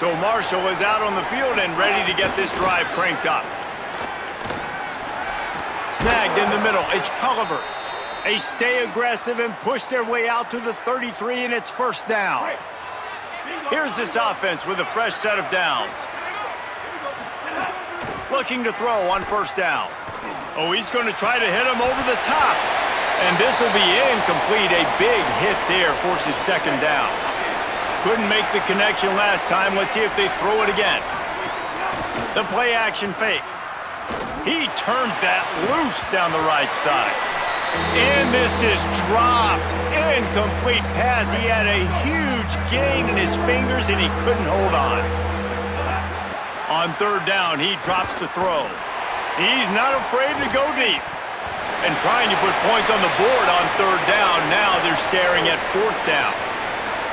So Marshall is out on the field and ready to get this drive cranked up. Snagged in the middle. It's Tulliver. They stay aggressive and push their way out to the 33, and it's first down. Here's this offense with a fresh set of downs. Looking to throw on first down. Oh, he's going to try to hit him over the top. And this will be incomplete. A big hit there forces 2nd down. Couldn't make the connection last time. Let's see if they throw it again. The play action fake. He turns that loose down the right side. And this is dropped. Incomplete pass. He had a huge gain in his fingers and he couldn't hold on. On 3rd down, he drops to throw. He's not afraid to go deep. And trying to put points on the board on 3rd down. Now they're staring at 4th down.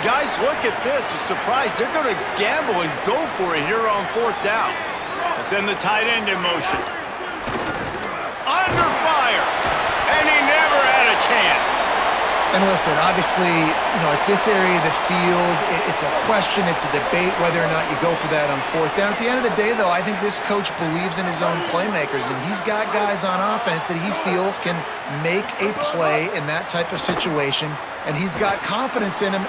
Guys, look at this. I'm surprised they're going to gamble and go for it here on 4th down. Send the tight end in motion. Under fire. And he never had a chance. And listen, obviously, at this area of the field, it's a question, it's a debate whether or not you go for that on 4th down. At the end of the day, though, I think this coach believes in his own playmakers, and he's got guys on offense that he feels can make a play in that type of situation, and he's got confidence in him.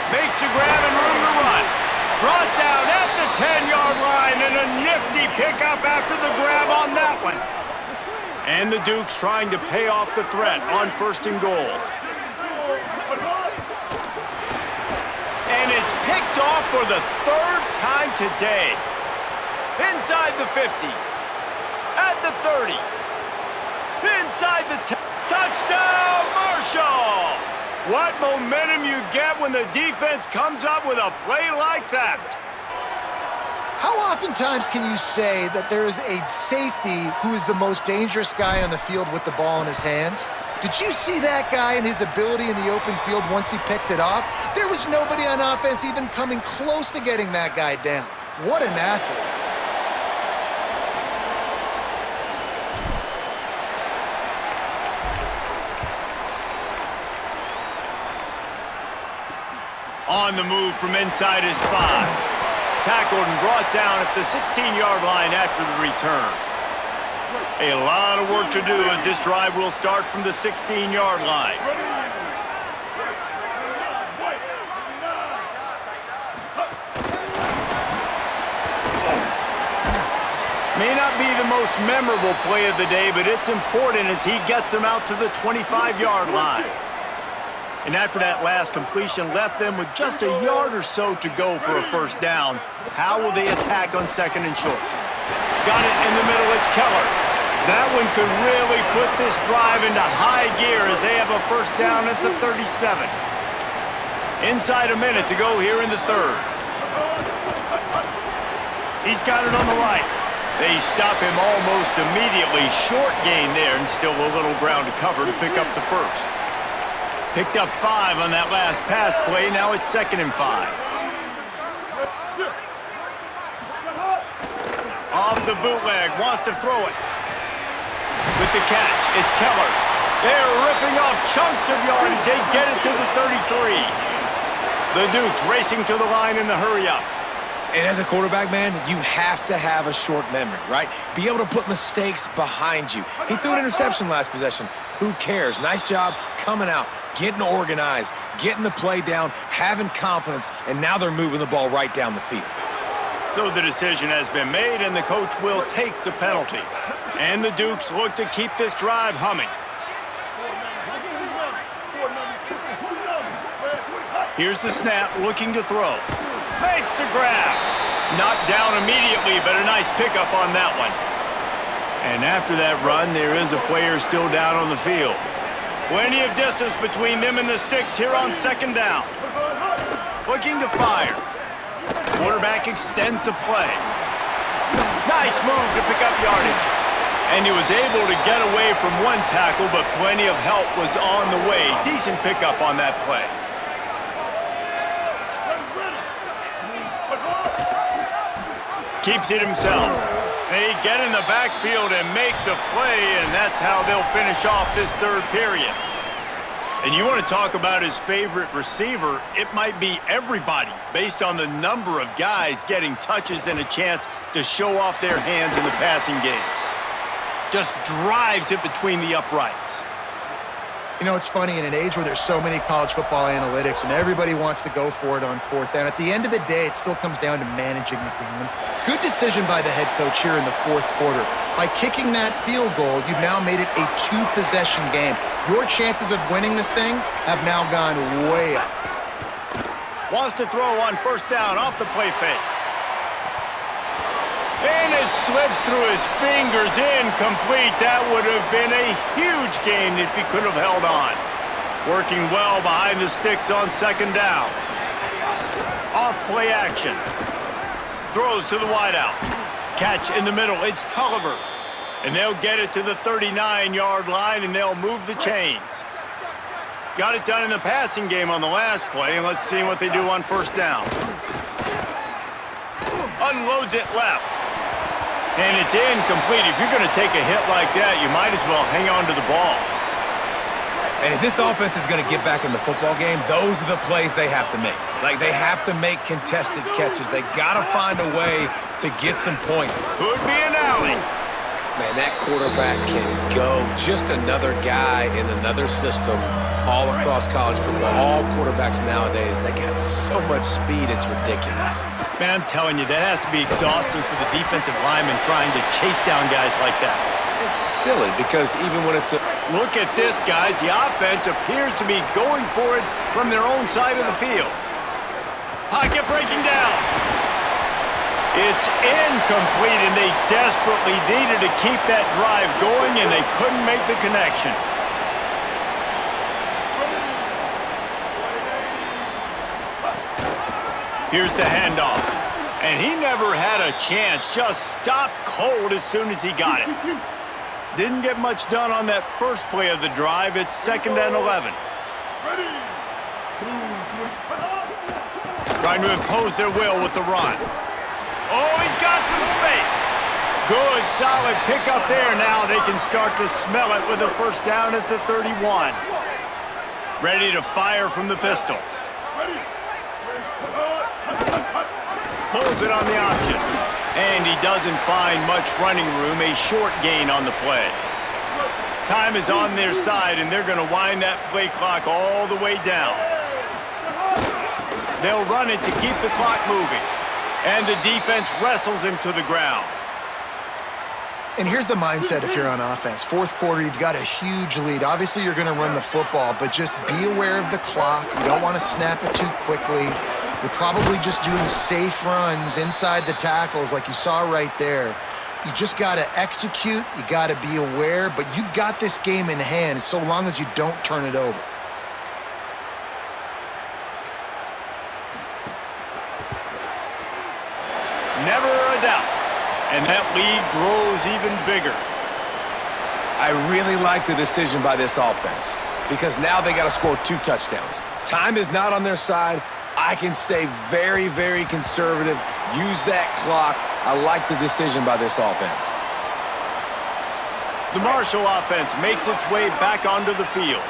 Makes a grab and room to run. Brought down at the 10-yard line, and a nifty pickup after the grab on that one. And the Dukes trying to pay off the threat on 1st and goal. And it's picked off for the 3rd time today. Inside the 50. At the 30. Inside the touchdown, Marshall! What momentum you get when the defense comes up with a play like that. How oftentimes can you say that there is a safety who is the most dangerous guy on the field with the ball in his hands? Did you see that guy and his ability in the open field once he picked it off? There was nobody on offense even coming close to getting that guy down. What an athlete. On the move from inside his 5. Tackled and brought down at the 16-yard line after the return. A lot of work to do as this drive will start from the 16-yard line. May not be the most memorable play of the day, but it's important as he gets them out to the 25-yard line. And after that last completion left them with just a yard or so to go for a first down. How will they attack on second and short? Got it in the middle, it's Keller. That one could really put this drive into high gear as they have a first down at the 37. Inside a minute to go here in the third. He's got it on the right. They stop him almost immediately. Short gain there and still a little ground to cover to pick up the first. Picked up 5 on that last pass play. Now it's 2nd and 5. Off the bootleg. Wants to throw it. With the catch, it's Keller. They're ripping off chunks of yardage. They get it to the 33. The Dukes racing to the line in the hurry-up. And as a quarterback, man, you have to have a short memory, right? Be able to put mistakes behind you. He threw an interception last possession. Who cares? Nice job coming out, getting organized, getting the play down, having confidence, and now they're moving the ball right down the field. So the decision has been made, and the coach will take the penalty. And the Dukes look to keep this drive humming. Here's the snap, looking to throw. Makes the grab. Knocked down immediately, but a nice pickup on that one. And after that run, there is a player still down on the field. Plenty of distance between them and the sticks here on second down. Looking to fire. Quarterback extends the play. Nice move to pick up yardage. And he was able to get away from one tackle, but plenty of help was on the way. Decent pickup on that play. Keeps it himself. They get in the backfield and make the play, and that's how they'll finish off this third period. And you want to talk about his favorite receiver, it might be everybody based on the number of guys getting touches and a chance to show off their hands in the passing game. Just drives it between the uprights. You know, it's funny, in an age where there's so many college football analytics and everybody wants to go for it on fourth down, at the end of the day, it still comes down to managing the game. Good decision by the head coach here in the fourth quarter. By kicking that field goal, you've now made it a 2-possession game. Your chances of winning this thing have now gone way up. Wants to throw on first down off the play fake. And it slips through his fingers, incomplete. That would have been a huge gain if he could have held on. Working well behind the sticks on second down. Off play action. Throws to the wideout. Catch in the middle, it's Tolliver. And they'll get it to the 39-yard line, and they'll move the chains. Got it done in the passing game on the last play, and let's see what they do on first down. Unloads it left. And it's incomplete. If you're going to take a hit like that, you might as well hang on to the ball. And if this offense is going to get back in the football game, those are the plays they have to make. Like, they have to make contested catches. They got to find a way to get some points. Could be an alley. Man, that quarterback can go. Just another guy in another system all across college football. All quarterbacks nowadays, they got so much speed, it's ridiculous. Man, I'm telling you, that has to be exhausting for the defensive lineman trying to chase down guys like that. It's silly because even when it's a... Look at this, guys. The offense appears to be going for it from their own side of the field. Pocket breaking down. It's incomplete, and they desperately needed to keep that drive going, and they couldn't make the connection. Here's the handoff. And he never had a chance. Just stopped cold as soon as he got it. Didn't get much done on that first play of the drive. It's 2nd and 11. Trying to impose their will with the run. Oh, he's got some space. Good, solid pickup there. Now they can start to smell it with a first down at the 31. Ready to fire from the pistol. Pulls it on the option. And he doesn't find much running room. A short gain on the play. Time is on their side, and they're going to wind that play clock all the way down. They'll run it to keep the clock moving. And the defense wrestles him to the ground. And here's the mindset if you're on offense. Fourth quarter, you've got a huge lead. Obviously, you're going to run the football, but just be aware of the clock. You don't want to snap it too quickly. You're probably just doing safe runs inside the tackles like you saw right there. You just got to execute. You got to be aware, but you've got this game in hand so long as you don't turn it over. Never a doubt. And that lead grows even bigger. I really like the decision by this offense because now they got to score 2 touchdowns. Time is not on their side. I can stay very, very conservative, use that clock. I like the decision by this offense. The Marshall offense makes its way back onto the field.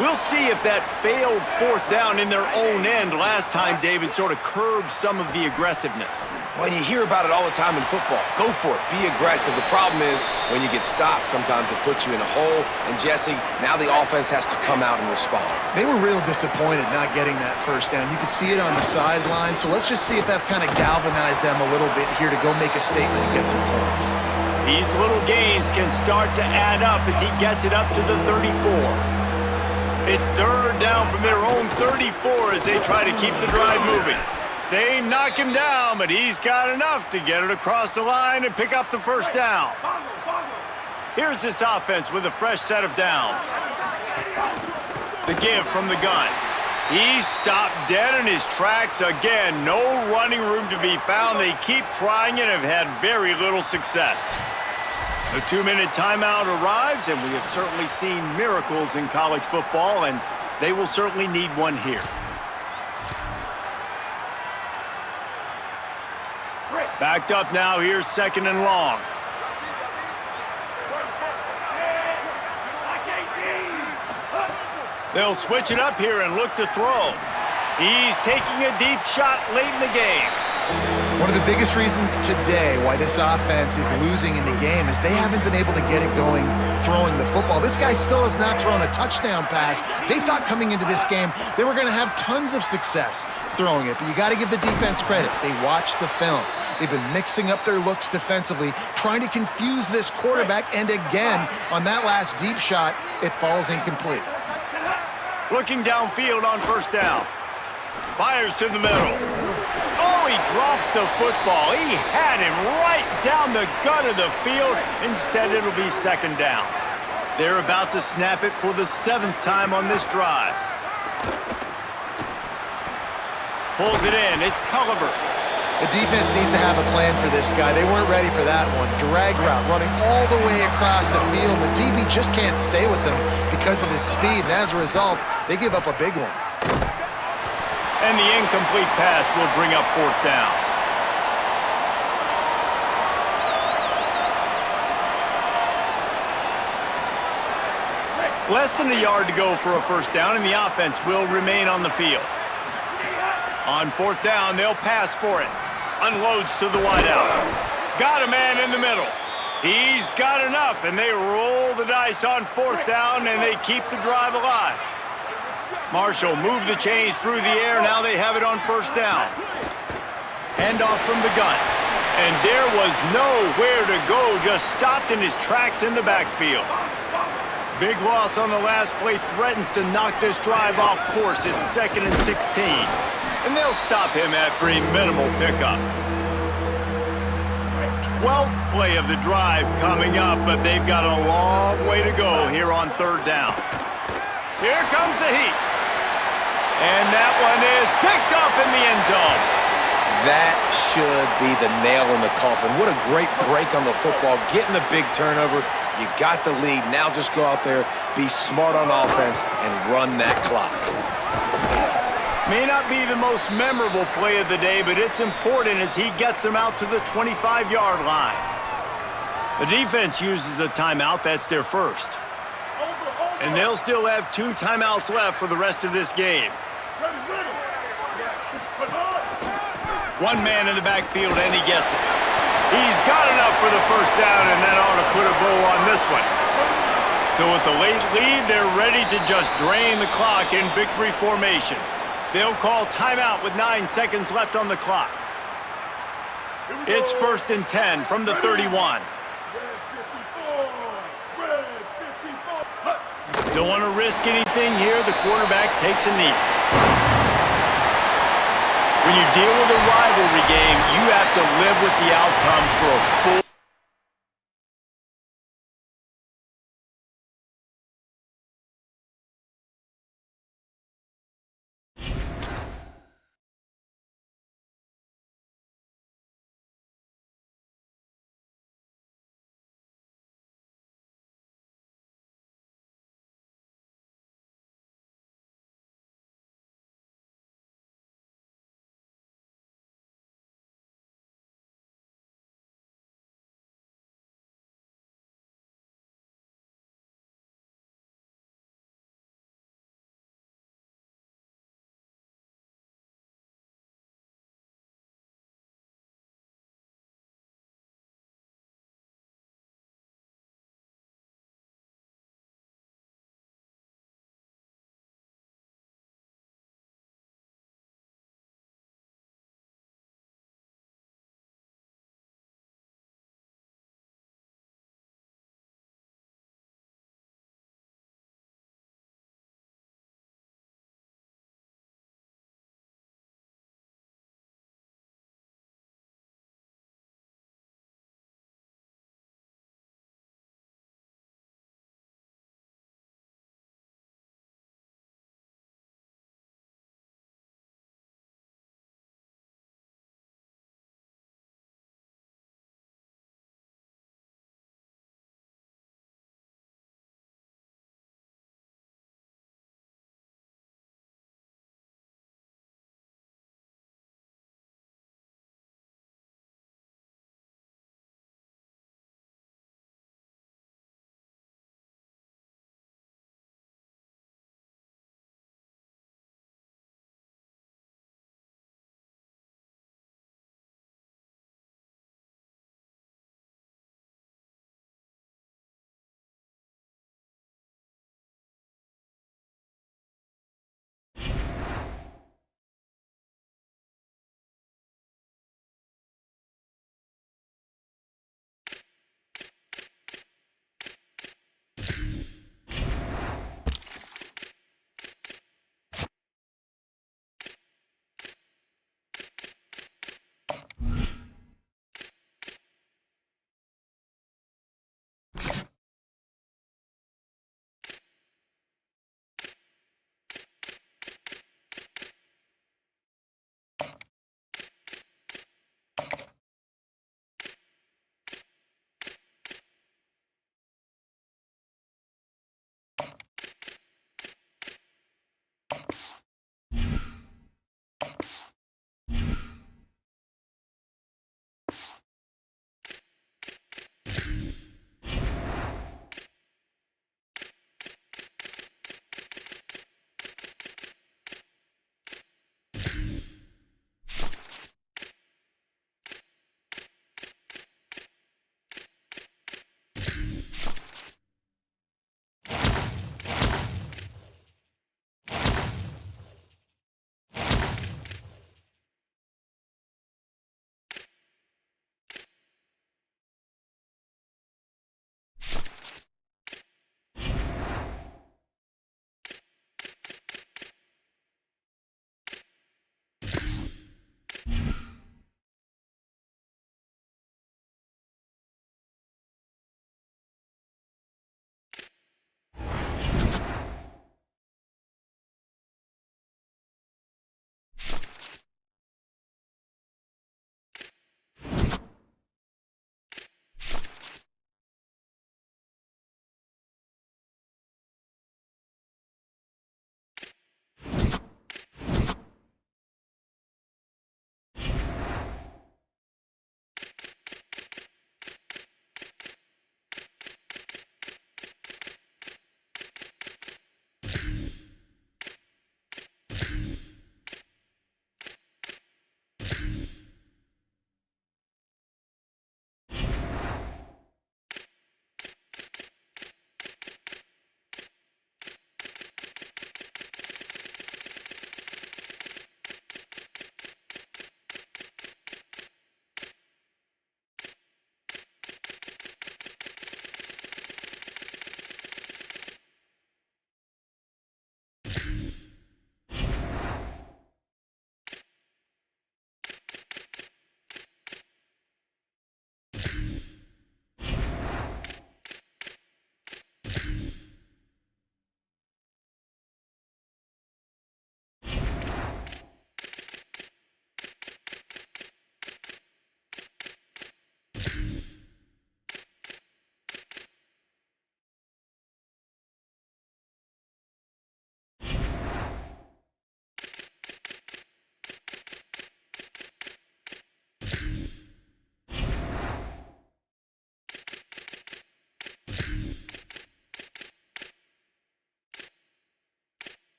We'll see if that failed fourth down in their own end last time, David, sort of curbed some of the aggressiveness. Well, you hear about it all the time in football. Go for it. Be aggressive. The problem is when you get stopped, sometimes it puts you in a hole. And, Jesse, now the offense has to come out and respond. They were real disappointed not getting that first down. You could see it on the sideline. So let's just see if that's kind of galvanized them a little bit here to go make a statement and get some points. These little gains can start to add up as he gets it up to the 34. It's third down from their own 34 as they try to keep the drive moving. They knock him down, but he's got enough to get it across the line and pick up the first down. Here's this offense with a fresh set of downs. The give from the gun. He's stopped dead in his tracks again. No running room to be found. They keep trying and have had very little success. The 2-minute timeout arrives, and we have certainly seen miracles in college football, and they will certainly need one here. Backed up now, here's 2nd and long. They'll switch it up here and look to throw. He's taking a deep shot late in the game. One of the biggest reasons today why this offense is losing in the game is they haven't been able to get it going throwing the football. This guy still has not thrown a touchdown pass. They thought coming into this game they were going to have tons of success throwing it, but you got to give the defense credit. They watched the film. They've been mixing up their looks defensively, trying to confuse this quarterback, and again, on that last deep shot, it falls incomplete. Looking downfield on first down. Fires to the middle. Oh, he drops the football. He had him right down the gut of the field. Instead, it'll be 2nd down. They're about to snap it for the 7th time on this drive. Pulls it in. It's Culliver. The defense needs to have a plan for this guy. They weren't ready for that one. Drag route running all the way across the field. The DB just can't stay with him because of his speed, and as a result, they give up a big one. And the incomplete pass will bring up 4th down. Less than a yard to go for a first down, and the offense will remain on the field. On 4th down, they'll pass for it. Unloads to the wideout. Got a man in the middle. He's got enough, and they roll the dice on 4th down, and they keep the drive alive. Marshall moved the chains through the air. Now they have it on 1st down. Handoff from the gun. And there was nowhere to go, just stopped in his tracks in the backfield. Big loss on the last play threatens to knock this drive off course. It's 2nd and 16. And they'll stop him after a minimal pickup. 12th play of the drive coming up, but they've got a long way to go here on 3rd down. Here comes the heat. And that one is picked off in the end zone. That should be the nail in the coffin. What a great break on the football. Getting the big turnover. You got the lead. Now just go out there, be smart on offense, and run that clock. May not be the most memorable play of the day, but it's important as he gets them out to the 25-yard line. The defense uses a timeout. That's their first. And they'll still have 2 timeouts left for the rest of this game. One man in the backfield, and he gets it. He's got enough for the first down, and that ought to put a bow on this one. So with the late lead, they're ready to just drain the clock in victory formation. They'll call timeout with 9 seconds left on the clock. It's 1st and 10 from the 31. Don't want to risk anything here. The quarterback takes a knee. When you deal with a rivalry game, you have to live with the outcome for a full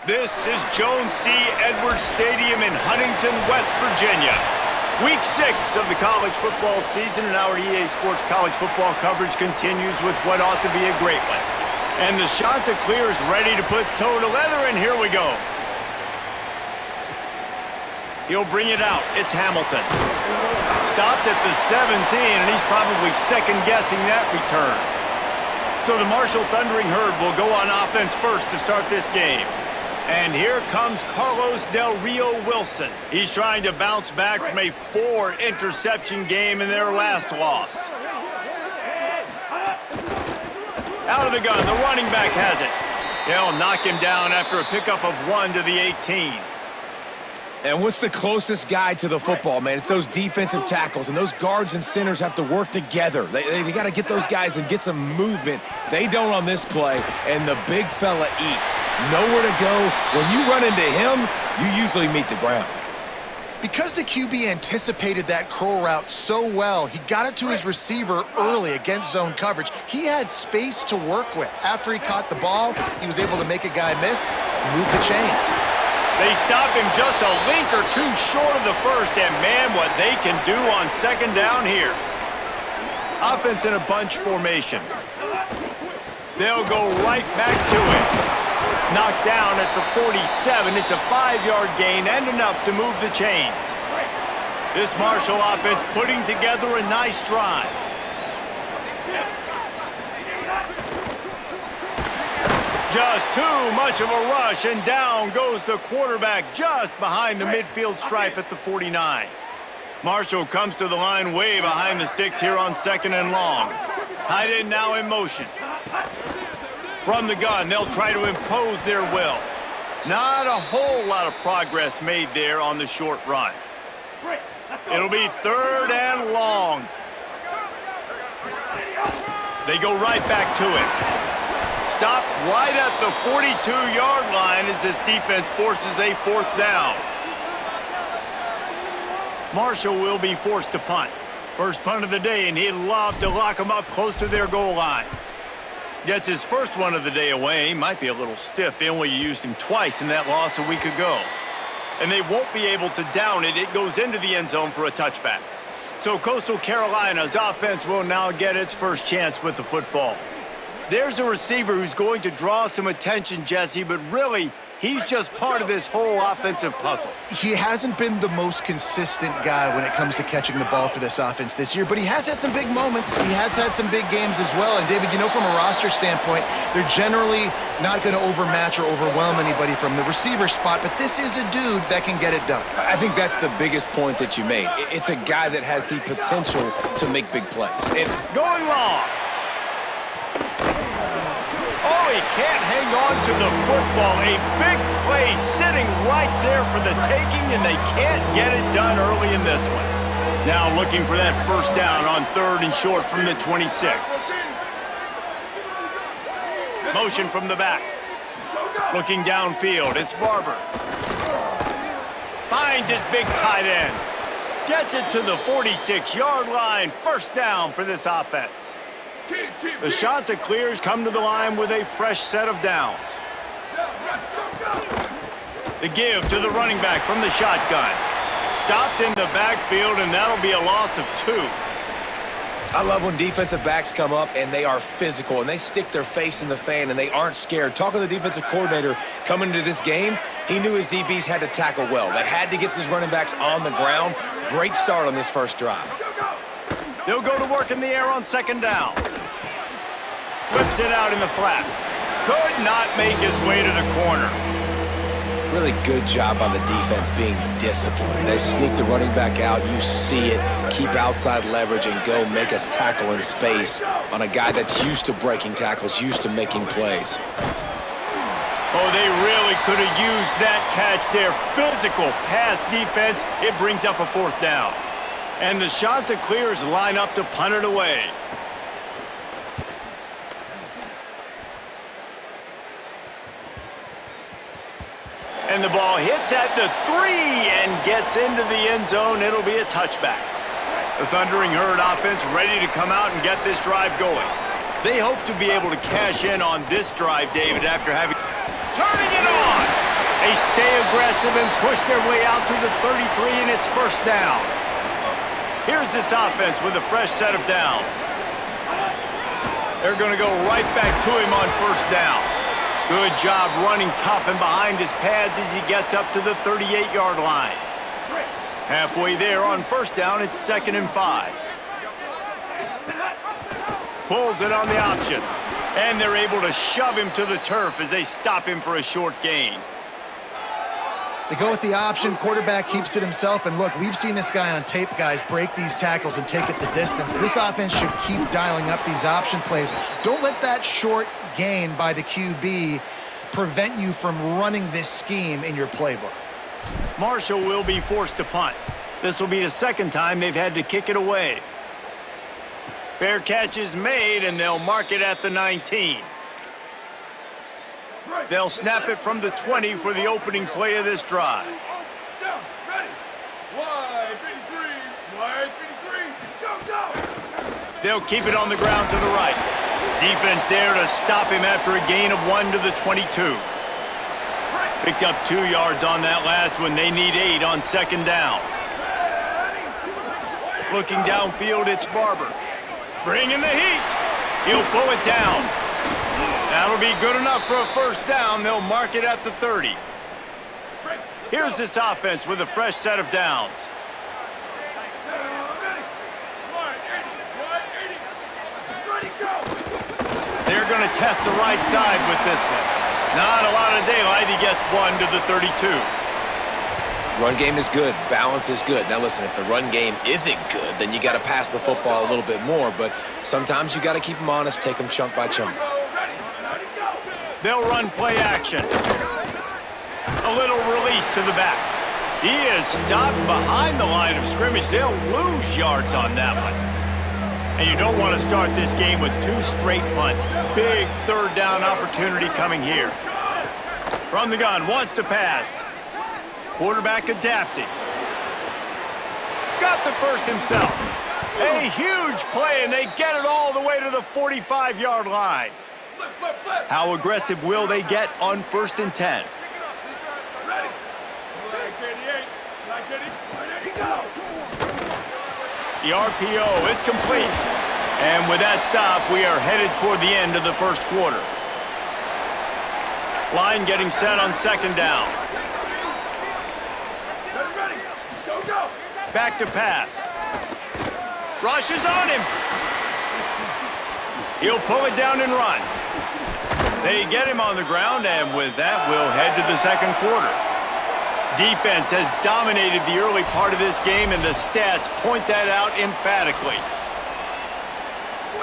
This is Jones C. Edwards Stadium in Huntington, West Virginia. Week 6 of the college football season, and our EA Sports college football coverage continues with what ought to be a great one. And the Chanticleer is ready to put toe to leather, and here we go. He'll bring it out. It's Hamilton. Stopped at the 17, and he's probably second-guessing that return. So the Marshall Thundering Herd will go on offense first to start this game. And here comes Carlos Del Rio Wilson. He's trying to bounce back from a 4-interception game in their last loss. Out of the gun, the running back has it. They'll knock him down after a pickup of 1 to the 18. And what's the closest guy to the football, man? It's those defensive tackles, and those guards and centers have to work together. They got to get those guys and get some movement. They don't on this play, and the big fella eats. Nowhere to go. When you run into him, you usually meet the ground. Because the QB anticipated that curl route so well, he got it to his receiver early against zone coverage. He had space to work with. After he caught the ball, he was able to make a guy miss, move the chains. They stop him just a link or two short of the first, and man, what they can do on second down here. Offense in a bunch formation. They'll go right back to it. Knocked down at the 47. It's a 5-yard gain and enough to move the chains. This Marshall offense putting together a nice drive. Just too much of a rush, and down goes the quarterback just behind the midfield stripe at the 49. Marshall comes to the line way behind the sticks here on 2nd and long. Tight end now in motion. From the gun, they'll try to impose their will. Not a whole lot of progress made there on the short run. It'll be 3rd and long. They go right back to it. Stopped right at the 42-yard line as this defense forces a 4th down. Marshall will be forced to punt. First punt of the day, and he'd love to lock them up close to their goal line. Gets his first one of the day away. He might be a little stiff. They only used him twice in that loss a week ago. And they won't be able to down it. It goes into the end zone for a touchback. So Coastal Carolina's offense will now get its first chance with the football. There's a receiver who's going to draw some attention, Jesse, but really, he's just part of this whole offensive puzzle. He hasn't been the most consistent guy when it comes to catching the ball for this offense this year, but he has had some big moments. He has had some big games as well. And, David, you know, from a roster standpoint, they're generally not going to overmatch or overwhelm anybody from the receiver spot, but this is a dude that can get it done. I think that's the biggest point that you made. It's a guy that has the potential to make big plays. And going long. Oh, he can't hang on to the football. A big play sitting right there for the taking, and they can't get it done early in this one. Now looking for that first down on 3rd and short from the 26. Motion from the back. Looking downfield, it's Barber. Finds his big tight end. Gets it to the 46-yard line. First down for this offense. The Chanticleers come to the line with a fresh set of downs. The give to the running back from the shotgun. Stopped in the backfield, and that'll be a loss of 2. I love when defensive backs come up and they are physical and they stick their face in the fan and they aren't scared. Talking to the defensive coordinator coming into this game, he knew his DBs had to tackle well. They had to get these running backs on the ground. Great start on this first drive. They'll go to work in the air on 2nd down. Flips it out in the flat. Could not make his way to the corner. Really good job on the defense being disciplined. They sneak the running back out. You see it. Keep outside leverage and go make us tackle in space on a guy that's used to breaking tackles, used to making plays. Oh, they really could have used that catch there. Physical pass defense. It brings up a 4th down. And the Chanticleers line up to punt it away. And the ball hits at the 3 and gets into the end zone. It'll be a touchback. The Thundering Herd offense ready to come out and get this drive going. They hope to be able to cash in on this drive, David, after having... Turning it on! They stay aggressive and push their way out to the 33, and it's first down. Here's this offense with a fresh set of downs. They're going to go right back to him on first down. Good job running tough and behind his pads as he gets up to the 38-yard line. Halfway there on first down, it's 2nd and 5. Pulls it on the option. And they're able to shove him to the turf as they stop him for a short gain. They go with the option. Quarterback keeps it himself. And look, we've seen this guy on tape, guys, break these tackles and take it the distance. This offense should keep dialing up these option plays. Don't let that short gain by the QB prevent you from running this scheme in your playbook. Marshall will be forced to punt. This will be the second time they've had to kick it away. Fair catch is made, and they'll mark it at the 19. They'll snap it from the 20 for the opening play of this drive. Down, ready. Wide 53, wide 53, go, go. They'll keep it on the ground to the right. Defense there to stop him after a gain of 1 to the 22. Picked up 2 yards on that last one. They need 8 on second down. Looking downfield, it's Barber. Bringing the heat. He'll pull it down. That'll be good enough for a first down. They'll mark it at the 30. Here's this offense with a fresh set of downs. They're going to test the right side with this one. Not a lot of daylight. He gets 1 to the 32. Run game is good. Balance is good. Now, listen, if the run game isn't good, then you got to pass the football a little bit more. But sometimes you got to keep them honest, take them chunk by chunk. They'll run play action. A little release to the back. He is stopped behind the line of scrimmage. They'll lose yards on that one. And you don't want to start this game with 2 straight punts. Big third down opportunity coming here. From the gun, wants to pass. Quarterback adapting. Got the first himself. A huge play, and they get it all the way to the 45-yard line. How aggressive will they get on 1st and 10? The RPO, it's complete. And with that stop, we are headed toward the end of the first quarter. Line getting set on second down. Back to pass. Rush is on him. He'll pull it down and run. They get him on the ground, and with that, we'll head to the second quarter. Defense has dominated the early part of this game, and the stats point that out emphatically.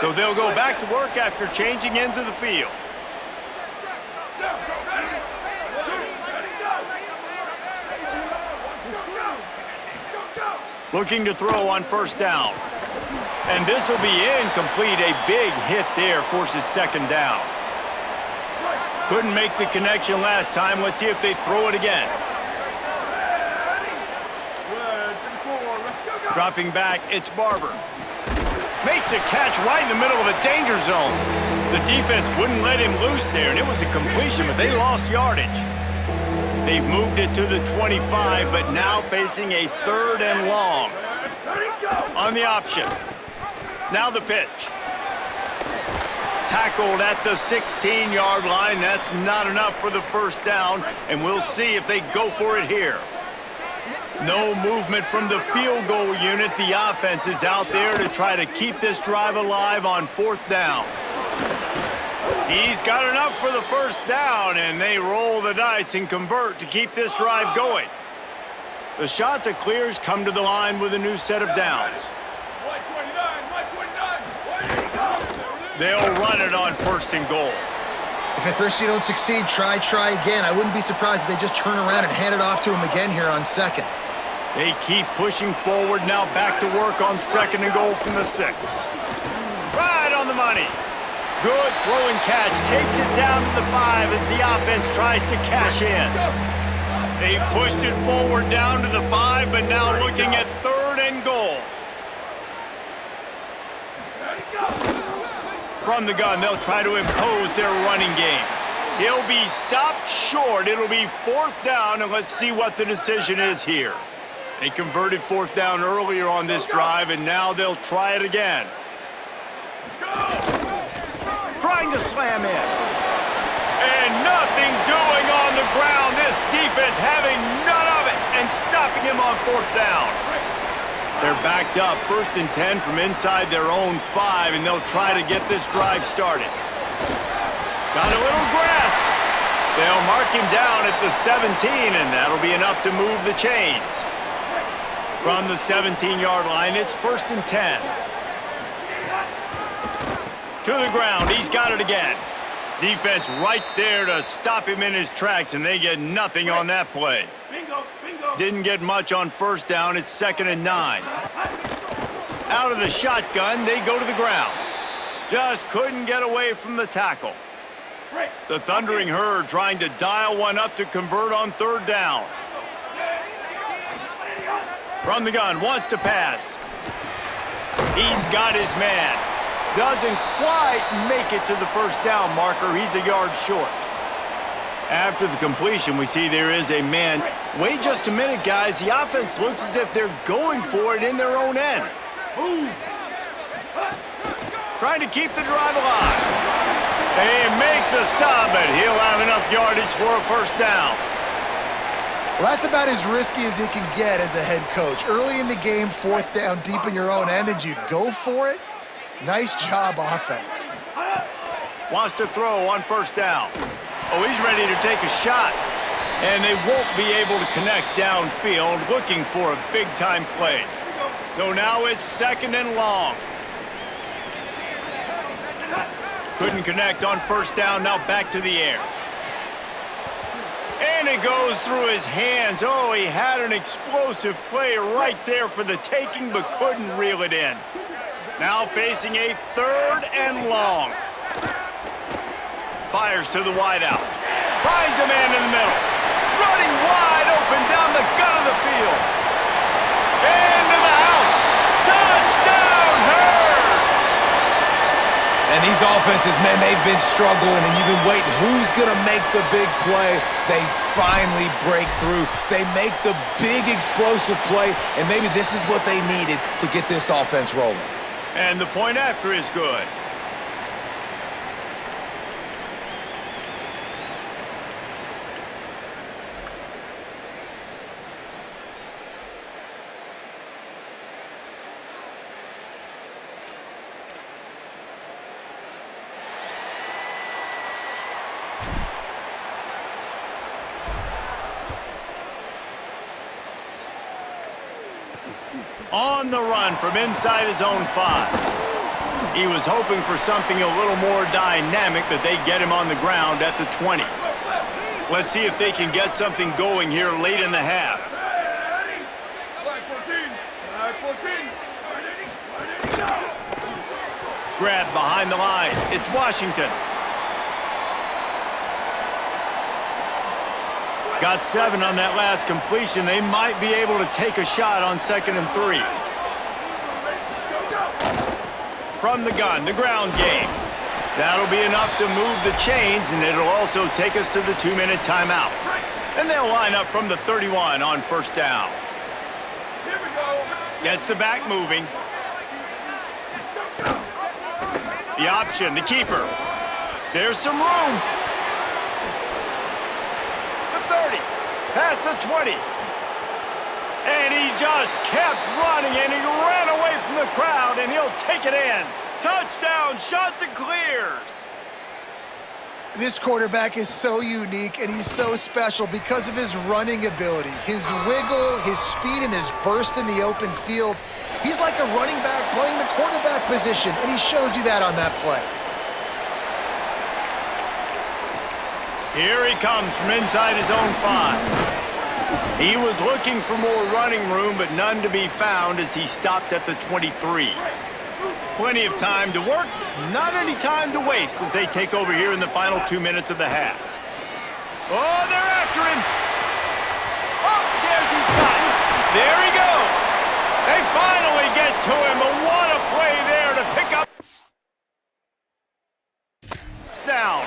So they'll go back to work after changing into the field. Looking to throw on first down. And this will be incomplete. A big hit there forces second down. Couldn't make the connection last time. Let's see if they throw it again. Dropping back, it's Barber. Makes a catch right in the middle of a danger zone. The defense wouldn't let him loose there, and it was a completion, but they lost yardage. They've moved it to the 25, but now facing a 3rd and long. On the option. Now the pitch. Tackled at the 16-yard line. That's not enough for the first down, and we'll see if they go for it here. No movement from the field goal unit. The offense is out there to try to keep this drive alive on 4th down. He's got enough for the first down, and they roll the dice and convert to keep this drive going. The shot that clears come to the line with a new set of downs. They'll run it on 1st and goal. If at first you don't succeed, try again. I wouldn't be surprised if they just turn around and hand it off to him again here on 2nd. They keep pushing forward, now back to work on 2nd and goal from the 6. Right on the money. Good throw and catch. Takes it down to the 5 as the offense tries to cash in. They've pushed it forward down to the 5, but now looking at 3rd and goal. From the gun, they'll try to impose their running game. He'll be stopped short. It'll be 4th down, and let's see what the decision is here. They converted 4th down earlier on this drive, and now they'll try it again. Trying to slam in. And nothing doing on the ground. This defense having none of it and stopping him on 4th down. They're backed up, 1st and 10 from inside their own 5, and they'll try to get this drive started. Got a little grass. They'll mark him down at the 17, and that'll be enough to move the chains. From the 17-yard line, it's 1st and 10. To the ground, he's got it again. Defense right there to stop him in his tracks, and they get nothing on that play. Didn't get much on 1st down, it's 2nd and 9. Out of the shotgun, they go to the ground. Just couldn't get away from the tackle. The Thundering Herd trying to dial one up to convert on 3rd down. From the gun, wants to pass. He's got his man. Doesn't quite make it to the 1st down marker. He's a yard short. After the completion, we see there is a man. Wait just a minute, guys. The offense looks as if they're going for it in their own end. Trying to keep the drive alive. They make the stop, but he'll have enough yardage for a 1st down. Well, that's about as risky as he can get as a head coach. Early in the game, 4th down, deep in your own end, and you go for it? Nice job, offense. Wants to throw on 1st down. Oh, he's ready to take a shot. And they won't be able to connect downfield, looking for a big-time play. So now it's 2nd and long. Couldn't connect on 1st down, now back to the air. And it goes through his hands. Oh, he had an explosive play right there for the taking, but couldn't reel it in. Now facing a 3rd and long. Fires to the wideout. Finds a man in the middle. Running wide open down the gut of the field. Into the house. Touchdown, Herd! And these offenses, man, they've been struggling, and you've been waiting. Who's going to make the big play? They finally break through. They make the big explosive play, and maybe this is what they needed to get this offense rolling. And the point after is good. On the run from inside his own 5. He was hoping for something a little more dynamic, but they get him on the ground at the 20. Let's see if they can get something going here late in the half. Grab behind the line. It's Washington. Got 7 on that last completion. They might be able to take a shot on 2nd and 3. From the gun, the ground game. That'll be enough to move the chains, and it'll also take us to the 2-minute timeout. And they'll line up from the 31 on 1st down. Gets the back moving. The option, the keeper. There's some room. 30, past the 20. And he just kept running, and he ran away from the crowd, and he'll take it in. Touchdown, shot that clears. This quarterback is so unique, and he's so special because of his running ability, his wiggle, his speed, and his burst in the open field. He's like a running back playing the quarterback position, and he shows you that on that play. Here he comes from inside his own 5. He was looking for more running room, but none to be found as he stopped at the 23. Plenty of time to work, not any time to waste as they take over here in the final 2 minutes of the half. Oh, they're after him. Upstairs he's got it. There he goes. They finally get to him, but what a play there to pick up. Down.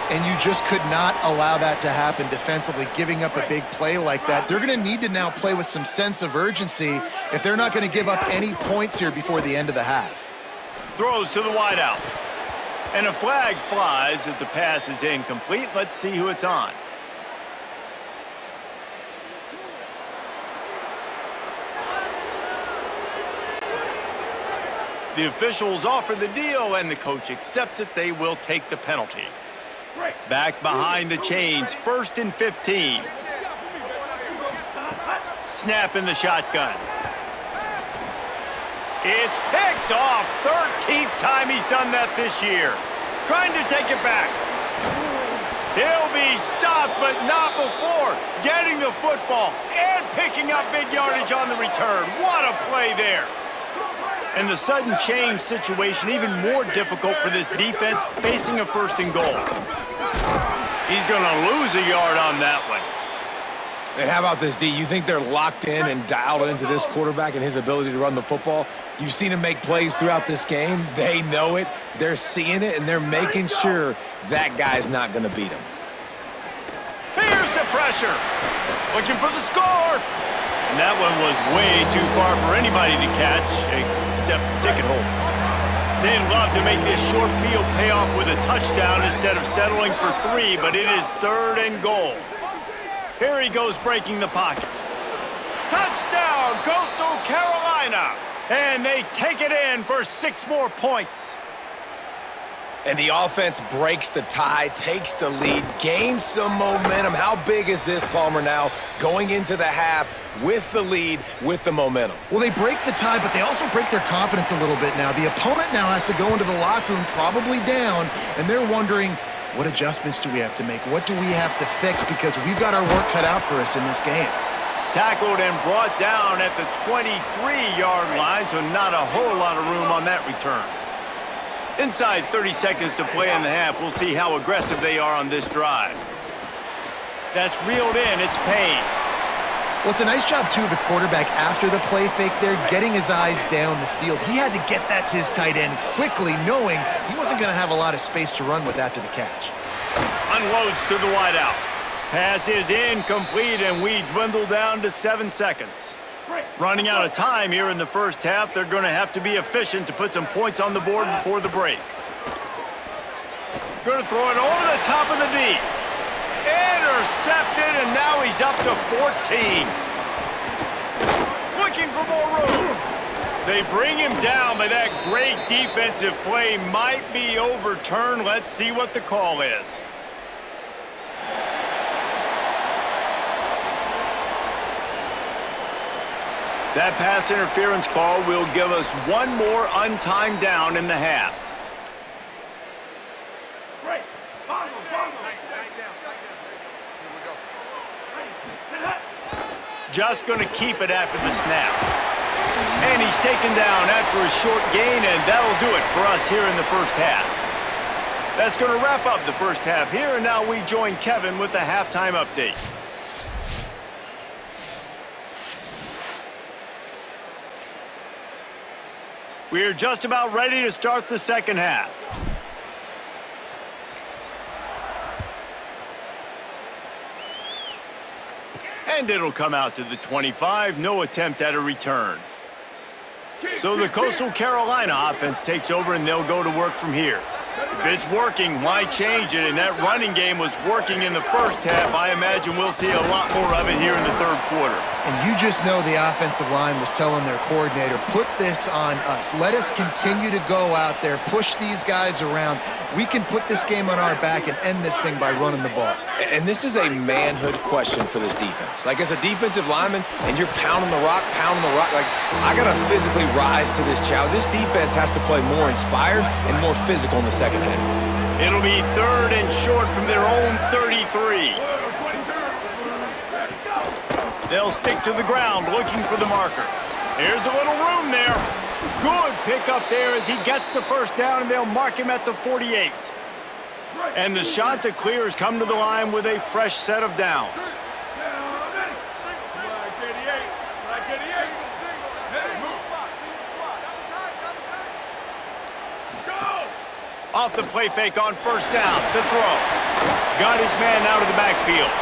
And you just could not allow that to happen defensively, giving up a big play like that. They're going to need to now play with some sense of urgency if they're not going to give up any points here before the end of the half. Throws to the wideout. And a flag flies as the pass is incomplete. Let's see who it's on. The officials offer the deal, and the coach accepts it. They will take the penalty. Back behind the chains, 1st and 15. Snap in the shotgun. It's picked off. 13th time he's done that this year. Trying to take it back. He'll be stopped, but not before getting the football and picking up big yardage on the return. What a play there. And the sudden change situation even more difficult for this defense facing a 1st and goal. He's going to lose a yard on that one. And how about this, D? You think they're locked in and dialed into this quarterback and his ability to run the football? You've seen him make plays throughout this game. They know it. They're seeing it, and they're making sure that guy's not going to beat him. Here's the pressure. Looking for the score. And that one was way too far for anybody to catch, except ticket holders. They'd love to make this short field pay off with a touchdown instead of settling for 3, but it is 3rd and goal. Here he goes breaking the pocket. Touchdown, Coastal Carolina! And they take it in for 6 more points. And the offense breaks the tie, takes the lead, gains some momentum. How big is this, Palmer, now going into the half with the lead, with the momentum? Well, they break the tie, but they also break their confidence a little bit now. The opponent now has to go into the locker room probably down, and they're wondering, what adjustments do we have to make? What do we have to fix? Because we've got our work cut out for us in this game. Tackled and brought down at the 23-yard line, so not a whole lot of room on that return. Inside 30 seconds to play in the half. We'll see how aggressive they are on this drive. That's reeled in. It's Payne. Well, it's a nice job, too, of the quarterback after the play fake there, getting his eyes down the field. He had to get that to his tight end quickly, knowing he wasn't going to have a lot of space to run with after the catch. Unloads to the wideout. Pass is incomplete, and we dwindle down to 7 seconds. Running out of time here in the first half. They're going to have to be efficient to put some points on the board before the break. Going to throw it over the top of the D. Intercepted, and now he's up to 14. Looking for more room. They bring him down, but that great defensive play might be overturned. Let's see what the call is. That pass interference call will give us one more untimed down in the half. Just going to keep it after the snap. And he's taken down after a short gain, and that'll do it for us here in the first half. That's going to wrap up the first half here, and now we join Kevin with the halftime update. We're just about ready to start the second half. And it'll come out to the 25. No attempt at a return. So the Coastal Carolina offense takes over, and they'll go to work from here. If it's working, why change it? And that running game was working in the first half. I imagine we'll see a lot more of it here in the third quarter. And you just know the offensive line was telling their coordinator, put this on us. Let us continue to go out there, push these guys around. We can put this game on our back and end this thing by running the ball. And this is a manhood question for this defense. Like, as a defensive lineman, and you're pounding the rock, like, I got to physically rise to this challenge. This defense has to play more inspired and more physical in the second half. It'll be 3rd and short from their own 33. They'll stick to the ground looking for the marker. Here's a little room there. Good pickup there as he gets the first down, and they'll mark him at the 48. And the shot to clear has come to the line with a fresh set of downs. Off the play fake on first down to throw. Got his man out of the backfield.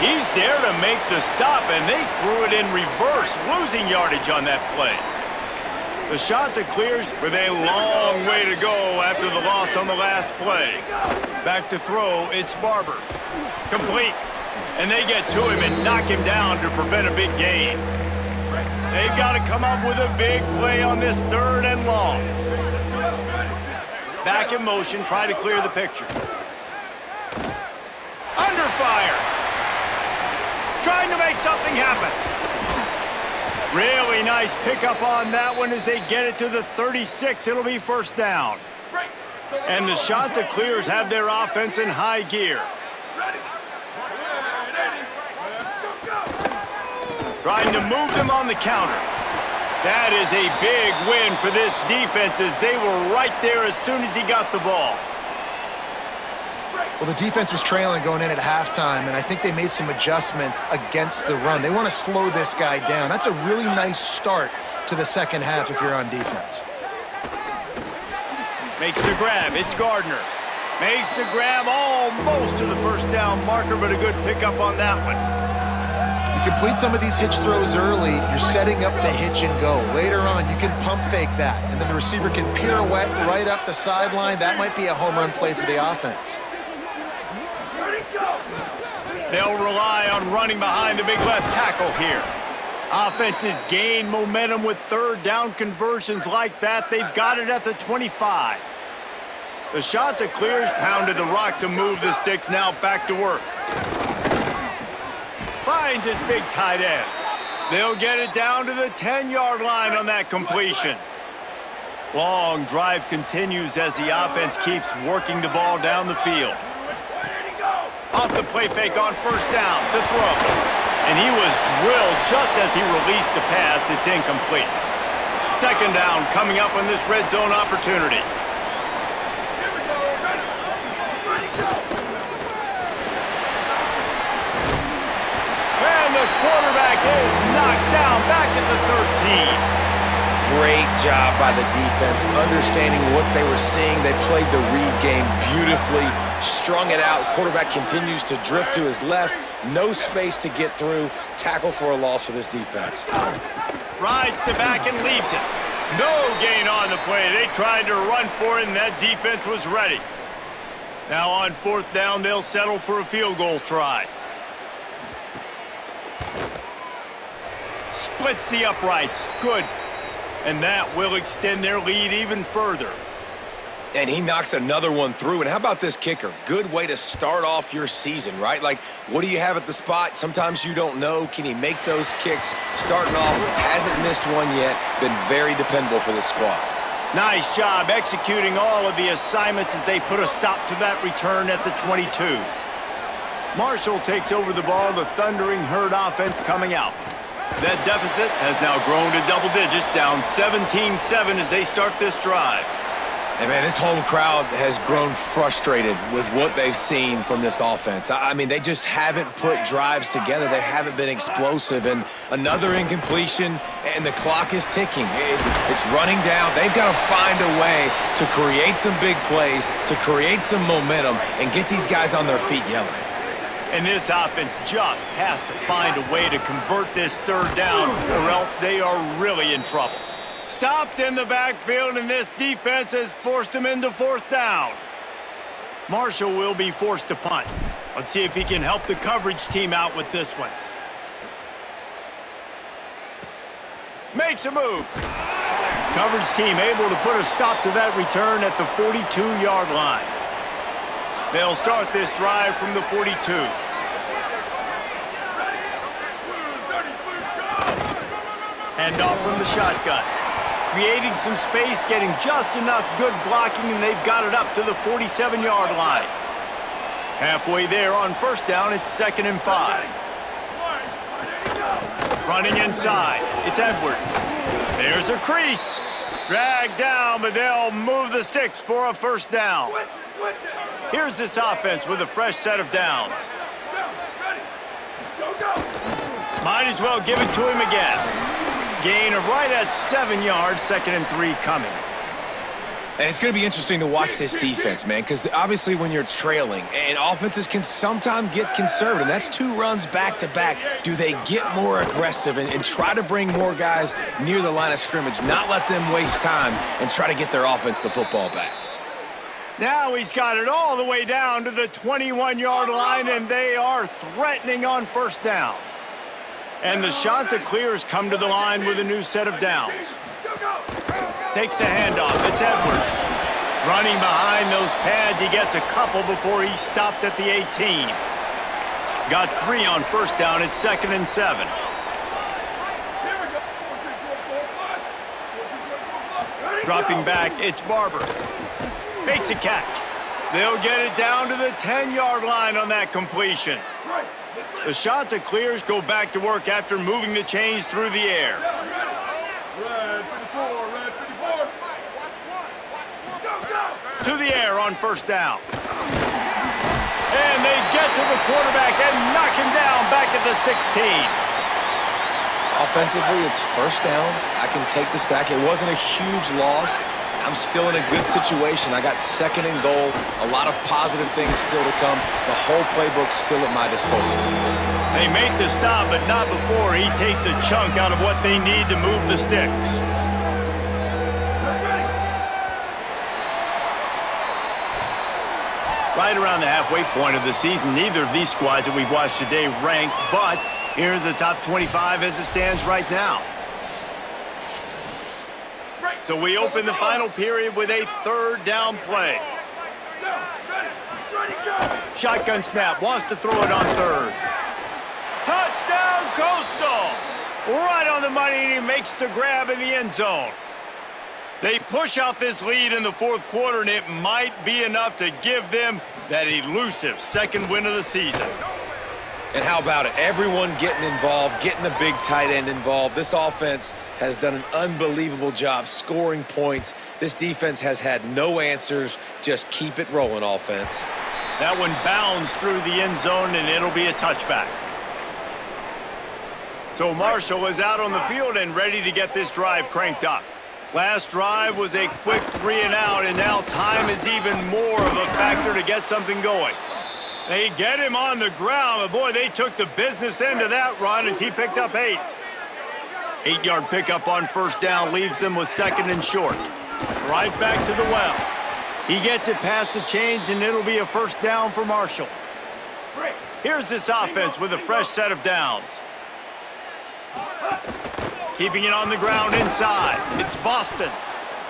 He's there to make the stop, and they threw it in reverse, losing yardage on that play. The Shanta clears with a long way to go after the loss on the last play. Back to throw, it's Barber. Complete. And they get to him and knock him down to prevent a big gain. They've got to come up with a big play on this 3rd and long. Back in motion, try to clear the picture. Under fire. Trying to make something happen. Really nice pickup on that one as they get it to the 36. It'll be first down. And the Chanticleers have their offense in high gear. Trying to move them on the counter. That is a big win for this defense as they were right there as soon as he got the ball. Well, the defense was trailing going in at halftime, and I think they made some adjustments against the run. They want to slow this guy down. That's a really nice start to the second half if you're on defense. Makes the grab. It's Gardner. Makes the grab almost to the first down marker, but a good pickup on that one. You complete some of these hitch throws early, you're setting up the hitch and go. Later on, you can pump fake that, and then the receiver can pirouette right up the sideline. That might be a home run play for the offense. They'll rely on running behind the big left tackle here. Offenses gain momentum with 3rd down conversions like that. They've got it at the 25. The Chanticleers pounded the rock to move the sticks. Now back to work. Finds his big tight end. They'll get it down to the 10-yard line on that completion. Long drive continues as the offense keeps working the ball down the field. Off the play fake on first down to throw. And he was drilled just as he released the pass. It's incomplete. 2nd down coming up on this red zone opportunity. And the quarterback is knocked down back at the 13. Great job by the defense, understanding what they were seeing. They played the read game beautifully, strung it out. Quarterback continues to drift to his left. No space to get through. Tackle for a loss for this defense. Rides the back and leaves it. No gain on the play. They tried to run for it, and that defense was ready. Now on 4th down, they'll settle for a field goal try. Splits the uprights. Good. And that will extend their lead even further. And he knocks another one through. And how about this kicker? Good way to start off your season, right? Like, what do you have at the spot? Sometimes you don't know. Can he make those kicks? Starting off, hasn't missed one yet. Been very dependable for this squad. Nice job executing all of the assignments as they put a stop to that return at the 22. Marshall takes over the ball. The Thundering Herd offense coming out. That deficit has now grown to double digits, down 17-7 as they start this drive. And, man, this home crowd has grown frustrated with what they've seen from this offense. I mean, they just haven't put drives together. They haven't been explosive. And another incompletion, and the clock is ticking. It's running down. They've got to find a way to create some big plays, to create some momentum, and get these guys on their feet yelling. And this offense just has to find a way to convert this 3rd down, or else they are really in trouble. Stopped in the backfield, and this defense has forced him into 4th down. Marshall will be forced to punt. Let's see if he can help the coverage team out with this one. Makes a move. Coverage team able to put a stop to that return at the 42-yard line. They'll start this drive from the 42. Handoff from the shotgun. Creating some space, getting just enough good blocking, and they've got it up to the 47-yard line. Halfway there on 1st down, it's 2nd and 5. Running inside, it's Edwards. There's a crease. Dragged down, but they'll move the sticks for a 1st down. Here's this offense with a fresh set of downs. Might as well give it to him again. Gain of right at 7 yards, 2nd and 3 coming. And it's going to be interesting to watch this defense, man, because obviously when you're trailing, and offenses can sometimes get conservative, and that's 2 runs back-to-back. Do they get more aggressive and try to bring more guys near the line of scrimmage, not let them waste time, and try to get their offense the football back? Now he's got it all the way down to the 21-yard line, and they are threatening on first down. And the Chanticleers come to the line with a new set of downs. Takes the handoff. It's Edwards. Running behind those pads, he gets a couple before he stopped at the 18. Got 3 on first down. It's 2nd and 7. Dropping back, it's Barber. Makes a catch. They'll get it down to the 10-yard line on that completion. The Chanticleers go back to work after moving the chains through the air. To the air on first down. And they get to the quarterback and knock him down back at the 16. Offensively, it's first down. I can take the sack. It wasn't a huge loss. I'm still in a good situation. I got 2nd and goal. A lot of positive things still to come. The whole playbook's still at my disposal. They make the stop, but not before he takes a chunk out of what they need to move the sticks. Right around the halfway point of the season, neither of these squads that we've watched today rank, but here's the top 25 as it stands right now. So we open the final period with a 3rd down play. Shotgun snap, wants to throw it on 3rd. Touchdown, Coastal! Right on the money, and he makes the grab in the end zone. They push out this lead in the 4th quarter, and it might be enough to give them that elusive 2nd win of the season. And how about it? Everyone getting involved, getting the big tight end involved. This offense has done an unbelievable job scoring points. This defense has had no answers. Just keep it rolling, offense. That one bounds through the end zone, and it'll be a touchback. So Marshall is out on the field and ready to get this drive cranked up. Last drive was a quick 3 and out, and now time is even more of a factor to get something going. They get him on the ground, but boy, they took the business end of that run as he picked up 8. 8-yard pickup on first down leaves them with 2nd and short. Right back to the well. He gets it past the chains, and it'll be a first down for Marshall. Here's this offense with a fresh set of downs. Keeping it on the ground inside. It's Boston.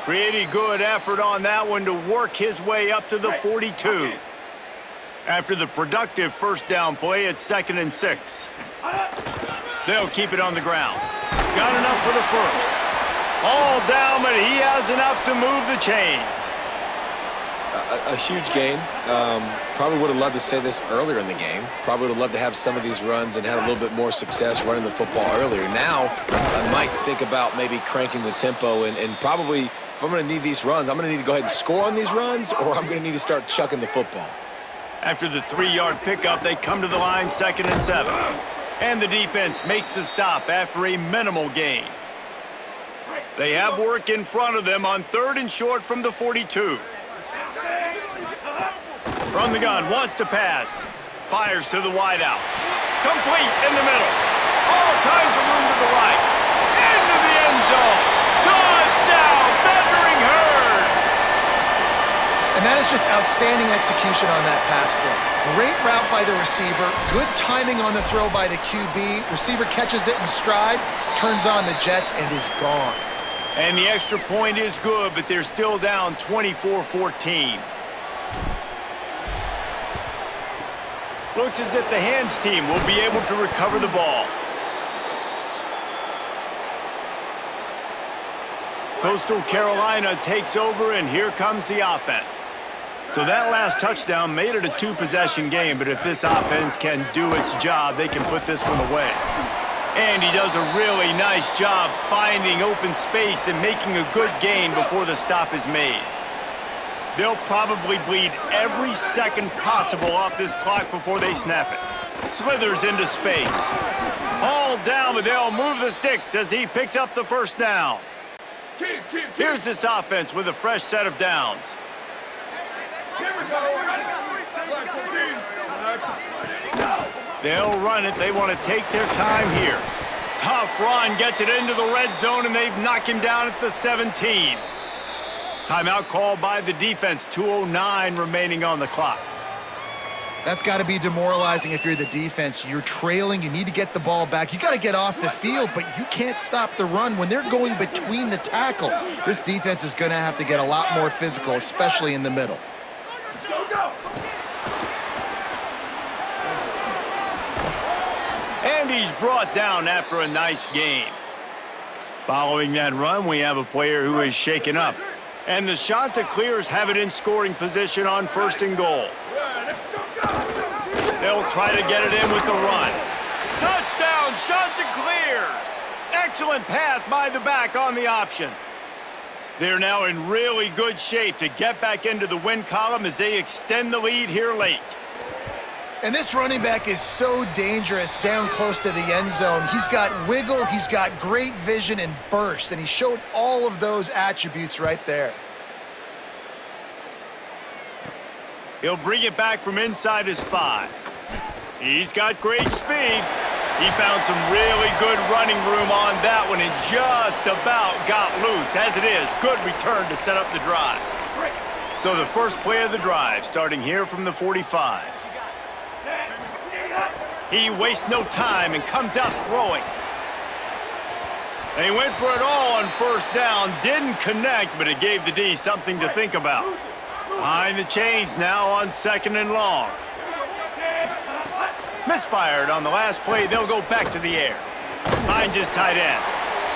Pretty good effort on that one to work his way up to the 42. After the productive first down play, it's 2nd and 6. They'll keep it on the ground. Got enough for the first. All down, but he has enough to move the chains. A huge game. Probably would have loved to say this earlier in the game. Probably would have loved to have some of these runs and had a little bit more success running the football earlier. Now, I might think about maybe cranking the tempo and probably, if I'm going to need these runs, I'm going to need to go ahead and score on these runs, or I'm going to need to start chucking the football. After the 3-yard pickup, they come to the line 2nd and 7. And the defense makes the stop after a minimal gain. They have work in front of them on 3rd and short from the 42. From the gun, wants to pass. Fires to the wideout. Complete in the middle. All kinds of room to the right. Into the end zone. Touchdown, Thundering Herd! And that is just outstanding execution on that pass play. Great route by the receiver, good timing on the throw by the QB. Receiver catches it in stride, turns on the jets, and is gone. And the extra point is good, but they're still down 24-14. Looks as if the hands team will be able to recover the ball. Coastal Carolina takes over, and here comes the offense. So that last touchdown made it a 2-possession game, but if this offense can do its job, they can put this one away. And he does a really nice job finding open space and making a good gain before the stop is made. They'll probably bleed every second possible off this clock before they snap it. Slithers into space. All down, but they'll move the sticks as he picks up the first down. Here's this offense with a fresh set of downs. Here we go. Ready? Flag 14. Go. They'll run it. They want to take their time here. Tough run, gets it into the red zone, and they've knocked him down at the 17. Timeout called by the defense. 2:09 remaining on the clock. That's got to be demoralizing if you're the defense. You're trailing. You need to get the ball back. You got to get off the field, but you can't stop the run when they're going between the tackles. This defense is going to have to get a lot more physical, especially in the middle. Go, go. And he's brought down after a nice gain. Following that run, we have a player who is shaken up. And the Chanticleers have it in scoring position on 1st and goal. They'll try to get it in with the run. Touchdown, Chanticleers! Excellent pass by the back on the option. They're now in really good shape to get back into the win column as they extend the lead here late. And this running back is so dangerous down close to the end zone. He's got wiggle, he's got great vision and burst, and he showed all of those attributes right there. He'll bring it back from inside his 5. He's got great speed. He found some really good running room on that one and just about got loose. As it is, good return to set up the drive. So the first play of the drive starting here from the 45. He wastes no time and comes out throwing. And he went for it all on 1st down. Didn't connect, but it gave the D something to think about. Behind the chains now on 2nd and long. Misfired on the last play. They'll go back to the air. Finds his tight end.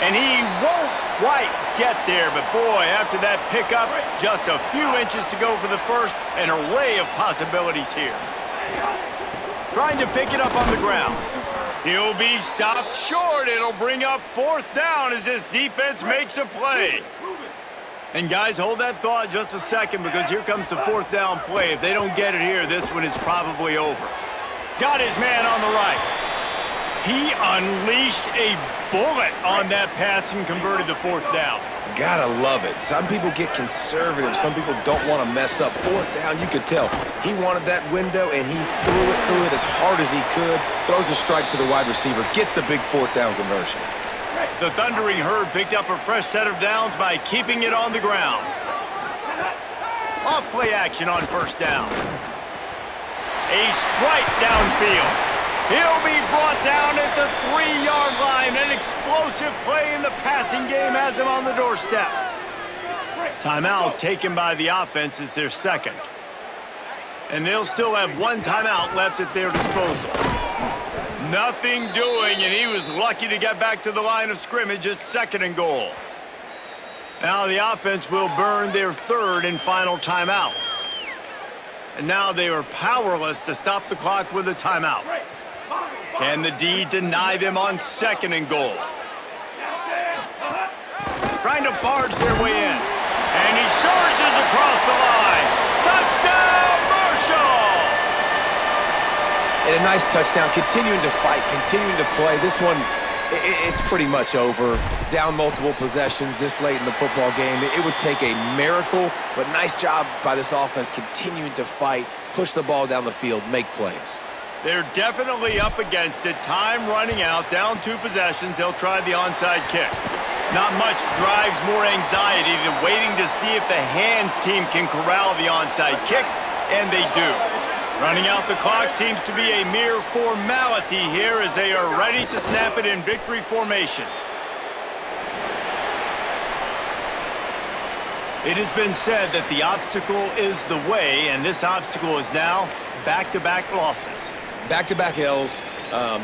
And he won't quite get there, but boy, after that pickup, just a few inches to go for the first. An array of possibilities here. Trying to pick it up on the ground. He'll be stopped short. It'll bring up 4th down as this defense makes a play. And guys, hold that thought just a second because here comes the 4th down play. If they don't get it here, this one is probably over. Got his man on the right. He unleashed a bullet on that pass and converted the 4th down. Gotta love it. Some people get conservative. Some people don't want to mess up. 4th down, you could tell. He wanted that window, and he threw it as hard as he could. Throws a strike to the wide receiver. Gets the big 4th down conversion. The Thundering Herd picked up a fresh set of downs by keeping it on the ground. Off play action on 1st down. A strike downfield. He'll be brought down at the 3-yard line. An explosive play in the passing game has him on the doorstep. Timeout taken by the offense. It's their 2nd. And they'll still have 1 timeout left at their disposal. Nothing doing, and he was lucky to get back to the line of scrimmage at 2nd and goal. Now the offense will burn their 3rd and final timeout. And now they are powerless to stop the clock with a timeout. Can the D deny them on 2nd and goal? Trying to barge their way in. And he surges across the line. Touchdown, Marshall! And a nice touchdown, continuing to fight, continuing to play. This one, it's pretty much over. Down multiple possessions this late in the football game. It would take a miracle, but nice job by this offense continuing to fight, push the ball down the field, make plays. They're definitely up against it. Time running out, down 2 possessions. They'll try the onside kick. Not much drives more anxiety than waiting to see if the hands team can corral the onside kick, and they do. Running out the clock seems to be a mere formality here as they are ready to snap it in victory formation. It has been said that the obstacle is the way, and this obstacle is now back-to-back losses. Back-to-back L's.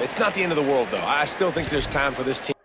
It's not the end of the world, though. I still think there's time for this team.